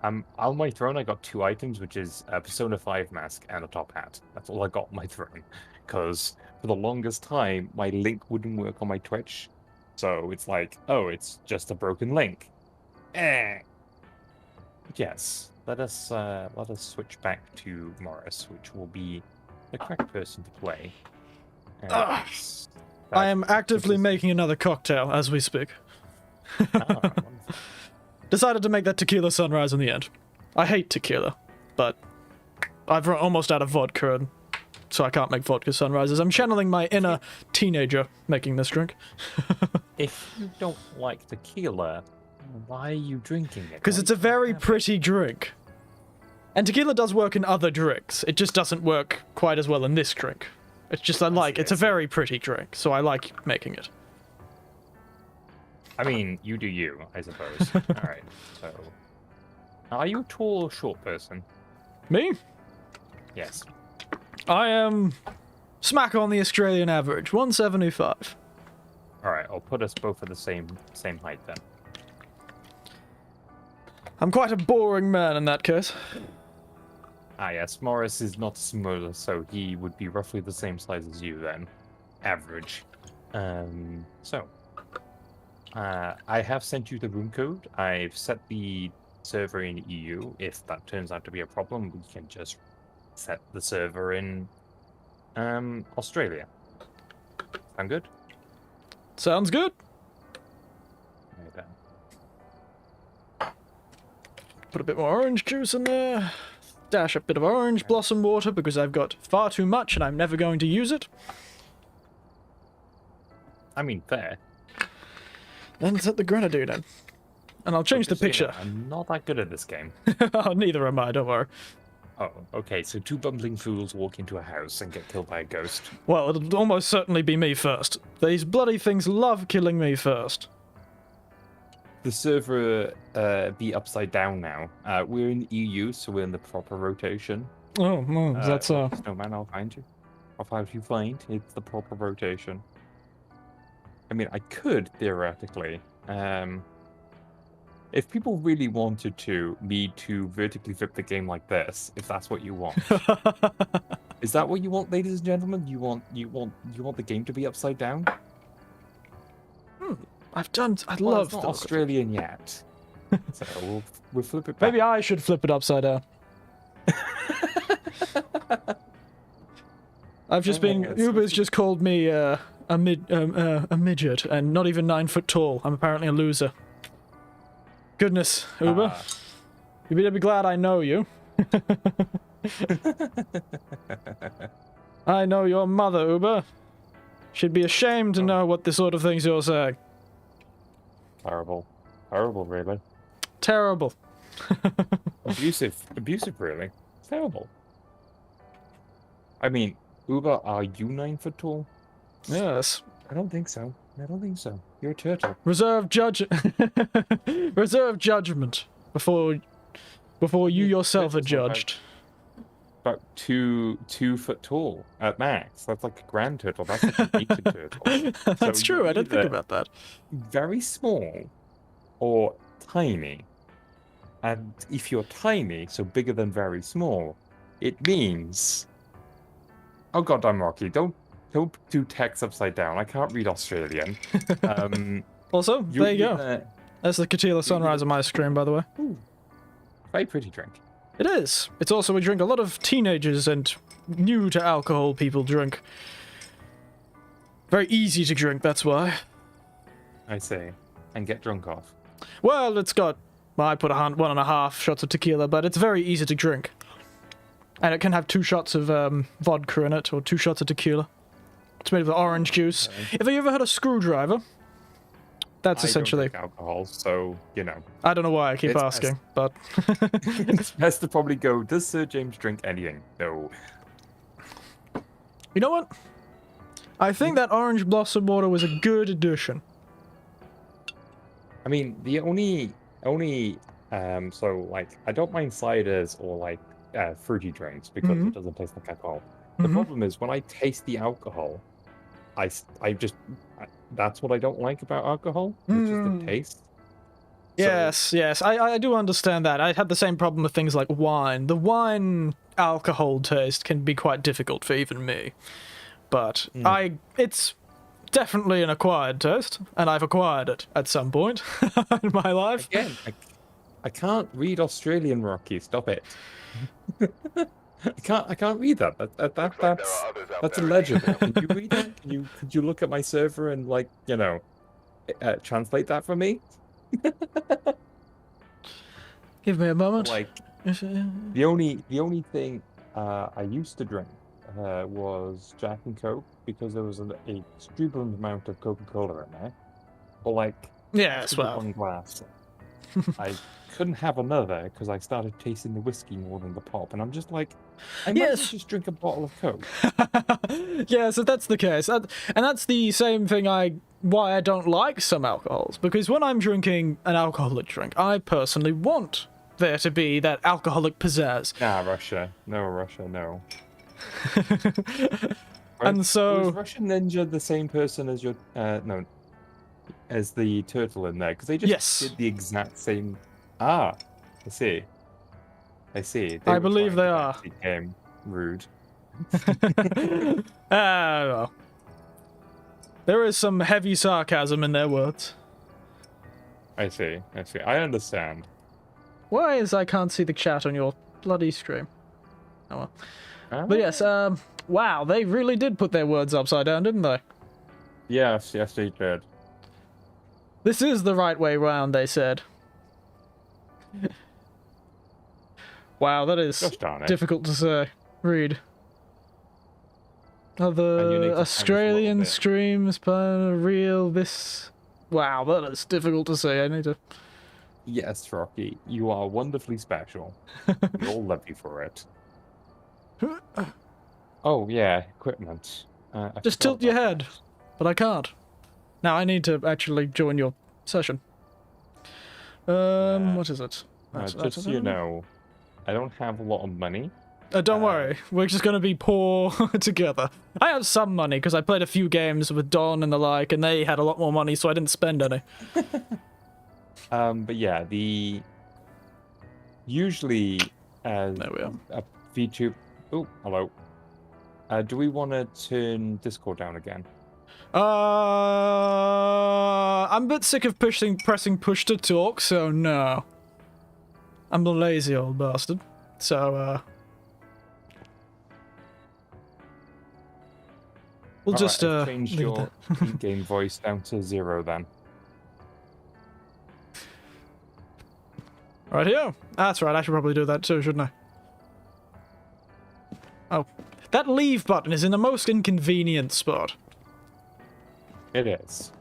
On my throne, I got 2 items, which is a Persona 5 mask and a top hat. That's all I got on my throne. Because for the longest time, my link wouldn't work on my Twitch. So it's like, oh, it's just a broken link. Yes, let us switch back to Morris, which will be the correct person to play. I am actively making another cocktail as we speak. Wonderful. Decided to make that tequila sunrise in the end. I hate tequila, but I've run almost out of vodka, and so I can't make vodka sunrises. I'm channeling my inner teenager making this drink. If you don't like tequila, why are you drinking it? Because it's a very pretty drink. And tequila does work in other drinks. It just doesn't work quite as well in this drink. It's just it's a very pretty drink, so I like making it. I mean, you do you, I suppose. Alright, so... Are you a tall or short person? Me? Yes. I am smack on the Australian average, 175. Alright, I'll put us both at the same height then. I'm quite a boring man in that case. Ah, yes, Morris is not smaller, so he would be roughly the same size as you then. Average. I have sent you the room code. I've set the server in EU. If that turns out to be a problem, we can just set the server in Australia. Sound good? Sounds good. Okay, then. Put a bit more orange juice in there. Dash a bit of orange blossom water because I've got far too much and I'm never going to use it. I mean, fair. Then set the grenadine in. And I'll change the Just, you picture. know, I'm not that good at this game. Oh, neither am I, don't worry. Oh, okay, so two bumbling fools walk into a house and get killed by a ghost. Well, it'll almost certainly be me first. These bloody things love killing me first. The server be upside down now. We're in EU, so we're in the proper rotation. Oh, no, that's Snowman, I'll find you. I'll find you find. It's the proper rotation. I mean, I could theoretically, if people really wanted me to vertically flip the game like this, if that's what you want. Is that what you want, ladies and gentlemen? You want the game to be upside down? I Well, love it's not the Australian yet. So we'll flip it back. Maybe I should flip it upside down. I've just been. Uber's just called me a midget and not even 9 foot tall. I'm apparently a loser. Goodness, Uber. You better be glad I know you. I know your mother, Uber. She'd be ashamed to know what the sort of things you're saying. Horrible. Horrible, really. Terrible. Abusive, really. Terrible. I mean, Uber, are you 9 foot tall? Yes. I don't think so. You're a turtle. Reserve judgment before you yourself are judged. About 2 foot tall at max. That's like a grand turtle. That's like an ancient turtle. That's So true. I you're didn't think either about that. very small or tiny. And if you're tiny, so bigger than very small, it means... Oh goddamn, Rocky, don't do text upside down. I can't read Australian. Also, there you go. That's the Katila sunrise on my screen, by the way. Ooh, very pretty drink. It is. It's also a drink a lot of teenagers and new to alcohol people drink. Very easy to drink, that's why. I say. And get drunk off. Well, it's got... Well, I put 1.5 shots of tequila, but it's very easy to drink. And it can have 2 shots of vodka in it, or 2 shots of tequila. It's made of orange juice. Have you ever had a screwdriver? That's essentially... I don't drink alcohol, so, you know. I don't know why I keep It's asking, but... It's best to probably go, does Sir James drink anything? No. You know what? I think that orange blossom water was a good addition. I mean, the only so, like, I don't mind ciders or, like, fruity drinks because it doesn't taste like alcohol. The problem is, when I taste the alcohol, that's what I don't like about alcohol, which is the taste. Yes, I do understand that. I had the same problem with things like wine. The wine alcohol taste can be quite difficult for even me. But it's definitely an acquired taste, and I've acquired it at some point in my life. Again, I can't read Australian, Rocky. Stop it. I can't read that. That's illegible. Can you read that? Could you look at my server and, like, you know, translate that for me? Give me a moment. Like, the only thing I used to drink was Jack and Coke because there was a exuberant amount of Coca-Cola in there. But, like, yes, well, one glass. I couldn't have another because I started tasting the whiskey more than the pop, and I'm just like, I might as well just drink a bottle of Coke. Yeah, so that's the case, and that's the same thing why I don't like some alcohols, because when I'm drinking an alcoholic drink, I personally want there to be that alcoholic pizzazz. Nah, Russia, no. And so was Russian Ninja the same person as your as the turtle in there? Because they just did the exact same. see. I see. I believe they trying are. to become rude. Well. There is some heavy sarcasm in their words. I see. I see. I understand. Why is I can't see the chat on your bloody stream? Oh well. But yes, wow, they really did put their words upside down, didn't they? Yes, yes, they did. This is the right way round, they said. Wow, that is Gosh darn it. difficult to say. Read. And you need Other to Australian time this streams per real this. Wow, that is difficult to say. I need to. Yes, Rocky, you are wonderfully special. We all love you for it. Oh, yeah, equipment. I Just forgot tilt your about head. But I can't. Now I need to actually join your session. What is it? that. Just so you know, I don't have a lot of money. Don't worry, we're just gonna be poor together. I have some money because I played a few games with Don and the like, and they had a lot more money, so I didn't spend any. But yeah, usually There we are. a VTube. Oh, hello. Do we want to turn Discord down again? I'm a bit sick of pressing push to talk, so no. I'm the lazy old bastard. So, we'll just, I've changed leave your in-game voice down to 0 then. Right here. That's right, I should probably do that too, shouldn't I? Oh. That leave button is in the most inconvenient spot. It is.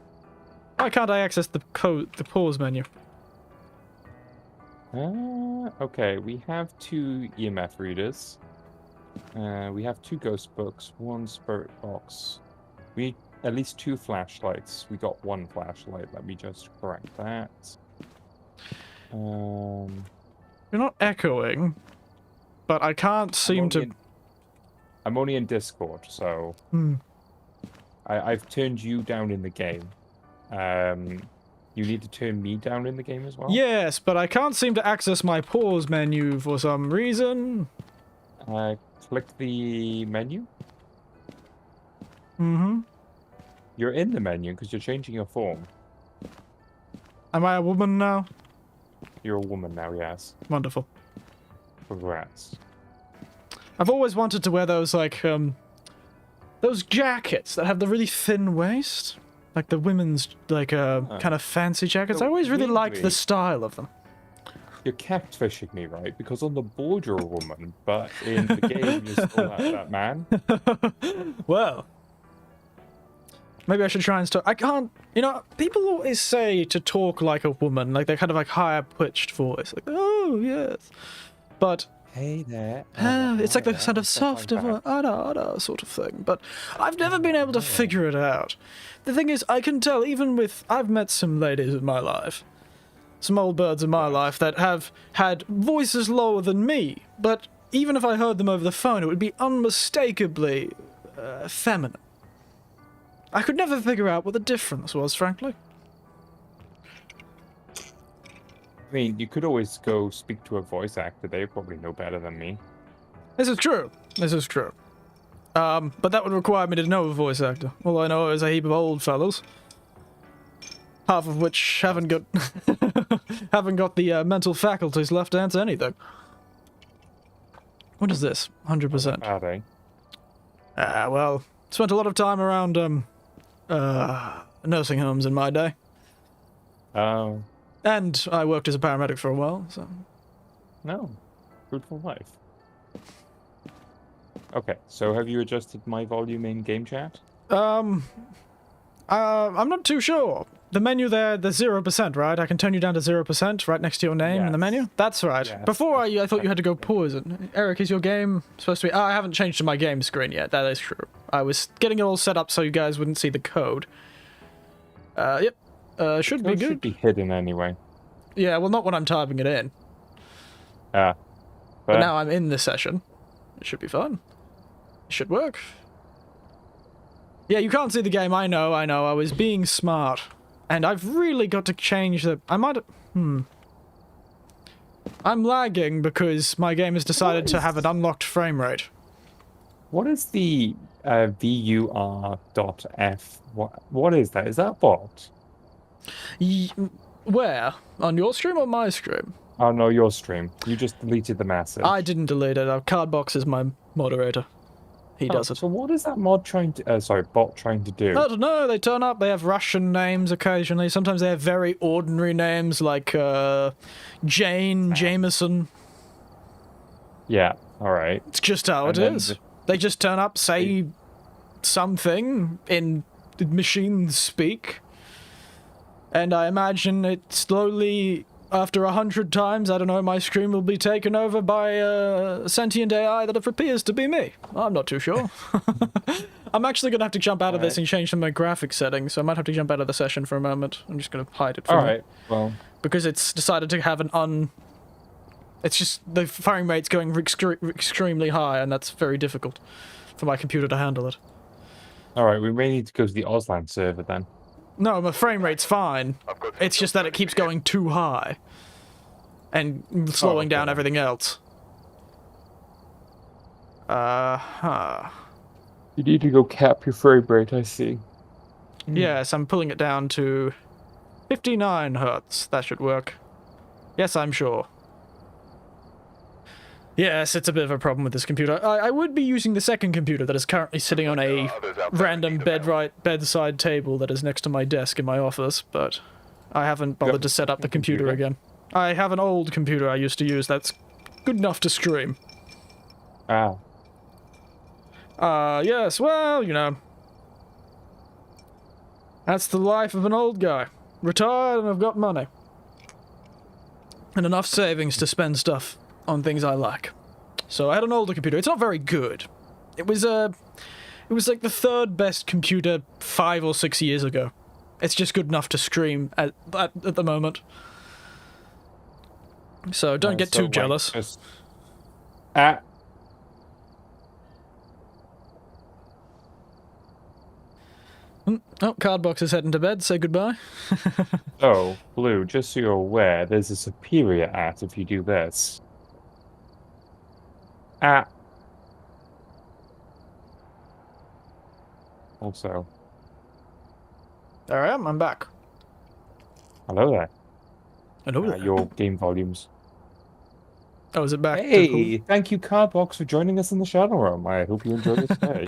Why can't I access the pause menu? Okay, we have 2 EMF readers. We have 2 ghost books, 1 spirit box. We need at least 2 flashlights. We got 1 flashlight. Let me just correct that. You're not echoing, but I can't seem to... I'm only in Discord, so... I've turned you down in the game. You need to turn me down in the game as well? Yes, but I can't seem to access my pause menu for some reason. Click the menu. Mm-hmm. You're in the menu because you're changing your form. Am I a woman now? You're a woman now, yes. Wonderful. Congrats. I've always wanted to wear those, like, those jackets that have the really thin waist. Like the women's, like, kind of fancy jackets. So I always really liked the weirdly- style of them. You're catfishing me, right? Because on the board you're a woman, but in the game you're still that man. Well, maybe I should try and start. I can't. You know, people always say to talk like a woman, like they're kind of like higher pitched voice, like oh yes, but Hey there. it's like the kind of softer, sort of thing. But I've never been able to figure it out. The thing is, I can tell even with I've met some ladies in my life. Some old birds in my life that have had voices lower than me, but even if I heard them over the phone, it would be unmistakably feminine. I could never figure out what the difference was, frankly. I mean, you could always go speak to a voice actor. They probably know better than me. This is true. This is true. But that would require me to know a voice actor. All I know is a heap of old fellows. Half of which haven't got haven't got the mental faculties left to answer anything. What is this? 100%. Are they? Well, spent a lot of time around nursing homes in my day, Oh, and I worked as a paramedic for a while. So no. Fruitful life. Okay, so have you adjusted my volume in game chat? I'm not too sure. The menu there, the 0%, right? I can turn you down to 0% right next to your name in the Yes. menu? That's right. Yes. Before I thought you had to go poison. Eric, is your game supposed to be... Oh, I haven't changed to my game screen yet. That is true. I was getting it all set up so you guys wouldn't see the code. Yep. Should be It good. should be hidden anyway. Yeah, well, not when I'm typing it in. But But now I'm in the session. It should be fun. It should work. Yeah, you can't see the game. I know. I was being smart. And I've really got to change the... I might... I'm lagging because my game has decided to have an unlocked frame rate. What is the VUR.F? What is that? Is that a bot? Where? On your stream or my stream? Oh no, your stream. You just deleted the message. I didn't delete it. Cardbox is my moderator. He does it. So what is that bot trying to do? I don't know. They turn up. They have Russian names occasionally. Sometimes they have very ordinary names like Jane, Jameson. Yeah. All right. It's just how it is. They just turn up, say something in machine speak, and I imagine it slowly, after 100 times, I don't know, my screen will be taken over by a sentient AI that appears to be me. I'm not too sure. I'm actually going to have to jump out of this and change some of my graphics settings, so I might have to jump out of the session for a moment. I'm just going to hide it for Alright, well... Because it's decided to have an It's just, the frame rate's going extremely high, and that's very difficult for my computer to handle it. Alright, we may need to go to the Auslan server then. No, my frame rate's fine. It's just that it keeps going too high. And slowing down everything else. You need to go cap your frame rate, I see. Yes, I'm pulling it down to 59 Hertz. That should work. Yes, I'm sure. Yes, it's a bit of a problem with this computer. I would be using the second computer that is currently sitting on a random bedside table that is next to my desk in my office, but I haven't bothered to set up the computer again. I have an old computer I used to use that's good enough to stream. Ah. Yes, well, you know. That's the life of an old guy. Retired and I've got money. And enough savings to spend stuff on things I like. So I had an older computer. It's not very good. It was like the third best computer 5 or 6 years ago. It's just good enough to stream at the moment. So don't get too jealous. Oh, Cardbox is heading to bed. Say goodbye. Oh, Blue, just so you're aware, there's a superior at if you do this. Also. There I am. I'm back. Hello there. Hello there. Your game volumes. Oh, is it back? Hey, thank you, Cardbox, for joining us in the Shadow Realm. I hope you enjoy your stay.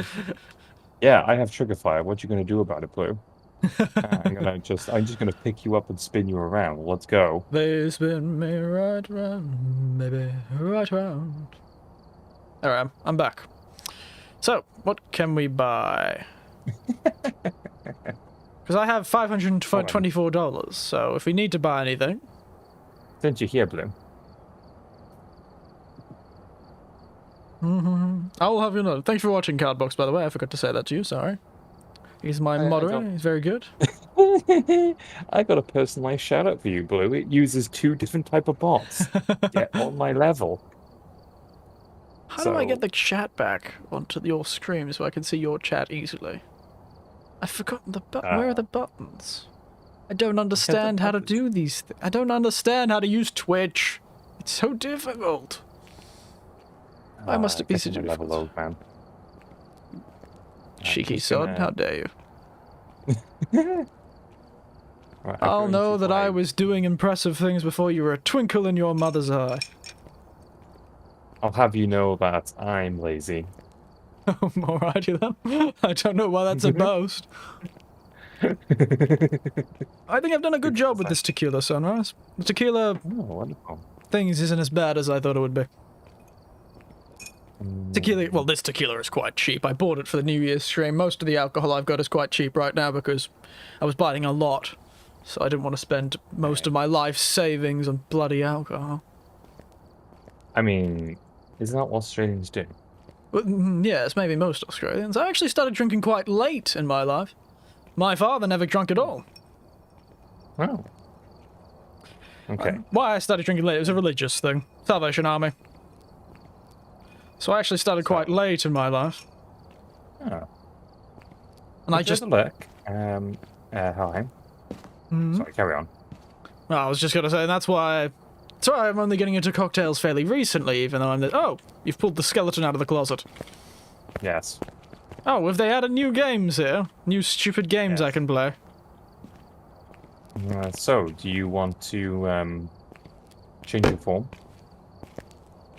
Yeah, I have Sugarfire. What you gonna do about it, Blue? I'm just gonna pick you up and spin you around. Let's go. They spin me right round, baby, right round. There I am. I'm back. So, what can we buy? Because I have $524, so if we need to buy anything... Since you're here, Blue. I will have you know. Thanks for watching, Cardbox, by the way. I forgot to say that to you, sorry. He's my moderator. He's very good. I got a personalized shout out for you, Blue. It uses 2 different type of bots. Get on my level. How do I get the chat back onto your stream so I can see your chat easily? I've forgotten the button. Where are the buttons? I don't understand how to do these things. I don't understand how to use Twitch. It's so difficult. Why must it be so difficult? Level old man. Cheeky sod, how dare you? Right, I'll know that I was doing impressive things before you were a twinkle in your mother's eye. I'll have you know that I'm lazy. Alrighty then. I don't know why that's a boast. I think I've done a good job with this tequila, Sunrise. The tequila things isn't as bad as I thought it would be. Tequila, well, this tequila is quite cheap. I bought it for the New Year's stream. Most of the alcohol I've got is quite cheap right now because I was buying a lot. So I didn't want to spend most of my life savings on bloody alcohol. I mean, isn't that what Australians do? Well, yes, maybe most Australians. I actually started drinking quite late in my life. My father never drunk at all. Oh. Okay. Why I started drinking late, it was a religious thing. Salvation Army. So I actually started quite late in my life. Oh. And I just... look. Hi. Sorry, carry on. Well, I was just going to say, and that's why So I'm only getting into cocktails fairly recently, even though I'm the... Oh, you've pulled the skeleton out of the closet. Yes. Oh, have they added new games here? New stupid games Yes. I can play? So, do you want to change your form?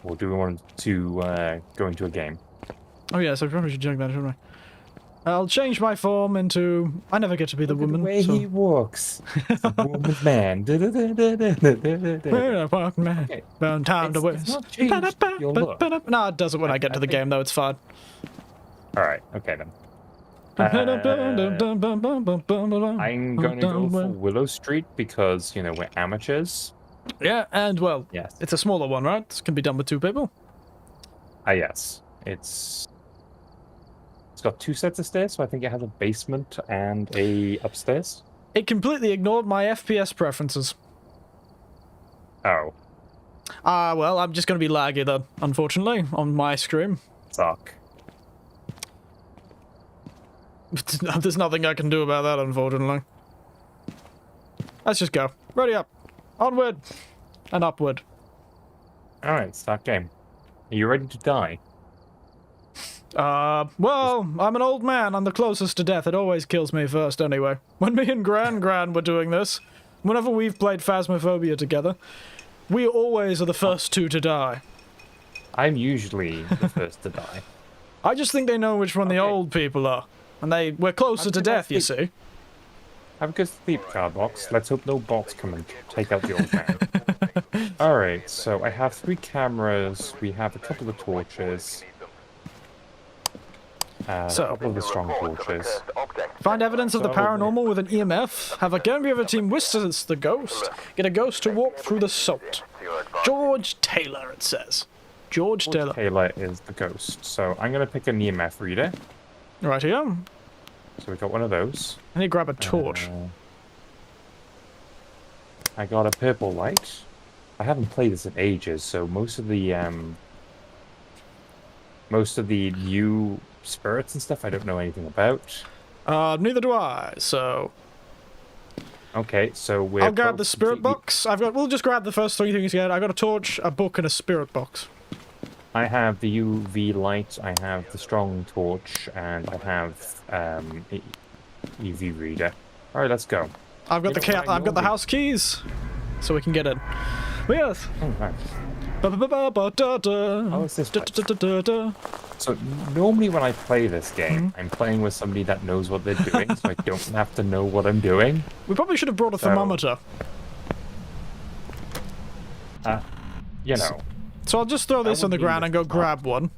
Or do we want to go into a game? Oh yes, I probably should check that, shouldn't I? I'll change my form into... I never get to be the woman, The way so... he walks. It's a woman man. We're a fuck man. Okay. Bound time to It's waste. not changed your look. No, it doesn't when I get to the think- game, though. It's fine. Alright, okay then. I'm gonna go for Willow Street because, you know, we're amateurs. Yeah, and, well, Yes. it's a smaller one, right? It can be done with 2 people. Yes. It's got 2 sets of stairs, so I think it has a basement and a upstairs. It completely ignored my FPS preferences. Oh, Well, I'm just going to be laggy, then, unfortunately, on my stream. suck. There's nothing I can do about that, unfortunately. Let's just go. Ready up. Onward. And upward. Alright, start game. Are you ready to die? Well, I'm an old man. I'm the closest to death. It always kills me first, anyway. When me and Gran were doing this, whenever we've played Phasmophobia together, we always are the first 2 to die. I'm usually the first to die. I just think they know which one the Okay. old people are. And we're closer to did I death, you think- see. Have a good sleep, card box. Let's hope no bots come and take out the old man. Alright, so I have 3 cameras. We have a couple of torches. A couple of the strong torches. Find evidence of the So- paranormal with an EMF. Have a game of a team witness the ghost. Get a ghost to walk through the salt. George Taylor, it says. George Taylor. Taylor is the ghost. So I'm going to pick an EMF reader. Right here. So we got one of those. I need to grab a torch. I got a purple light. I haven't played this in ages, so most of the new spirits and stuff I don't know anything about. Neither do I, so... Okay, so we're I'll grab the both spirit completely- box. We'll just grab the first 3 things again. I got a torch, a book, and a spirit box. I have the UV light, I have the strong torch, and I have EV reader. Alright, let's go. I've got You know what I I've got the normally- house keys, so we can get in. But yes. Oh, right. Oh, it's this place. So normally when I play this game, I'm playing with somebody that knows what they're doing, so I don't have to know what I'm doing. We probably should have brought a So- thermometer. You know. So I'll just throw this on the would be ground and go the grab one.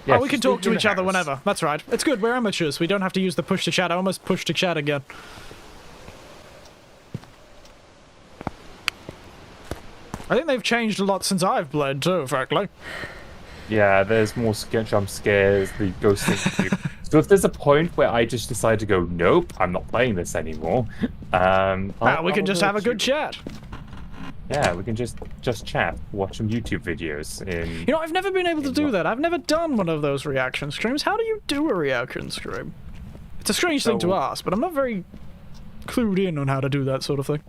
Yeah, We can just talk leave to it in each the other house. whenever. That's right. It's good. We're amateurs. We don't have to use the push to chat. I almost pushed to chat again. I think they've changed a lot since I've played too, frankly. Yeah, there's more jump scares, the ghost thing. So if there's a point where I just decide to go, nope, I'm not playing this anymore, We can just have a good chat. Yeah, we can just chat, watch some YouTube videos. You know, I've never been able to do that. I've never done one of those reaction streams. How do you do a reaction stream? It's a strange thing to So- ask, but I'm not very clued in on how to do that sort of thing.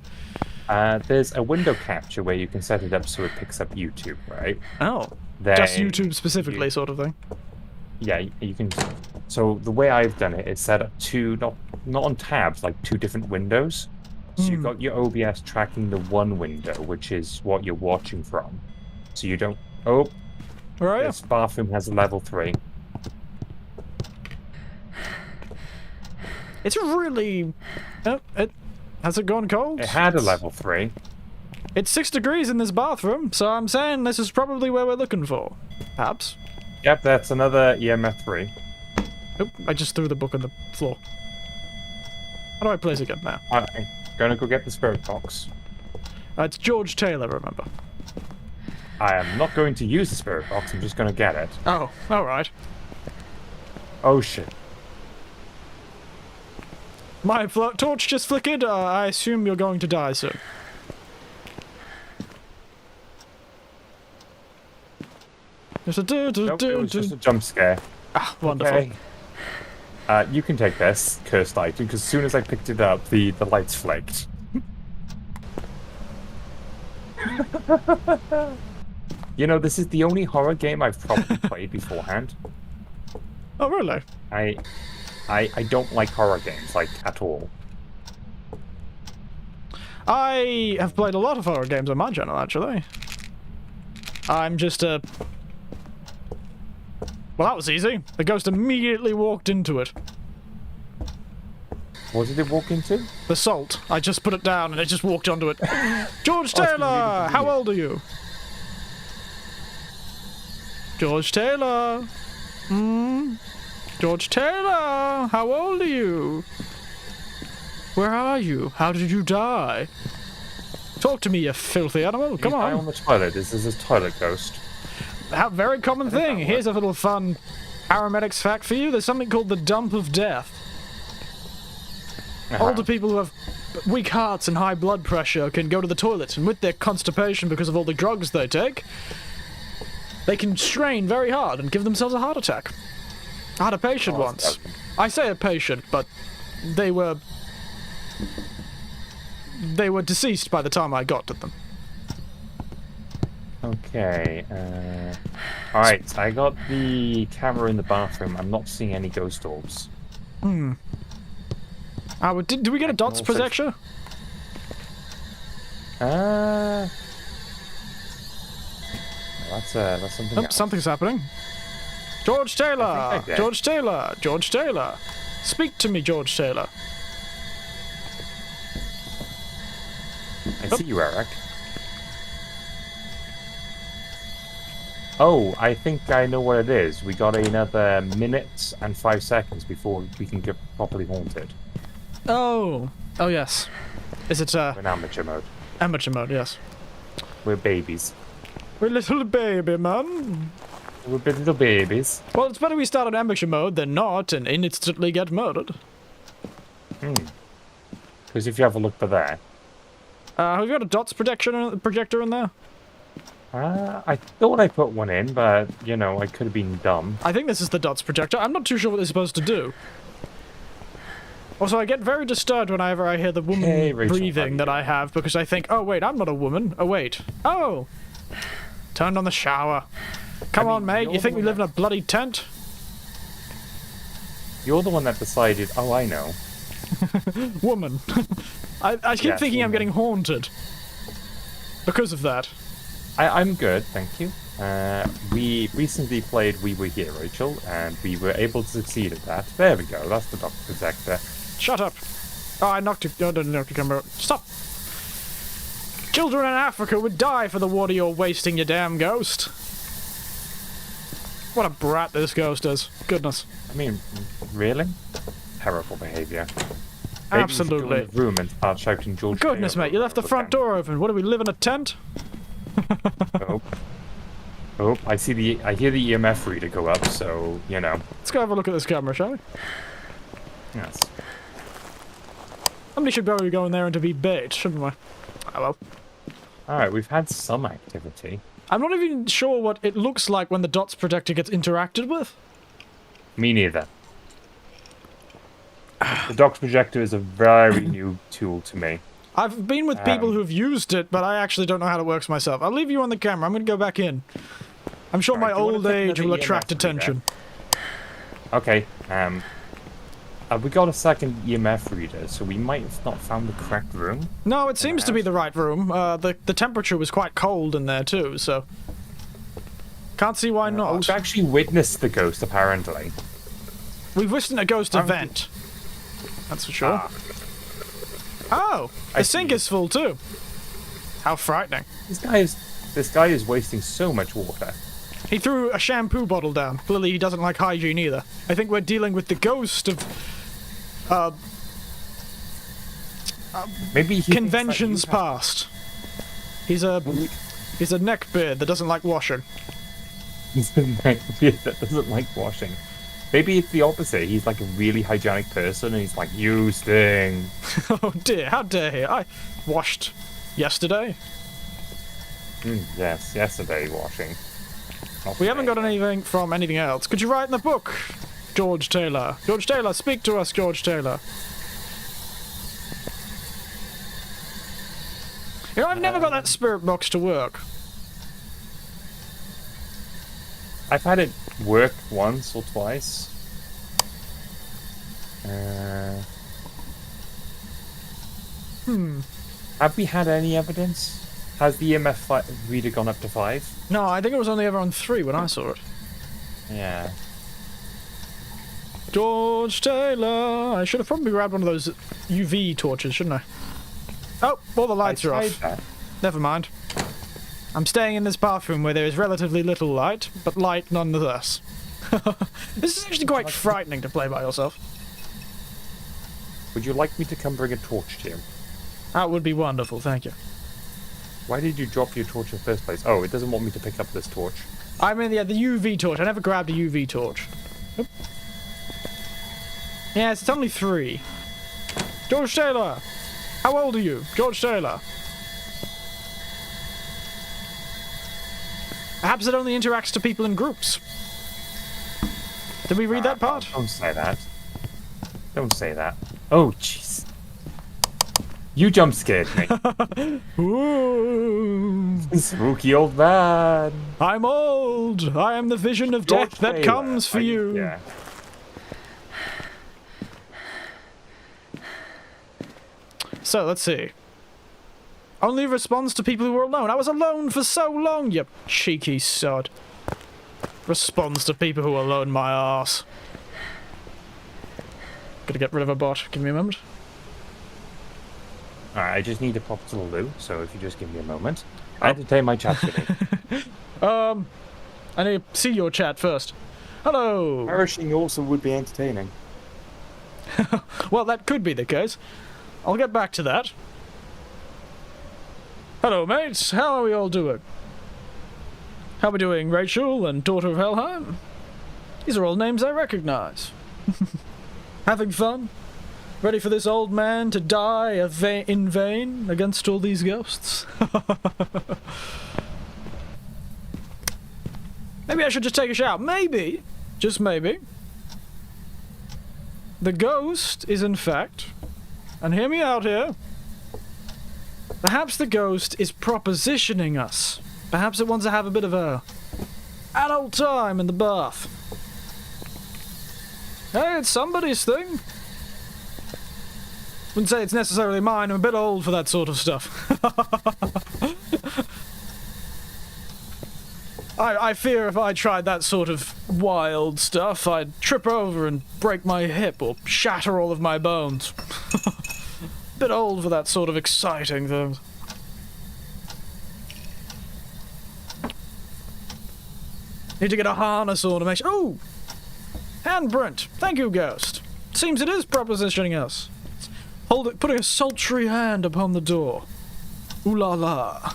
There's a window capture where you can set it up so it picks up YouTube, right? Oh. Then Just YouTube specifically, sort of thing. Yeah, you can. So the way I've done it is set up 2, not on tabs, like 2 different windows. So you've got your OBS tracking the one window, which is what you're watching from. So you don't. Oh, Where are you? this bathroom has a level 3. It's really... Oh, has it gone cold? It had a level 3. It's 6 degrees in this bathroom, so I'm saying this is probably where we're looking for. Perhaps. Yep, that's another EMF 3. Oop, I just threw the book on the floor. How do I place it again now? I'm gonna go get the spirit box. It's George Taylor, remember. I am not going to use the spirit box. I'm just gonna get it. Oh, alright. Oh shit. My torch just flickered. I assume you're going to die soon. Nope, it was just a jump scare. Ah, wonderful. Okay. You can take this cursed item because as soon as I picked it up, the lights flicked. You know, this is the only horror game I've probably played beforehand. Oh, really? I don't like horror games, like, at all. I have played a lot of horror games on my channel, actually. I'm just a... Well, that was easy. The ghost immediately walked into it. What did it walk into? The salt. I just put it down and it just walked onto it. George Taylor! How old are you? George Taylor! George Taylor! How old are you? Where are you? How did you die? Talk to me, you filthy animal. Come on. On the toilet. This is a toilet ghost. Very common thing. Here's a little fun paramedics fact for you. There's something called the dump of death. Older people who have weak hearts and high blood pressure can go to the toilet, and with their constipation because of all the drugs they take, they can strain very hard and give themselves a heart attack. I had a patient once. I say a patient, but they were deceased by the time I got to them. Okay, alright, I got the camera in the bathroom. I'm not seeing any ghost orbs. Did we get a dots projector? That's something else. Something's happening. George Taylor! George Taylor! George Taylor! Speak to me, George Taylor. I see you, Eric. Oh, I think I know what it is. We got another minute and 5 seconds before we can get properly haunted. Oh. Oh, yes. Is it, We're in amateur mode. Amateur mode, yes. We're babies. We're little baby, man. We're little babies. Well, it's better we start on amateur mode than not and instantly get murdered. Because if you have a look for there. Have you got a dots projector in there? I thought I put one in, but, you know, I could have been dumb. I think this is the dots projector. I'm not too sure what it's supposed to do. Also, I get very disturbed whenever I hear the woman breathing that I have, because I think, oh, wait, I'm not a woman. Oh, wait. Oh! Turned on the shower. Come on, mate. You think we live in a bloody tent? You're the one that decided, oh, I know. Woman. I keep thinking I'm getting haunted. Because of that. I'm good, thank you. We recently played We Were Here, Rachel, and we were able to succeed at that. There we go, that's the Dr. Protector. Shut up. Oh, I knocked it. Oh, I didn't knock the camera. Stop. Children in Africa would die for the water you're wasting, you damn ghost. What a brat this ghost is. Goodness. I mean, really? Terrible behaviour. Absolutely. Maybe you should go in the room and start shouting George. Goodness, mate, you left the front door open. What do we live in a tent? Oh, I hear the EMF reader go up, so, you know. Let's go have a look at this camera, shall we? Yes. Somebody should probably go in there and to be bait, shouldn't we? Oh well. Alright, we've had some activity. I'm not even sure what it looks like when the dots projector gets interacted with. Me neither. The dots projector is a very new tool to me. I've been with people who've used it, but I actually don't know how it works myself. I'll leave you on the camera. I'm going to go back in. I'm sure my old age will attract attention. Okay, we got a second EMF reader, so we might have not found the correct room. No, it seems to be the right room. The temperature was quite cold in there too, so can't see why not. We've actually witnessed the ghost, apparently. We've witnessed a ghost event. That's for sure. Oh, the sink is full too. How frightening. This guy is wasting so much water. He threw a shampoo bottle down. Clearly he doesn't like hygiene either. I think we're dealing with the ghost of maybe he conventions past. He's a neckbeard that doesn't like washing. He's a neckbeard that doesn't like washing. Maybe it's the opposite. He's like a really hygienic person, and he's like, you sting. Oh dear, how dare he? I washed yesterday. Yes, yesterday washing. We haven't got anything from anything else. Could you write in the book, George Taylor? George Taylor, speak to us, George Taylor. You know, I've never got that spirit box to work. I've had it work once or twice. Have we had any evidence? Has the EMF reader gone up to 5? No, I think it was only ever on 3 when I saw it. Yeah. George Taylor! I should have probably grabbed one of those UV torches, shouldn't I? Oh, all the lights are off. That. Never mind. I'm staying in this bathroom where there is relatively little light, but light nonetheless. This is actually quite frightening to play by yourself. Would you like me to come bring a torch to you? That would be wonderful, thank you. Why did you drop your torch in the first place? Oh, it doesn't want me to pick up this torch. I mean, yeah, the UV torch. I never grabbed a UV torch. Oop. Yes, it's only 3. George Taylor! How old are you? George Taylor. Perhaps it only interacts to people in groups. Did we read that part? Don't say that. Don't say that. Oh, jeez. You jump scared me. Ooh. Spooky old man. I'm old. I am the vision of death that Taylor. comes for you. Yeah. So, let's see. Only responds to people who are alone. I was alone for so long, you cheeky sod. Responds to people who are alone, my arse. Gotta get rid of a bot. Give me a moment. Alright, I just need to pop to the loo, so if you just give me a moment. I entertain my chat today. I need to see your chat first. Hello! Perishing also would be entertaining. Well, that could be the case. I'll get back to that. Hello, mates. How are we all doing? How are we doing, Rachel and Daughter of Helheim? These are all names I recognize. Having fun? Ready for this old man to die in vain against all these ghosts? Maybe I should just take a shout. Maybe, just maybe, the ghost is in fact, and hear me out here, perhaps the ghost is propositioning us. Perhaps it wants to have a bit of a adult time in the bath. Hey, it's somebody's thing. Wouldn't say it's necessarily mine. I'm a bit old for that sort of stuff. I fear if I tried that sort of wild stuff, I'd trip over and break my hip or shatter all of my bones. Bit old for that sort of exciting things. Need to get a harness or to make sure. Oh! Handprint! Thank you, Ghost. Seems it is propositioning us. Hold it, putting a sultry hand upon the door. Ooh la la.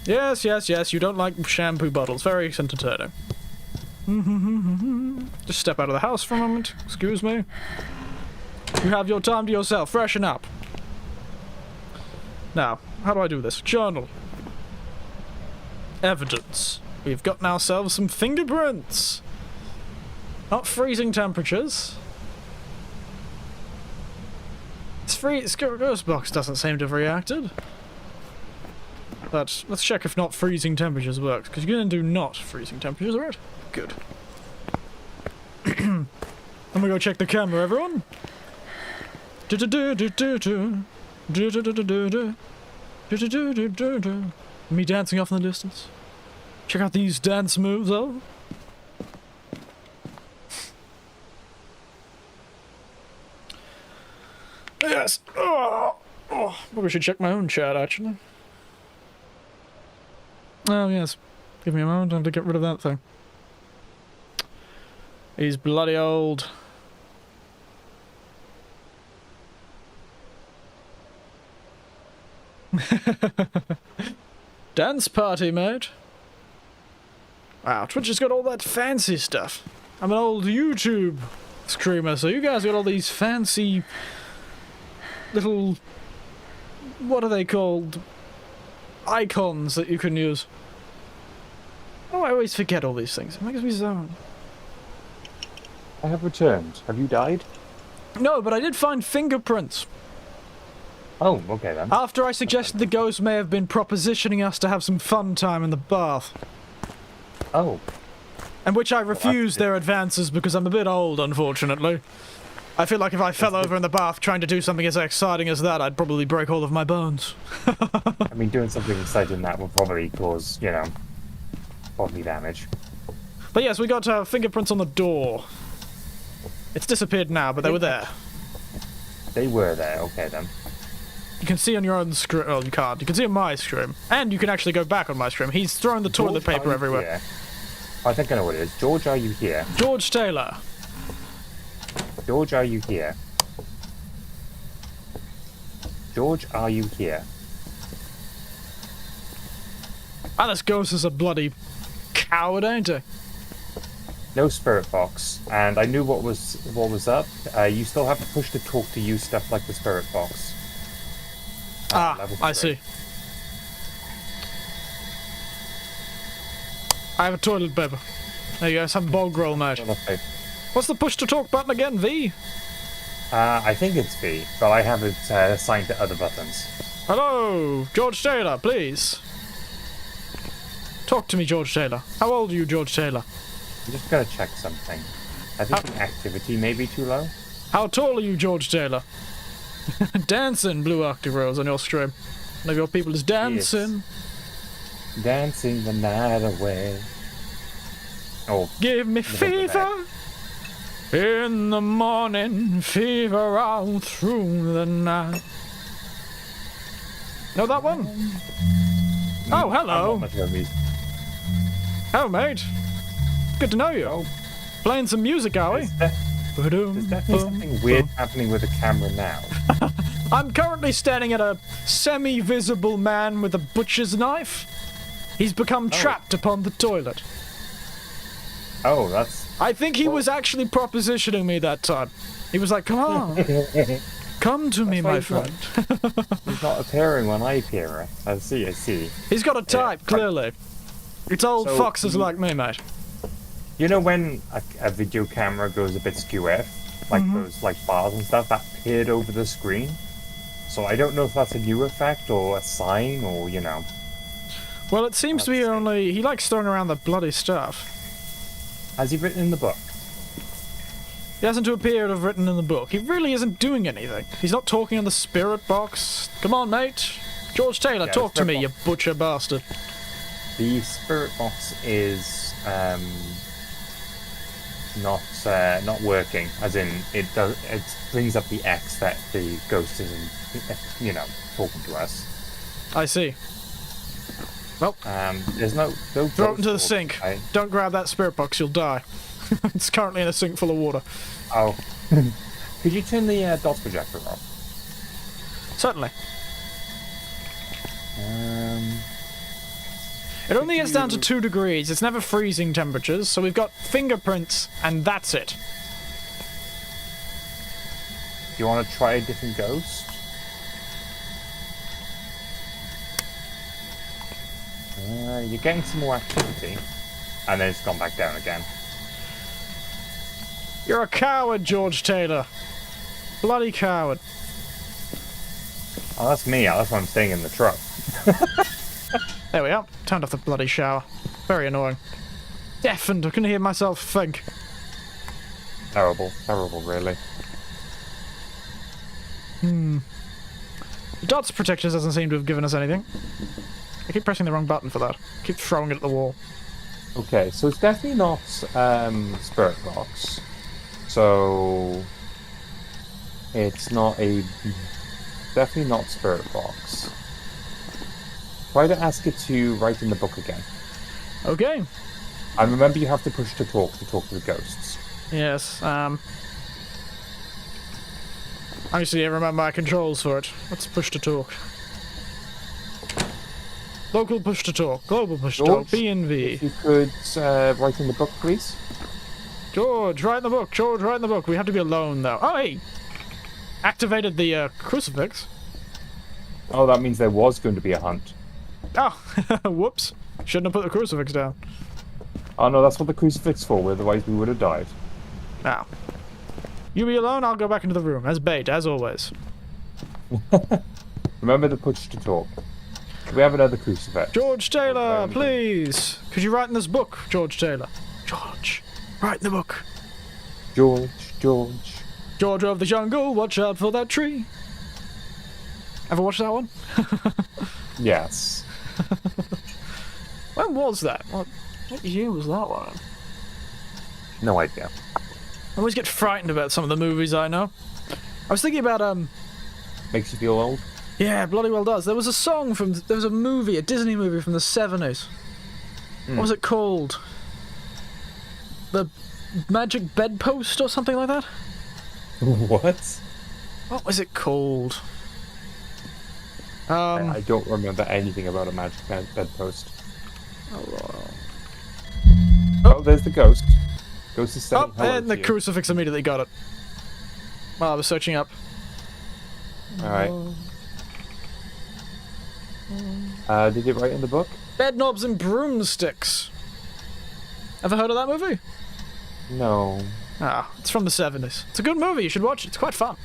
Yes, yes, yes, you don't like shampoo bottles. Very entertaining. Just step out of the house for a moment. Excuse me. You have your time to yourself. Freshen up. Now, how do I do this? Journal. Evidence. We've gotten ourselves some fingerprints. Not freezing temperatures. This ghost box doesn't seem to have reacted. But let's check if not freezing temperatures works, because you're going to do not freezing temperatures, right? Good. I'm gonna go check the camera, everyone. Me dancing off in the distance. Check out these dance moves, though. Yes. Oh, probably should check my own chat, actually. Oh, yes. Give me a moment, I have to get rid of that thing. He's bloody old. Dance party, mate. Wow, Twitch has got all that fancy stuff. I'm an old YouTube streamer, so you guys got all these fancy little... what are they called? Icons that you can use. Oh, I always forget all these things. It makes me so... I have returned. Have you died? No, but I did find fingerprints. Oh, okay then. After I suggested the ghost may have been propositioning us to have some fun time in the bath. Oh. And which I refused their advances because I'm a bit old, unfortunately. I feel like if I fell over in the bath trying to do something as exciting as that, I'd probably break all of my bones. I mean, doing something exciting that will probably cause, you know, bodily damage. But yes, we got fingerprints on the door. It's disappeared now, but they were there. They were there, okay then. You can see on your own screen. Oh, you can't. You can see on my screen. And you can actually go back on my screen. He's thrown the toilet paper everywhere. Here? I think I know what it is. George, are you here? George Taylor. George, are you here? George, are you here? Ah, this ghost is a bloody coward, ain't he? No spirit box, and I knew what was up. You still have to push to talk to use stuff like the spirit box. Level I 3. see. I have a toilet paper. There you go, some bog roll, mate. Okay. What's the push to talk button again? V? I think it's V, but I have it assigned to other buttons. Hello, George Taylor, please. Talk to me, George Taylor. How old are you, George Taylor? I'm just gonna check something. I think the activity may be too low. How tall are you, George Taylor? Dancing, Blue Arctic Rose, on your stream. One of your people is dancing. Yes. Dancing the night away. Oh, Give me fever in the morning, fever all through the night. Know that one? Oh, hello. Hello, mate. Good to know you. Oh. Playing some music, are we? There's definitely something weird happening with the camera now. I'm currently standing at a semi-visible man with a butcher's knife. He's become trapped upon the toilet. Oh, that's... I think he was actually propositioning me that time. He was like, come on. Come to me, my friend. He's not appearing when I appear. I see. He's got a type, clearly. It's old foxes like me, mate. You know when a video camera goes a bit skew-off? Like those bars and stuff that appeared over the screen? So I don't know if that's a new effect or a sign or, you know. Well, it seems to be only... He likes throwing around the bloody stuff. Has he written in the book? He hasn't appeared to have written in the book. He really isn't doing anything. He's not talking on the spirit box. Come on, mate. George Taylor, talk to me, you butcher bastard. The spirit box is not working. As in, it brings up the X that the ghost isn't, you know, talking to us. I see. Well, there's no throw it into the sink. Don't grab that spirit box, you'll die. It's currently in a sink full of water. Oh. Could you turn the dot projector off? Certainly. It only gets down to 2 degrees. It's never freezing temperatures, so we've got fingerprints, and that's it. Do you want to try a different ghost? You're getting some more activity, and then it's gone back down again. You're a coward, George Taylor. Bloody coward. Oh, that's me. That's why I'm staying in the truck. There we are. Turned off the bloody shower. Very annoying. Deafened. I couldn't hear myself think. Terrible. Terrible, really. The dots protectors doesn't seem to have given us anything. I keep pressing the wrong button for that. I keep throwing it at the wall. Okay, so it's definitely not Spirit Box. So it's not a... Definitely not Spirit Box. Try to ask it to write in the book again. Okay. And remember you have to push to talk to the ghosts. Yes, obviously I remember my controls for it. Let's push to talk. Local push to talk. Global push to talk. B and V. If you could write in the book, please. George, write in the book. George, write in the book. We have to be alone, though. Oh, hey! Activated the crucifix. Oh, that means there was going to be a hunt. Oh, whoops. Shouldn't have put the crucifix down. Oh no, that's what the crucifix for, otherwise we would have died. Now. You be alone, I'll go back into the room. As bait, as always. Remember the push to talk. We have another crucifix. George Taylor, please. Could you write in this book, George Taylor? George, write in the book. George. George of the jungle, watch out for that tree. Ever watched that one? Yes. When was that? What year was that one? No idea. I always get frightened about some of the movies I know. I was thinking about, Makes you feel old? yeah, bloody well does. There was a movie, a Disney movie from the 70s. What was it called? The Magic Bedpost or something like that? What? What was it called? I don't remember anything about a magic bedpost. Oh, there's the ghost. Ghost is saying hello and to the you. crucifix immediately got it. While I was searching up. Alright. Did it write in the book? Bed knobs and broomsticks. Ever heard of that movie? No. Ah, it's from the 70s. It's a good movie, you should watch it, it's quite fun.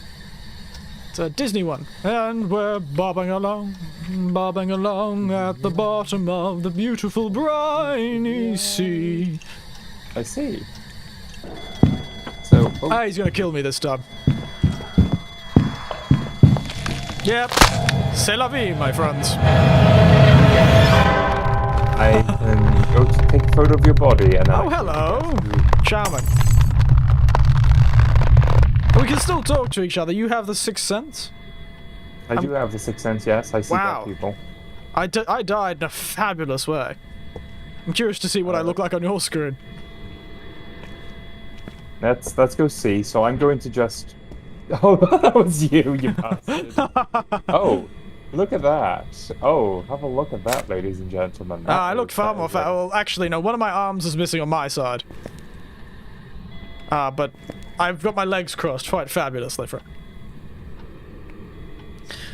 It's a Disney one. And we're bobbing along at the bottom of the beautiful briny sea. I see. So, Ah, he's gonna kill me this time. Yep. C'est la vie, my friends. I can go to take a photo of your body and then Oh, hello. Charming. We can still talk to each other. You have the sixth sense? I do have the sixth sense, yes. I see Wow. dead people. I died in a fabulous way. I'm curious to see what I look like on your screen. Let's go see. So I'm going to just... Oh, that was you bastard. Oh, look at that. Oh, have a look at that, ladies and gentlemen. That I look is- far that more is fat. Well, actually, no, one of my arms is missing on my side. But I've got my legs crossed quite fabulously for it.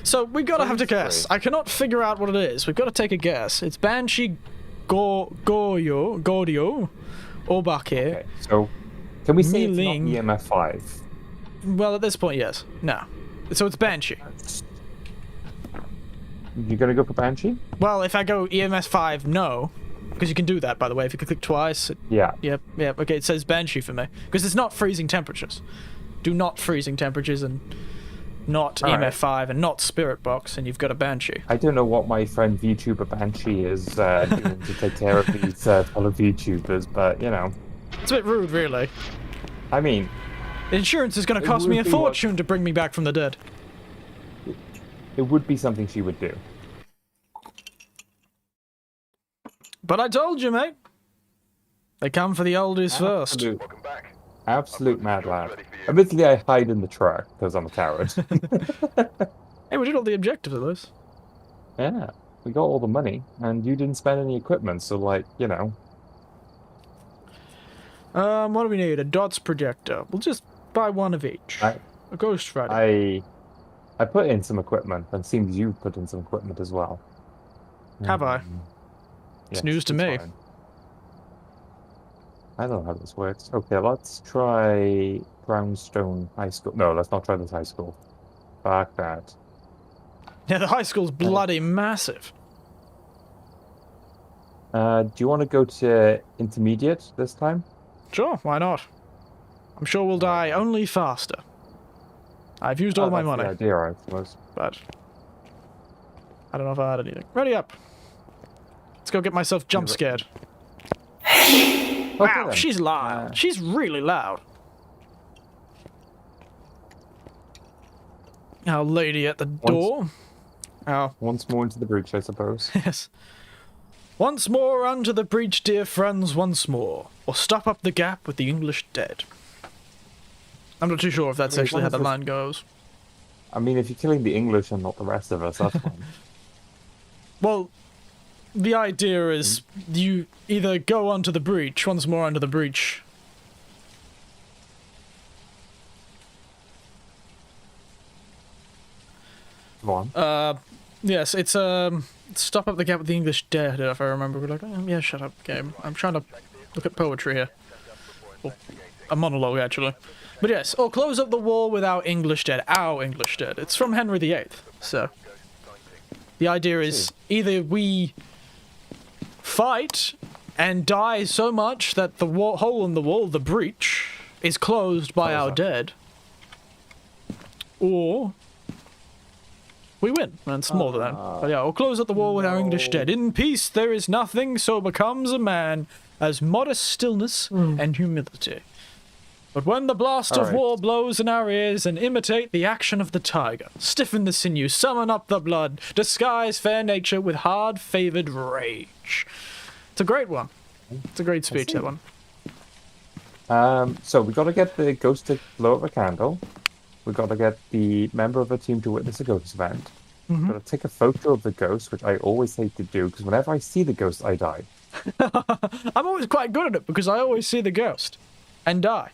So, we gotta have to guess. I cannot figure out what it is. We've gotta take a guess. It's Banshee Gordio, Obake. Okay, so can we say it's not Mealing- EMF 5? Well, at this point, yes. No. So it's Banshee. You're gonna go for Banshee? Well, if I go EMS 5, no. Because you can do that, by the way. If you click twice, Yeah. Yep. Okay, it says Banshee for me. Because it's not freezing temperatures. Do not freezing temperatures and not All EMF right. 5 and not Spirit Box, and you've got a Banshee. I don't know what my friend Vtuber Banshee is doing to take care of these fellow Vtubers, but you know. It's a bit rude, really. I mean, Insurance is going to It cost would me a be what- fortune to bring me back from the dead. it would be something she would do. But I told you, mate. They come for the oldies first. Absolute mad lad. Admittedly, I hide in the truck because I'm a coward. Hey, we did all the objectives of this. Yeah, we got all the money, and you didn't spend any equipment, so like, you know. What do we need? A dots projector. We'll just buy one of each. A Ghost Rider. I put in some equipment, and it seems you put in some equipment as well. Have I? It's news to me. fine. I don't know how this works. Okay, let's try Brownstone High School. No, let's not try this high school. Fuck that. Yeah, the high school's bloody massive. Do you want to go to intermediate this time? Sure, why not? I'm sure we'll die only faster. I've used all my That's money, the idea, I suppose. but I don't know if I had anything. Ready up. Let's go get myself jump scared. Wow, then. she's loud. She's really loud. Our lady at the door. Oh, Once more into the breach, I suppose. yes. Once more unto the breach, dear friends, once more. Or stop up the gap with the English dead. I'm not too sure if that's Wait, actually what how is the this? line goes. I mean, if you're killing the English and not the rest of us, that's fine. Well, the idea is you either go onto the breach, once more onto the breach. Come on. Yes, it's stop up the gap with the English dead, if I remember. We're like, yeah, shut up, game. I'm trying to look at poetry here. Well, a monologue, actually. But yes, or close up the wall with our English dead. Our English dead. It's from Henry VIII, so... The idea is either we fight and die so much that the hole in the wall, the breach, is closed by our dead, or we win. And it's more than that. But yeah, we'll close up the wall with our English dead. In peace there is nothing, so becomes a man, as modest stillness and humility. But when the blast of war blows in our ears and imitate the action of the tiger, stiffen the sinew, summon up the blood, disguise fair nature with hard-favored rage. It's a great one. It's a great speech, that one. So we got to get the ghost to blow up a candle. We got to get the member of the team to witness a ghost event. Got to take a photo of the ghost, which I always hate to do because whenever I see the ghost, I die. I'm always quite good at it because I always see the ghost and die.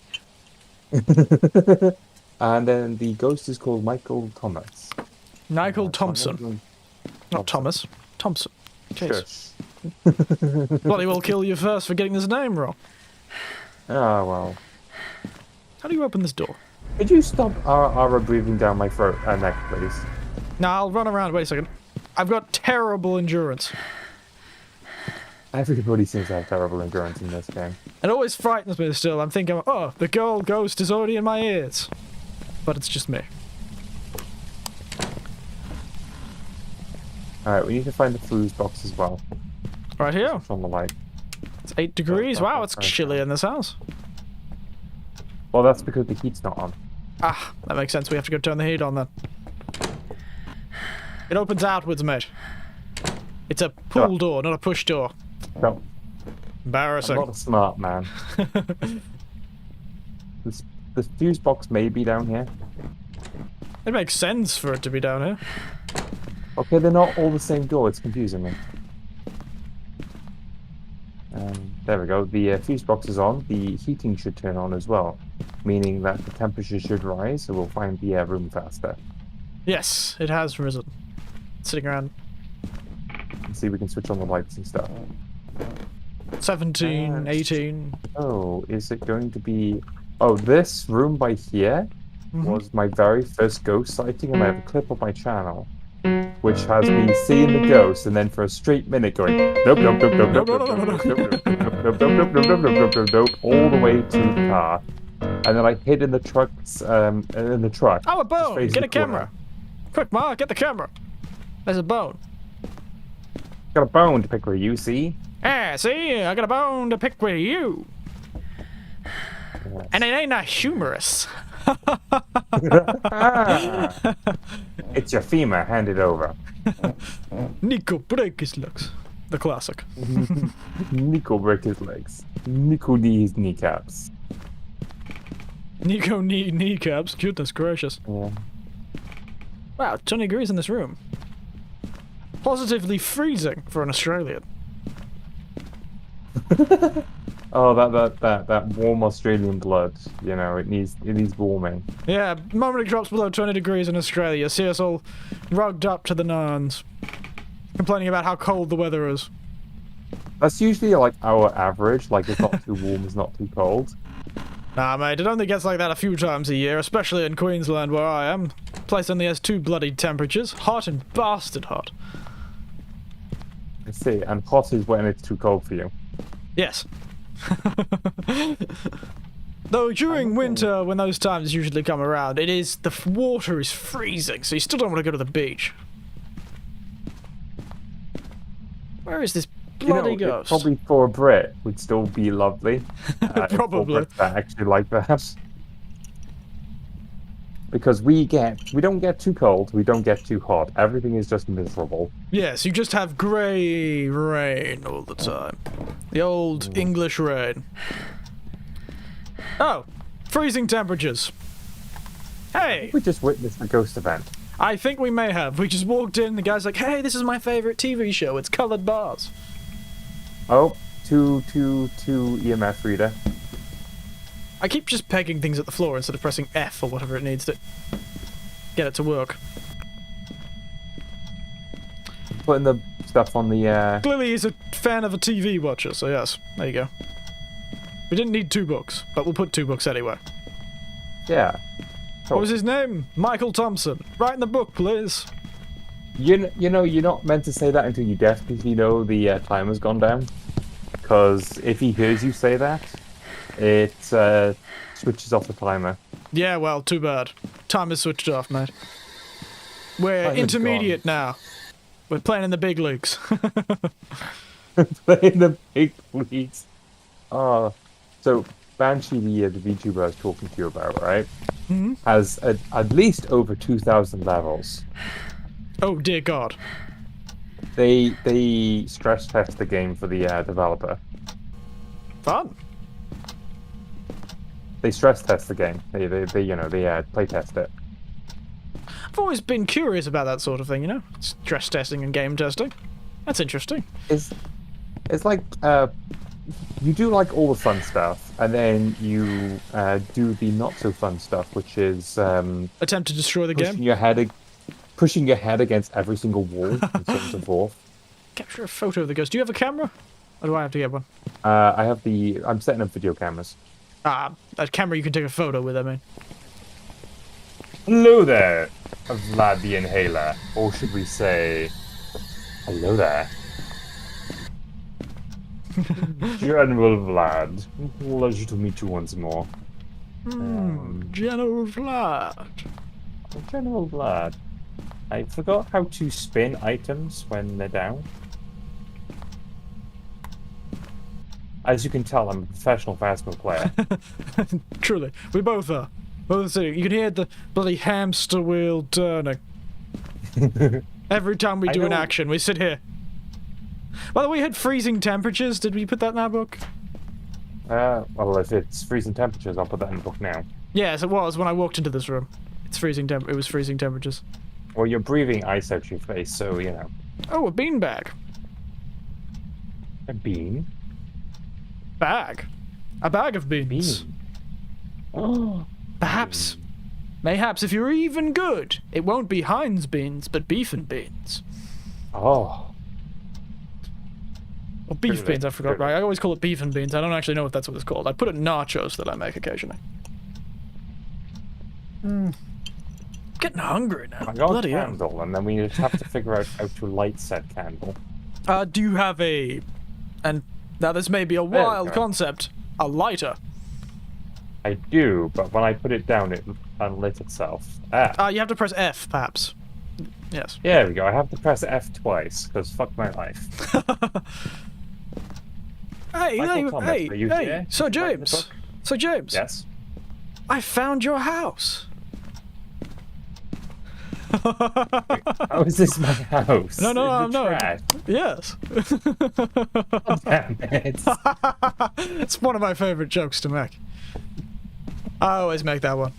And then the ghost is called Michael Thomas. Michael Thompson. Not Thomas. Thompson. Jeez. Bloody well kill you first for getting this name wrong. Oh, well. How do you open this door? Could you stop Ara breathing down my throat and neck, please? Nah, I'll run around. Wait a second. I've got terrible endurance. Everybody seems to have terrible endurance in this game. It always frightens me still. I'm thinking, oh, the girl ghost is already in my ears. But it's just me. Alright, we need to find the fuse box as well. Right here. On the light. It's 8 degrees. Wow, it's chilly in this house. Well, that's because the heat's not on. Ah, that makes sense. We have to go turn the heat on then. It opens outwards, mate. It's a pull door, not a push door. No. Embarrassing. I'm not a smart man. The fuse box may be down here. It makes sense for it to be down here. Okay, they're not all the same door. It's confusing me. There we go. The fuse box is on. The heating should turn on as well, meaning that the temperature should rise, so we'll find the room faster. Yes, it has risen. Sitting around. Let's see if we can switch on the lights and stuff. 17, 18. Oh, is it going to be... Oh, this room by here was my very first ghost sighting, and I have a clip on my channel, which has me seeing the ghost, and then for a straight minute going nope, nope, nope, nope, nope, nope, nope, nope, nope, nope, nope, nope, nope, nope, nope, all the way to the car, and then I hid in the truck's in the truck. Oh, a bone! Get a camera! Quick, Ma, get the camera! There's a bone. Got a bone to pick with you, see? Ah, see, I got a bone to pick with you. Yes. And it ain't not humorous. It's your femur, hand it over. Nico, break his legs. The classic. Nico break his legs. Nico knee his kneecaps. Nico kneecaps, goodness gracious. Yeah. Wow, 20 degrees in this room. Positively freezing for an Australian. Oh, that warm Australian blood. You know, it needs warming. Yeah, the moment it drops below 20 degrees in Australia, see us all rugged up to the nines, complaining about how cold the weather is. That's usually like our average. Like it's not too warm, it's not too cold. Nah, mate, it only gets like that a few times a year, especially in Queensland where I am. The place only has 2 bloody temperatures, hot and bastard hot. I see, and hot is when it's too cold for you. Yes. Though during winter, when those times usually come around, the water is freezing, so you still don't want to go to the beach. Where is this bloody ghost? Probably for a Brit would still be lovely. Probably. That actually like that. Because we don't get too cold, we don't get too hot. Everything is just miserable. Yes, you just have grey rain all the time. The old English rain. Oh, freezing temperatures. Hey! We just witnessed a ghost event. I think we may have. We just walked in, the guy's like, hey, this is my favorite TV show. It's coloured bars. Oh, two EMF reader. I keep just pegging things at the floor instead of pressing F or whatever it needs to get it to work. Putting the stuff on the, Clearly he's a fan of a TV watcher, so yes, there you go. We didn't need 2 books, but we'll put 2 books anyway. Yeah. What was his name? Michael Thompson. Write in the book, please. You know, you're not meant to say that until you definitely know the timer's gone down. Because if he hears you say that, it switches off the timer. Yeah, well, too bad. Time is switched off, mate. We're Time is intermediate now. We're playing in the big leagues. Playing the big leagues. Oh, so Banshee, the VTuber I was talking to you about, right? Hmm? Has at least over 2,000 levels. Oh dear God. They stress test the game for the developer. Fun. They stress test the game. They you know they play test it. I've always been curious about that sort of thing, you know? Stress testing and game testing. That's interesting. It's like you do like all the fun stuff, and then you do the not so fun stuff, which is Attempt to destroy the pushing game? pushing your head against every single wall and so on and so forth. Capture a photo of the ghost. Do you have a camera? Or do I have to get one? I'm setting up video cameras. Ah, a camera you can take a photo with, I mean. Hello there, Vlad the Inhaler. Or should we say, hello there. General Vlad. Pleasure to meet you once more. General Vlad. General Vlad. I forgot how to spin items when they're down. As you can tell, I'm a professional Phasmo player. Truly. We both are. Both sitting. You can hear the bloody hamster wheel turning. Every time we do an action, we sit here. By the way, we had freezing temperatures. Did we put that in our book? Well, if it's freezing temperatures, I'll put that in the book now. Yes, it was when I walked into this room. It's freezing it was freezing temperatures. Well, you're breathing ice out your face, so, you know. Oh, a beanbag. A bean? Bag. A bag of beans. Bean. Oh. Perhaps. Mayhaps if you're even good, it won't be Heinz beans, but beef and beans. Oh. Or beef beans, I forgot. Right, I always call it beef and beans. I don't actually know if that's what it's called. I put it in nachos that I make occasionally. Getting hungry now. I got Bloody a hell. candle, and then we just have to figure out how to light said candle. Do you have a... And now this may be a wild concept. A lighter. I do, but when I put it down, it unlit itself. You have to press F, perhaps. Yes. Yeah, there we go. I have to press F twice, because fuck my life. Hey, Sir James. Sir James. Yes? I found your house. How is this my house? No. Trash. Yes. Oh, damn it. It's one of my favorite jokes to make. I always make that one.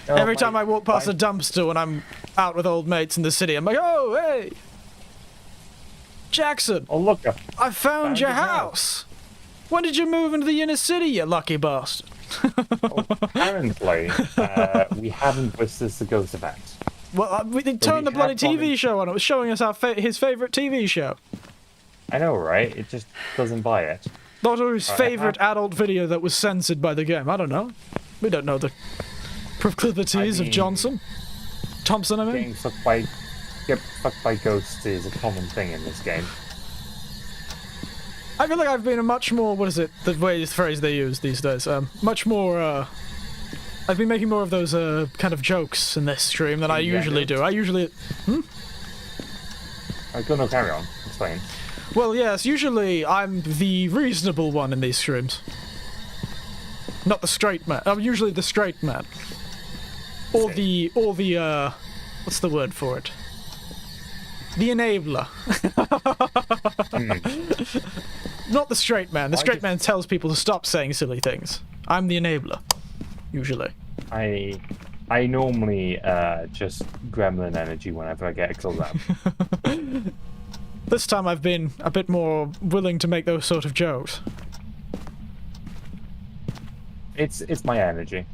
Every time I walk past a dumpster when I'm out with old mates in the city, I'm like, oh, hey! Jackson! Oh, look. I found your house! When did you move into the inner city, you lucky bastard? Apparently, we haven't witnessed the ghost event. Well, they turned the bloody TV show on. It was showing us his favourite TV show. I know, right? It just doesn't buy it. Not his favourite adult video that was censored by the game. I don't know. We don't know the proclivities of Thompson, I mean. Getting fucked by ghosts is a common thing in this game. I feel like I've been a much more, what is it, the phrase they use these days, much more, I've been making more of those, kind of jokes in this stream than I usually do. I usually... No, carry on. Explain. Well, yes, usually I'm the reasonable one in these streams. Not the straight man. I'm usually the straight man. Or the, what's the word for it? The enabler. Not the straight man. The straight man tells people to stop saying silly things. I'm the enabler. Usually. I normally just gremlin energy whenever I get killed up. This time I've been a bit more willing to make those sort of jokes. It's my energy.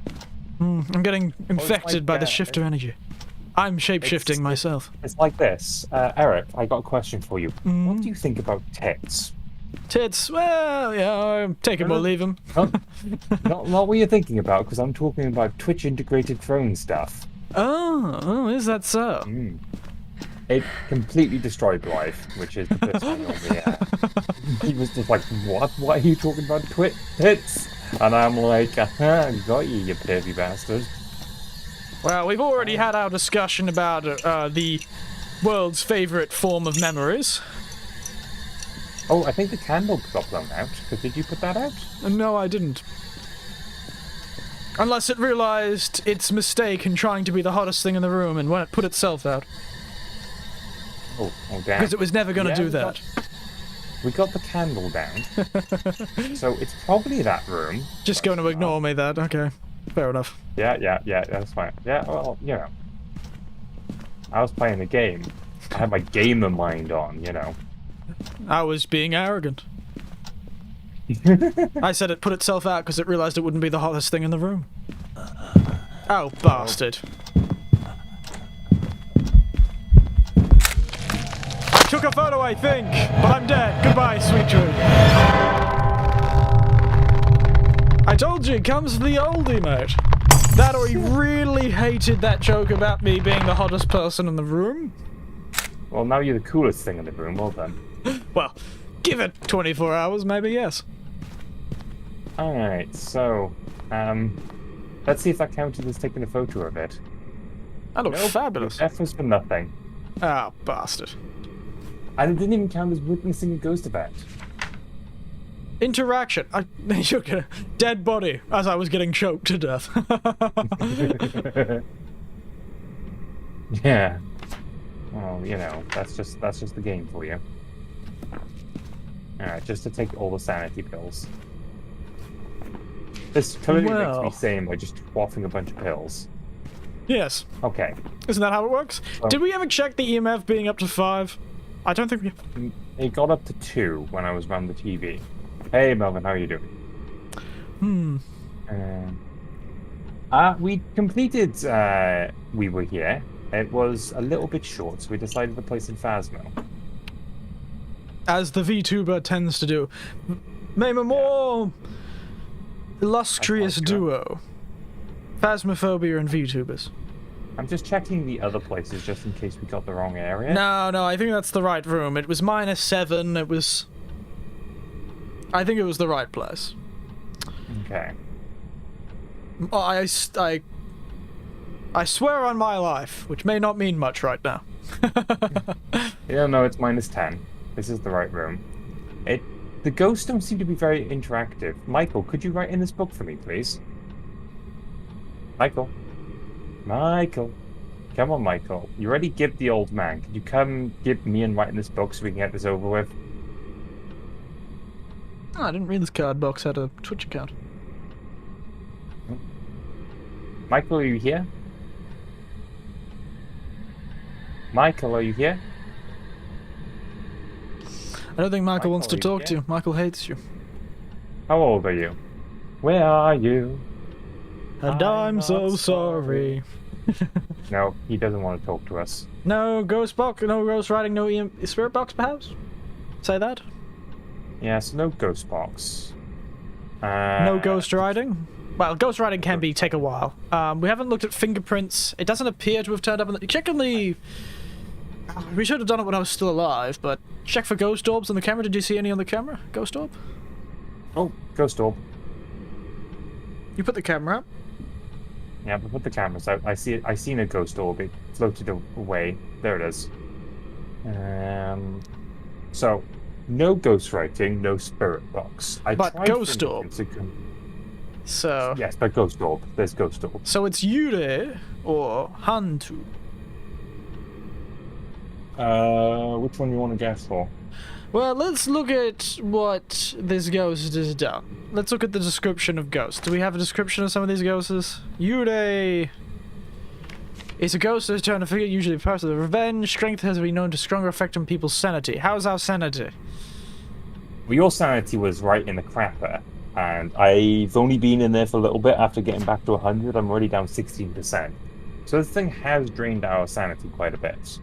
I'm getting infected by the shifter energy. I'm shape-shifting myself. It's like this. Eric, I got a question for you. What do you think about tits? Tits? Well, yeah, take them or leave them. Not what you're thinking about, because I'm talking about Twitch integrated throne stuff. Oh, is that so? It completely destroyed life, which is the first thing on me. He was just like, what? What are you talking about? Tits? And I'm like, got you pervy bastard. Well, we've already had our discussion about the world's favourite form of memories. Oh, I think the candle got blown out. Did you put that out? No, I didn't. Unless it realised its mistake in trying to be the hottest thing in the room and when it put itself out. Oh damn. Because it was never going to do that. We got the candle down. So it's probably that room. Just going to ignore me that, okay. Fair enough. Yeah, that's fine. Yeah, well, you know. I was playing the game. I had my gamer mind on, you know. I was being arrogant. I said it put itself out because it realised it wouldn't be the hottest thing in the room. Oh, bastard. I took a photo, I think, but I'm dead. Goodbye, sweet dream. I told you, it comes the oldie, mate. That or he really hated that joke about me being the hottest person in the room. Well, now you're the coolest thing in the room. Well done. Well, give it 24 hours, maybe, yes. Alright, so, let's see if that counted as taking a photo of it. That looks fabulous. F was for nothing. Oh, bastard. And it didn't even count as witnessing a ghost event. Interaction. I took a dead body as I was getting choked to death. Yeah. Well, you know, that's just the game for you. Alright, just to take all the sanity pills. This totally makes me sane by just quaffing a bunch of pills. Yes. Okay. Isn't that how it works? Did we ever check the EMF being up to 5? I don't think we... It got up to 2 when I was around the TV. Hey, Melvin, how are you doing? We completed We Were Here. It was a little bit short, so we decided to place in Phasmo. As the Vtuber tends to do. Name a more illustrious duo. Phasmophobia and Vtubers. I'm just checking the other places just in case we got the wrong area. No, I think that's the right room. It was -7, it was... I think it was the right place. Okay. I swear on my life, which may not mean much right now. Yeah, no, it's -10. This is the right room. The ghosts don't seem to be very interactive. Michael, could you write in this book for me, please? Michael. Come on, Michael. You already give the old man. Could you come give me and write in this book so we can get this over with? Oh, I didn't read this card box had a Twitch account. Michael, are you here? Michael, are you here? I don't think Michael wants to Michael, talk to you. Michael hates you. How old are you? Where are you? And I'm so sorry. No, he doesn't want to talk to us. No ghost box, no ghost writing, no spirit box, perhaps? Say that? Yes, no ghost box. No ghost writing? Well, ghost writing can take a while. We haven't looked at fingerprints. It doesn't appear to have turned up on the... Check on the... We should have done it when I was still alive, but check for ghost orbs on the camera. Did you see any on the camera? Ghost orb? Oh, ghost orb. You put the camera up? Yeah, but put the cameras out. I seen a ghost orb. It floated away. There it is. So, no ghost writing, no spirit box. But ghost orb. So... Yes, but ghost orb. There's ghost orb. So it's Yure or Hantu. Which one you want to guess for? Well, let's look at what this ghost has done. Let's look at the description of ghosts. Do we have a description of some of these ghosts? Yure is a ghost that has turned a figure, usually a person of revenge. Strength has been known to stronger effect on people's sanity. How's our sanity? Well, your sanity was right in the crapper, and I've only been in there for a little bit after getting back to 100. I'm already down 16%. So this thing has drained our sanity quite a bit.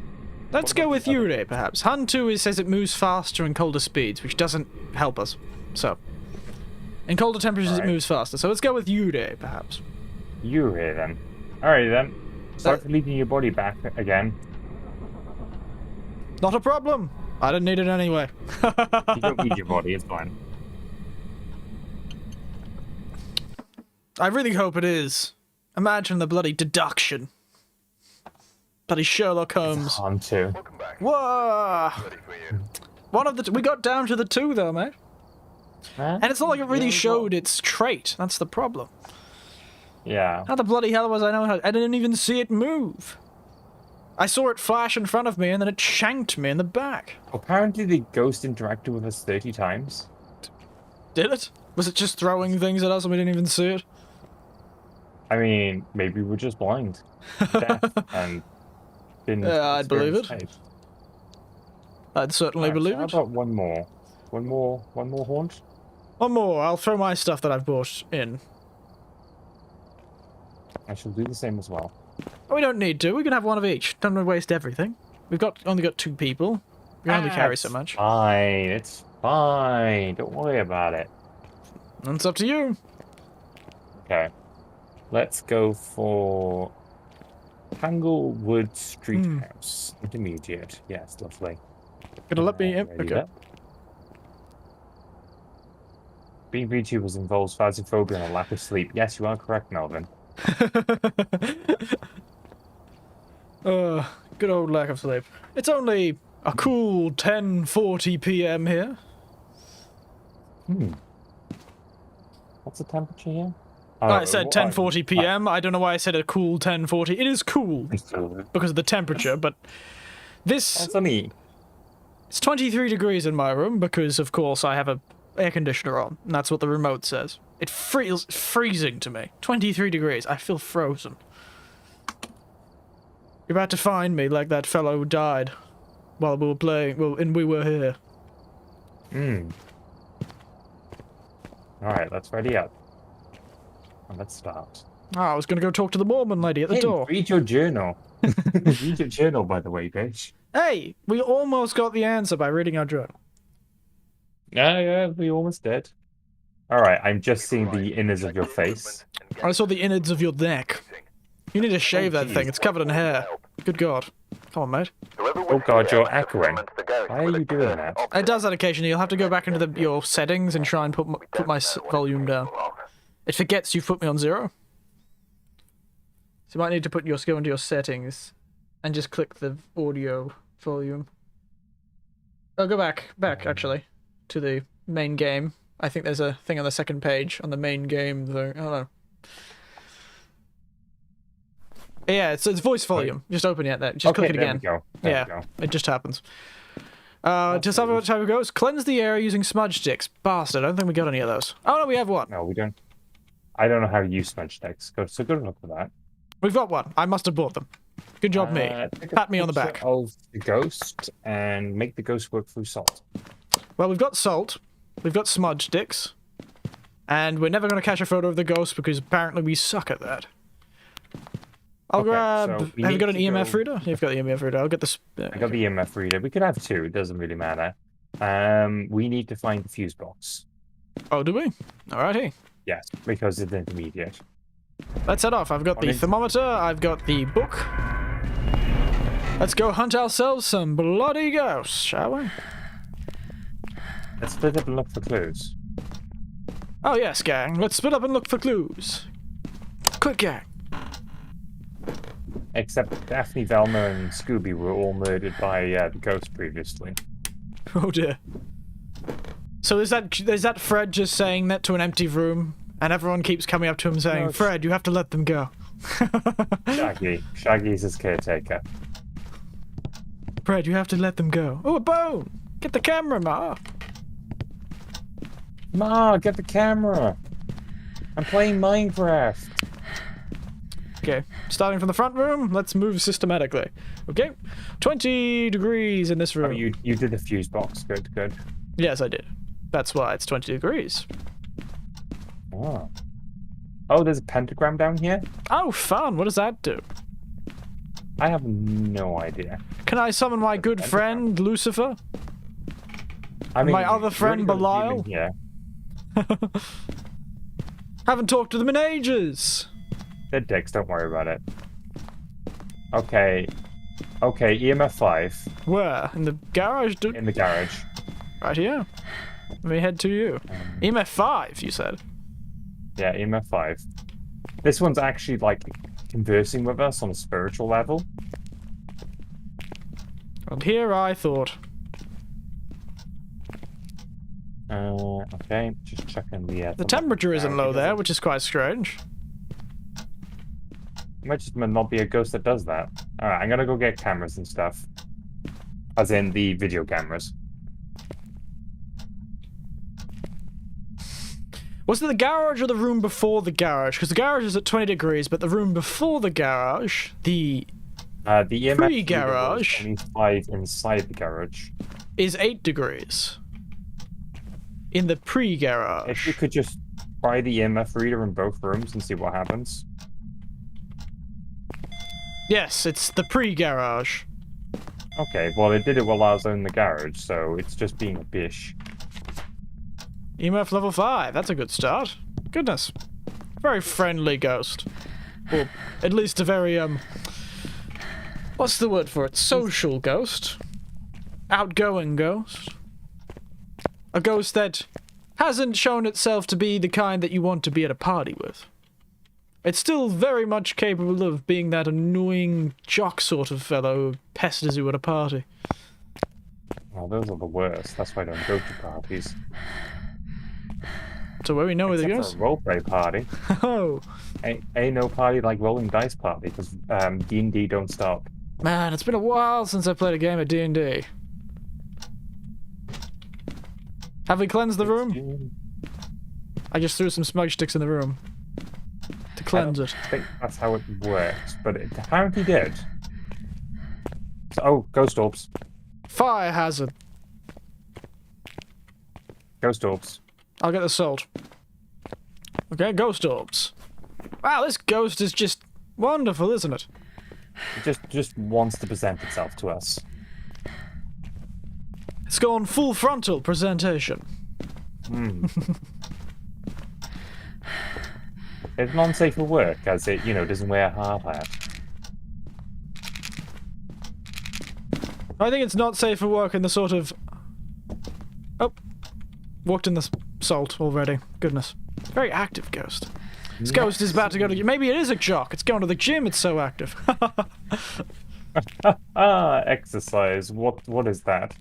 Let's go with Yure, perhaps. Hantu says it moves faster in colder speeds, which doesn't help us. So, in colder temperatures it moves faster. So let's go with Yure, perhaps. Yure, then. Alright, then. Sorry for leaving your body back again. Not a problem. I didn't need it anyway. You don't need your body, it's fine. I really hope it is. Imagine the bloody deduction. Bloody Sherlock Holmes. On two. Whoa! One of the we got down to the 2 though, mate. And it's not like it really showed its trait. That's the problem. Yeah. How the bloody hell was I know how? I didn't even see it move. I saw it flash in front of me and then it shanked me in the back. Apparently the ghost interacted with us 30 times. Did it? Was it just throwing things at us and we didn't even see it? I mean, maybe we're just blind. Deaf, and didn't I'd believe it. experience taste. I'd certainly Right, believe so it. how about one more? One more haunt? One more. I'll throw my stuff that I've brought in. I shall do the same as well. We don't need to. We can have one of each. Don't waste everything. We've only got 2 people. We can only carry so much. Fine, it's fine. Don't worry about it. And it's up to you. Okay. Let's go for Tanglewood Street House. Intermediate. Yes, lovely. Gonna let me in? Ready Okay. there. Being VTubers involves phasmophobia and a lack of sleep. Yes, you are correct, Melvin. Good old lack of sleep. It's only a cool 10:40 p.m. here. What's the temperature here? I said 10:40 p.m. I don't know why I said a cool 10:40. It is cool because of the temperature, but this It's only... it's 23 degrees in my room because, of course, I have a air conditioner on, and that's what the remote says. It feels freezing to me. 23 degrees. I feel frozen. You're about to find me like that fellow who died while we were playing. Well, and we were here. Alright, let's ready up. And let's start. I was gonna go talk to the Mormon lady at the Hey, door. read your journal. Read your journal, by the way, bitch. Hey, we almost got the answer by reading our journal. Yeah, we almost did. Alright, I'm just seeing the innards of your face. I saw the innards of your neck. You need to shave that geez. thing. It's covered in hair. Good God. Come on, mate. Oh god, you're echoing. Why are you doing that? It does that occasionally. You'll have to go back into your settings and try and put my volume down. It forgets you've put me on 0. So you might need to go into your settings and just click the audio volume. Oh, go back, actually, to the main game. I think there's a thing on the second page on the main game thing. I don't know. Yeah, it's voice volume. Just open it there. Just click it again. There we Yeah, go. it just happens. Just have a type of goes. Cleanse the area using smudge sticks. Bastard, I don't think we got any of those. Oh no, we have one. No, we don't. I don't know how to use smudge sticks. So good luck with that. We've got one. I must have bought them. Good job, me. Take a Pat me on the picture back. Of the ghost and make the ghost work through salt. Well, we've got salt. We've got smudge sticks. And we're never going to catch a photo of the ghost because apparently we suck at that. I'll Okay, grab... so have we you need got an to EMF go- reader? You've got the EMF reader. I'll get this... I got the EMF reader. We could have 2. It doesn't really matter. We need to find the fuse box. Oh, do we? Alrighty. Yes, because it's intermediate. Let's head off. I've got the thermometer. I've got the book. Let's go hunt ourselves some bloody ghosts, shall we? Let's split up and look for clues. Oh yes, gang. Let's split up and look for clues. Quick, gang. Except Daphne, Velma, and Scooby were all murdered by the ghost previously. Oh dear. So is that Fred just saying that to an empty room, and everyone keeps coming up to him saying, No, "Fred, you have to let them go." Shaggy. Shaggy's his caretaker. Fred, you have to let them go. Oh, a bone! Get the camera, Ma. Ma, get the camera. I'm playing Minecraft. Okay, starting from the front room, let's move systematically. Okay, 20 degrees in this room. Oh, you did the fuse box. Good, good. Yes, I did. That's why it's 20 degrees. Oh. Oh, there's a pentagram down here? Oh, fun! What does that do? I have no idea. Can I summon my good friend, Lucifer? I mean, My other you've friend, already got a demon Belial? here. Haven't talked to them in ages! They're dicks, don't worry about it. Okay. Okay, EMF 5 Where? In the garage? in the garage. Right here. Let me head to you. EMF 5, you said? Yeah, EMF 5. This one's actually, like, conversing with us on a spiritual level. And here I thought. Okay, just checking the... The temperature isn't low there, which is quite strange. Might just not be a ghost that does that. Alright, I'm gonna go get cameras and stuff. As in the video cameras. Was it the garage or the room before the garage? Because the garage is at 20 degrees, but the room before the garage, the EMF pre-garage, 25 inside the garage. is 8 degrees. In the pre-garage. If you could just try the EMF reader in both rooms and see what happens. Yes, it's the pre-garage. Okay, well it did it while I was in the garage, so it's just being a bish. EMF level 5, that's a good start. Goodness. Very friendly ghost. Or at least a very, what's the word for it? Social ghost. Outgoing ghost. A ghost that hasn't shown itself to be the kind that you want to be at a party with. It's still very much capable of being that annoying jock sort of fellow who pesters you at a party. Well, those are the worst. That's why I don't go to parties. So where we know where the Except ghost? for a roleplay party. Oh, Ain't no party like rolling dice party, because D&D don't stop. man, it's been a while since I played a game of D&D. Have we cleansed the room? I just threw some smudge sticks in the room to cleanse it. I think that's how it works, but it apparently did. So, oh, ghost orbs. Fire hazard. Ghost orbs. I'll get the salt. Okay, ghost orbs. Wow, this ghost is just wonderful, isn't it? It just wants to present itself to us. It's gone full frontal presentation. It's non-safe for work, as it, doesn't wear a hard hat. I think it's not safe for work in the sort of... Oh. Walked in the salt already. Goodness. Very active ghost. This ghost is about to go to... Maybe it is a jock. It's going to the gym. It's so active. Exercise. What is that?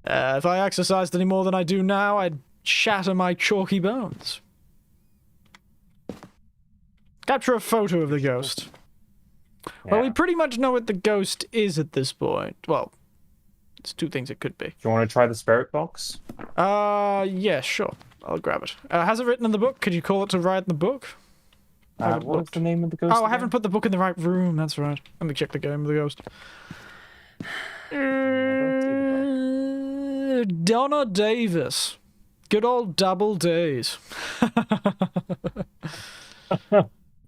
If I exercised any more than I do now, I'd shatter my chalky bones. Capture a photo of the ghost. Well, we pretty much know what the ghost is at this point. Well, it's two things it could be. Do you want to try the spirit box? Yeah, sure. I'll grab it. Has it written in the book? Could you call it to write in the book? What's the name of the ghost? Oh, I again? haven't put the book in the right room. That's right. Let me check the game of the ghost. Donna Davis. Good old double days.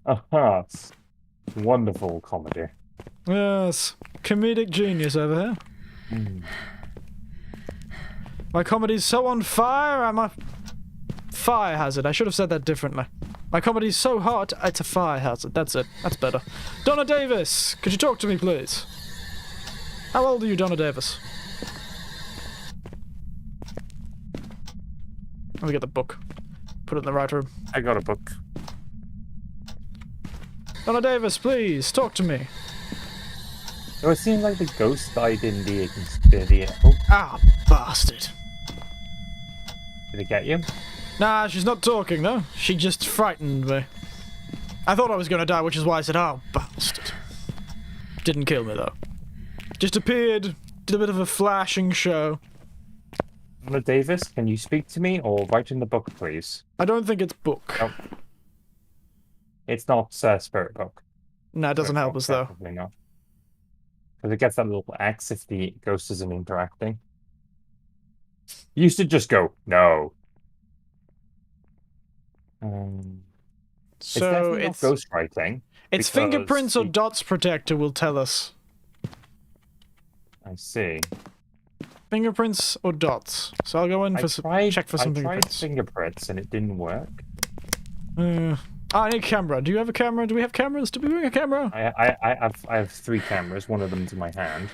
Aha. Wonderful comedy. Yes. Comedic genius over here. My comedy's so on fire, I'm a fire hazard. I should have said that differently. My comedy's so hot, it's a fire hazard. That's it. That's better. Donna Davis, could you talk to me, please? How old are you, Donna Davis? Let me get the book. Put it in the right room. I got a book. Donna Davis, please, talk to me. So it seemed like the ghost died in the... Oh, Ah, bastard. did it get you? Nah, she's not talking, though. She just frightened me. I thought I was gonna die, which is why I said, oh, bastard. Didn't kill me, though. Just appeared, did a bit of a flashing show. Donna Davis, can you speak to me or write in the book, please? I don't think it's book. No. It's not spirit book. Nah, it doesn't help us, though. Definitely not. Because it gets that little X if the ghost isn't interacting. You used to just go, no. So it's not ghostwriting. It's because fingerprints or dots protector will tell us. I see. Fingerprints or dots. So I'll go in for check for some I tried fingerprints. fingerprints and it didn't work. Oh, I need a camera. Do you have a camera? Do we have cameras? Do we bring a camera? I have 3 cameras. One of them's in my hand.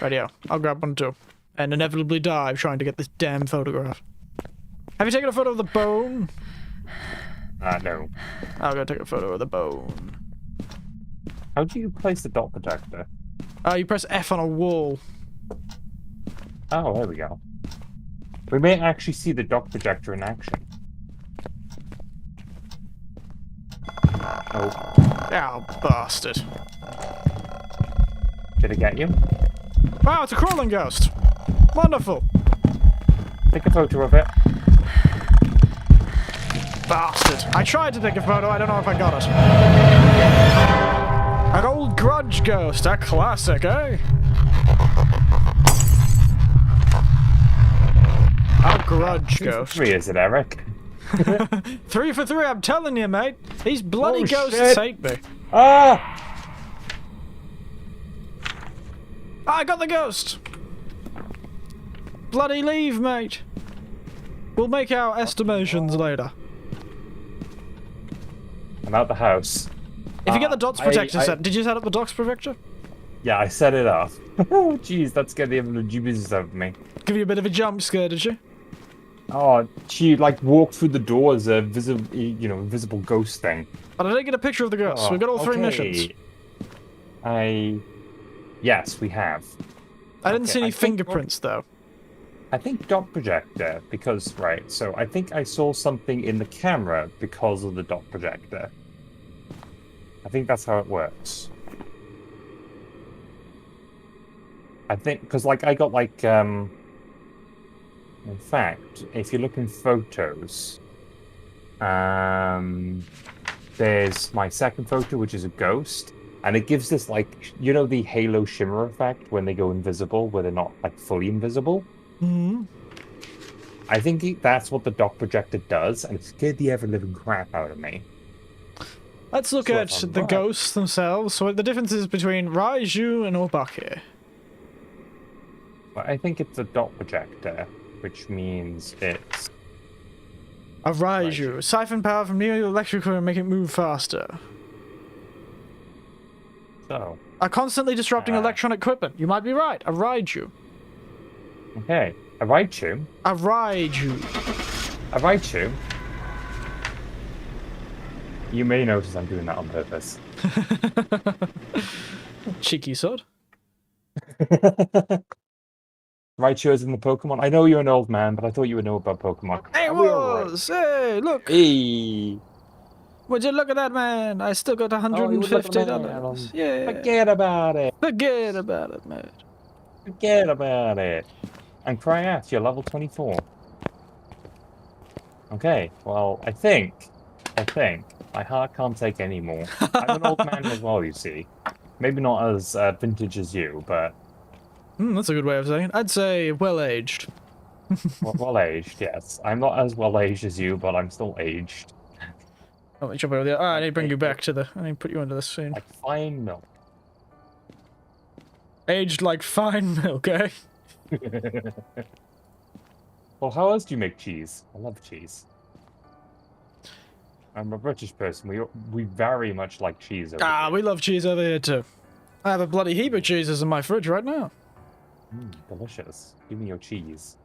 Radio. I'll grab one too. And inevitably die trying to get this damn photograph. Have you taken a photo of the bone? No. I'll go take a photo of the bone. How do you place the dot projector? You press F on a wall. Oh, there we go. We may actually see the dot projector in action. Oh. Oh, bastard. Did it get you? Wow, it's a crawling ghost. Wonderful. Take a photo of it. Bastard. I tried to take a photo, I don't know if I got it. An old grudge ghost, a classic, eh? A grudge ghost. 3, is it, Eric? 3 for 3, I'm telling you, mate. These bloody ghosts shit. hate me. Ah! I got the ghost! Bloody leave, mate. We'll make our estimations later. I'm out the house. If you get the dots protector set, did you set up the dots protector? Yeah, I set it up. Oh, jeez, that scared the bejesus out of me. Give you a bit of a jump scare, did you? Oh, she like walked through the door as a invisible ghost thing. But I didn't get a picture of the ghost. Oh, We've got all 3 okay. missions. Yes, we have. I didn't see any I think- fingerprints, though. I think dot projector, because, right, so I think I saw something in the camera because of the dot projector. I think that's how it works. I think, because, like, I got, like, in fact, if you look in photos, there's my second photo, which is a ghost, and it gives this, like, you know the halo shimmer effect when they go invisible, where they're not, like, fully invisible? Hmm. I think that's what the dot projector does, and it scared the ever-living crap out of me. Let's look So at if I'm the right- ghosts themselves. So the difference is between Raiju and Obake. But I think it's a dot projector, which means it's... A Raiju. Siphon power from near electrical and make it move faster. So, Are constantly disrupting electronic equipment. You might be right. A Raiju. okay. A Raichu. A Raiju. A Raichu. You may notice I'm doing that on purpose. Cheeky sod. Raichu is in the Pokemon. I know you're an old man, but I thought you would know about Pokemon. It was! Hey, look! Hey! Would you look at that, man? I still got $150. Yeah. Forget about it. Forget about it, mate. Forget about it. And cry out, you're level 24. Okay, well, I think my heart can't take any more. I'm an old man as well, you see. Maybe not as vintage as you, but That's a good way of saying it. I'd say well-aged. well-aged, yes. I'm not as well-aged as you, but I'm still aged. Oh, let me jump over there. I need to bring you back to the... I need to put you into this scene. Like fine milk. Aged like fine milk, eh? Well, how else do you make cheese? I love cheese. I'm a British person. We very much like cheese over here. We love cheese over here too. I have a bloody heap of cheeses in my fridge right now. Delicious. Give me your cheese.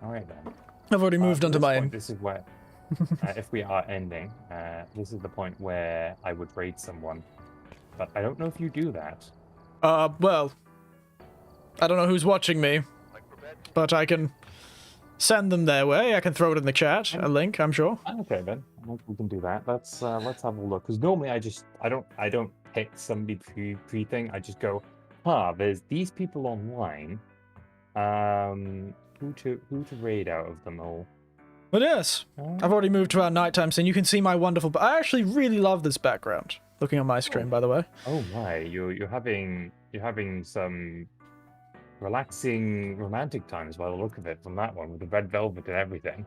Alright then. I've already moved onto mine. This is where, if we are ending, this is the point where I would raid someone. But I don't know if you do that. Well, I don't know who's watching me, but I can send them their way. I can throw it in the chat, a link, I'm sure. Okay then, we can do that. Let's have a look. Because normally I don't pick somebody pre thing. I just go, there's these people online. Who to raid out of them all? But yes, I've already moved to our nighttime scene. You can see my wonderful... I actually really love this background. Looking on my screen, by the way. Oh my, you're having some relaxing romantic times by the look of it from that one with the red velvet and everything.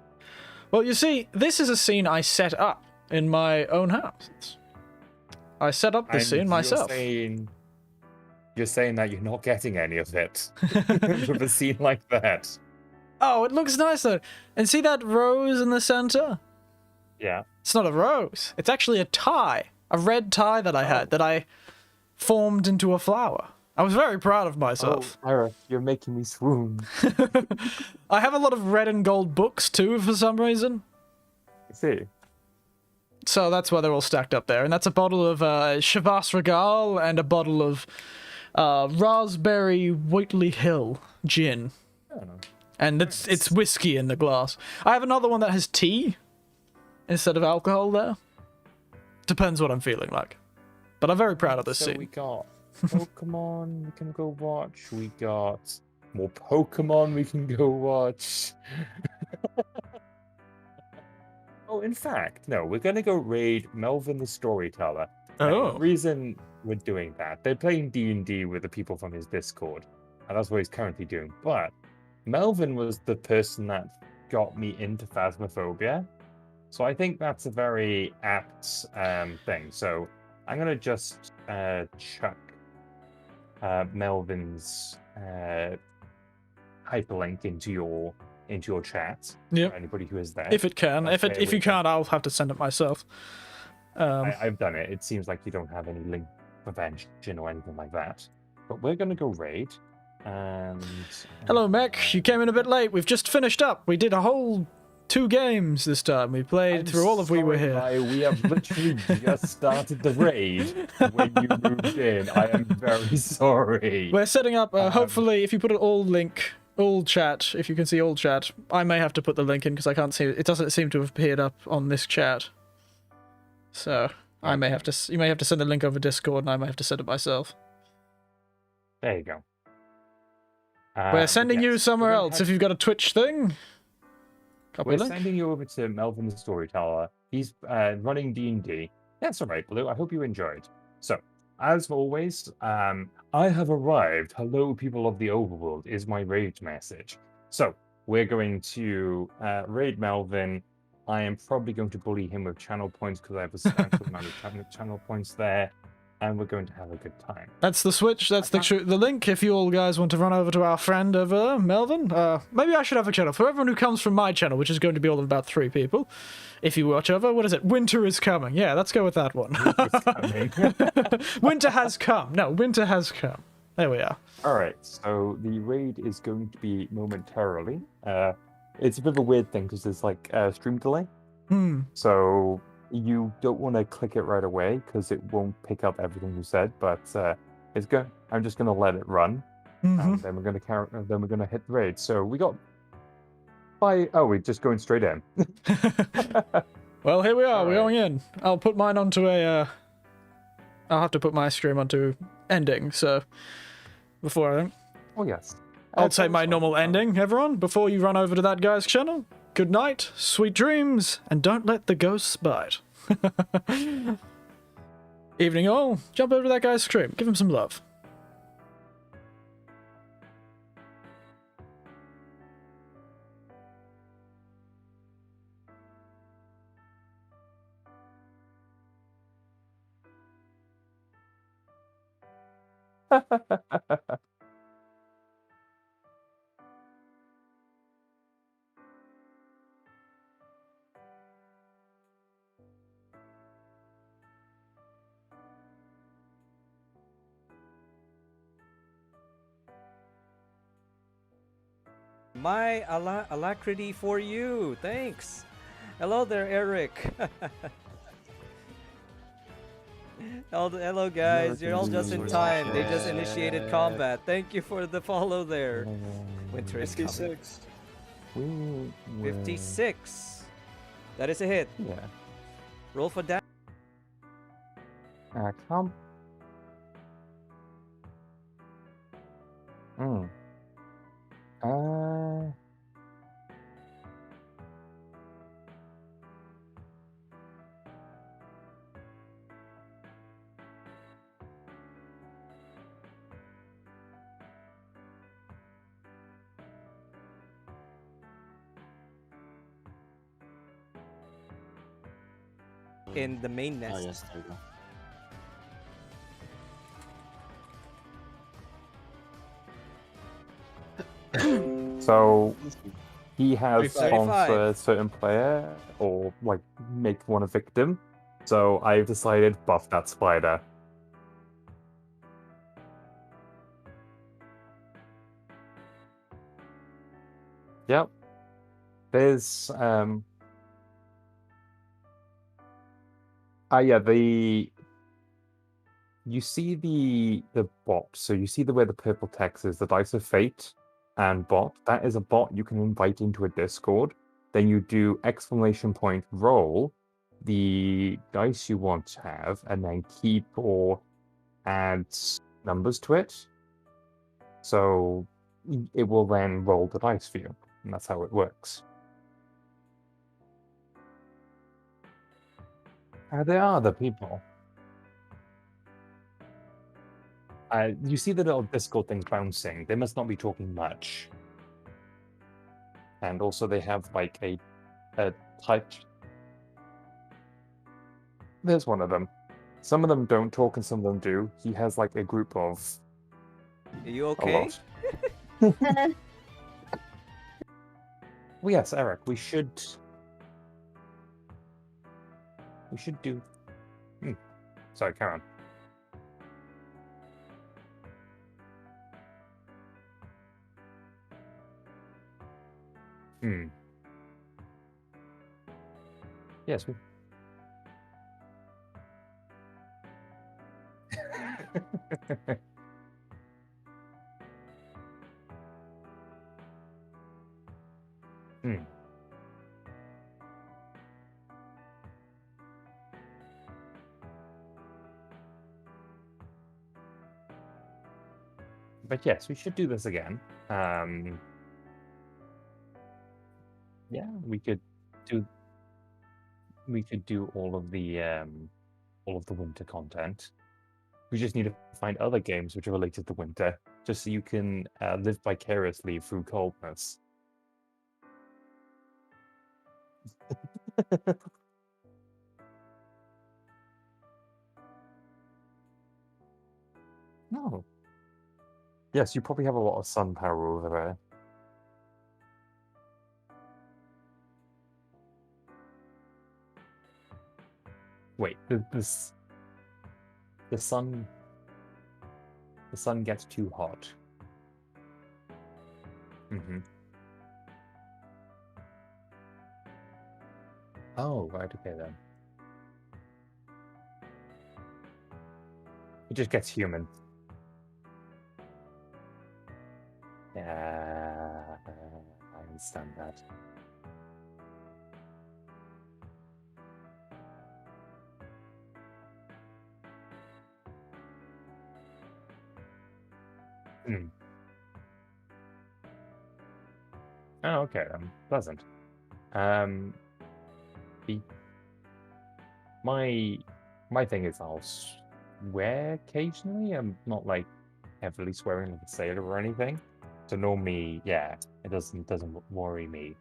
Well, you see, this is a scene I set up in my own house. I set up this scene myself. You're saying that you're not getting any of it with a scene like that. Oh, it looks nice though. And see that rose in the center? Yeah. It's not a rose. It's actually a tie. A red tie that I had that I formed into a flower. I was very proud of myself. Oh, Eric, you're making me swoon. I have a lot of red and gold books too, for some reason. I see. So that's why they're all stacked up there. And that's a bottle of Chivas Regal and a bottle of Raspberry Wheatley Hill gin. I don't know. And it's whiskey in the glass. I have another one that has tea instead of alcohol there. Depends what I'm feeling like. But I'm very proud of this So scene. we got Pokemon we can go watch. We got more Pokemon we can go watch. Oh, in fact, no, we're gonna go raid Melvin the Storyteller. And Oh. the reason we're doing that, they're playing D&D with the people from his Discord, and that's what he's currently doing. But Melvin was the person that got me into Phasmophobia, so I think that's a very apt thing. So I'm gonna just chuck Melvin's hyperlink into your chat. Yep. For anybody who is there. If it can. If Okay, you we- can't, I'll have to send it myself. I've done it. It seems like you don't have any link prevention or anything like that. But we're gonna go raid. And Hello, Mech. You came in a bit late. We've just finished up. We did a whole 2 games this time. We played I'm through all of We Were sorry, Here. Ryan, we have literally just started the raid when you moved in. I am very sorry. We're setting up, hopefully, if you put an all chat, if you can see all chat, I may have to put the link in because I can't see it. It doesn't seem to have appeared up on this chat. So, I may have to, you may have to send the link over Discord and I may have to send it myself. There you go. We're sending you yes, somewhere we're gonna else have- if you've got a Twitch thing. Copy We're link. sending you over to Melvin the Storyteller. He's running D&D. That's all right, Blue. I hope you enjoyed. So, as always, I have arrived. Hello, people of the overworld, is my raid message. So, we're going to raid Melvin. I am probably going to bully him with channel points because I have a substantial amount of channel points there. And we're going to have a good time. That's the switch. That's the link. If you all guys want to run over to our friend over there, Melvin, maybe I should have a channel for everyone who comes from my channel, which is going to be all of about 3 people. If you watch over, what is it? Winter is coming. Yeah, let's go with that one. It's coming. Winter has come. No, winter has come. There we are. All right, so the raid is going to be momentarily. It's a bit of a weird thing because there's like a stream delay. So you don't want to click it right away because it won't pick up everything you said. But it's good. I'm just going to let it run, and then we're going to then we're going to hit the raid. So we got we're just going straight in. Well, here we are. We're Alright. going in. I'll put mine onto a. I'll have to put my stream onto ending. So before I. Oh yes. I'll say my normal ending, everyone, before you run over to that guy's channel. Good night, sweet dreams, and don't let the ghosts bite. Evening all, jump over to that guy's stream, give him some love. My alacrity for you. Thanks. Hello there, Eric. Hello, guys. You're all just in time. They just initiated combat. Thank you for the follow there. Winter is coming. 56. 56. That is a hit. Yeah. Roll for damage. Come. In the main nest. Oh, yes, there you go. So he has 35. sponsor a certain player or like make one a victim. So I've decided buff that spider. Yep. There's yeah, you see the bot, so you see where the purple text is, the Dice of Fate and bot. That is a bot you can invite into a Discord. Then you do ! roll the dice you want to have, and then keep or add numbers to it. So it will then roll the dice for you, and that's how it works. There are other people. You see the little Discord thing bouncing. They must not be talking much. And also they have like a type. There's one of them. Some of them don't talk and some of them do. He has like a group of Are you a okay? lot. Well, yes, Eric, we should do... Sorry, carry on. Yes, we... But yes, we should do this again. Yeah, we could do all of the winter content. We just need to find other games which are related to winter, just so you can live vicariously through coldness. No. Yes, you probably have a lot of sun power over there. Wait, the sun gets too hot. Oh, right, okay then. It just gets human. Yeah, I understand that. Oh, okay, pleasant. My thing is I'll swear occasionally. I'm not like heavily swearing like a sailor or anything. So normally, yeah, it doesn't worry me.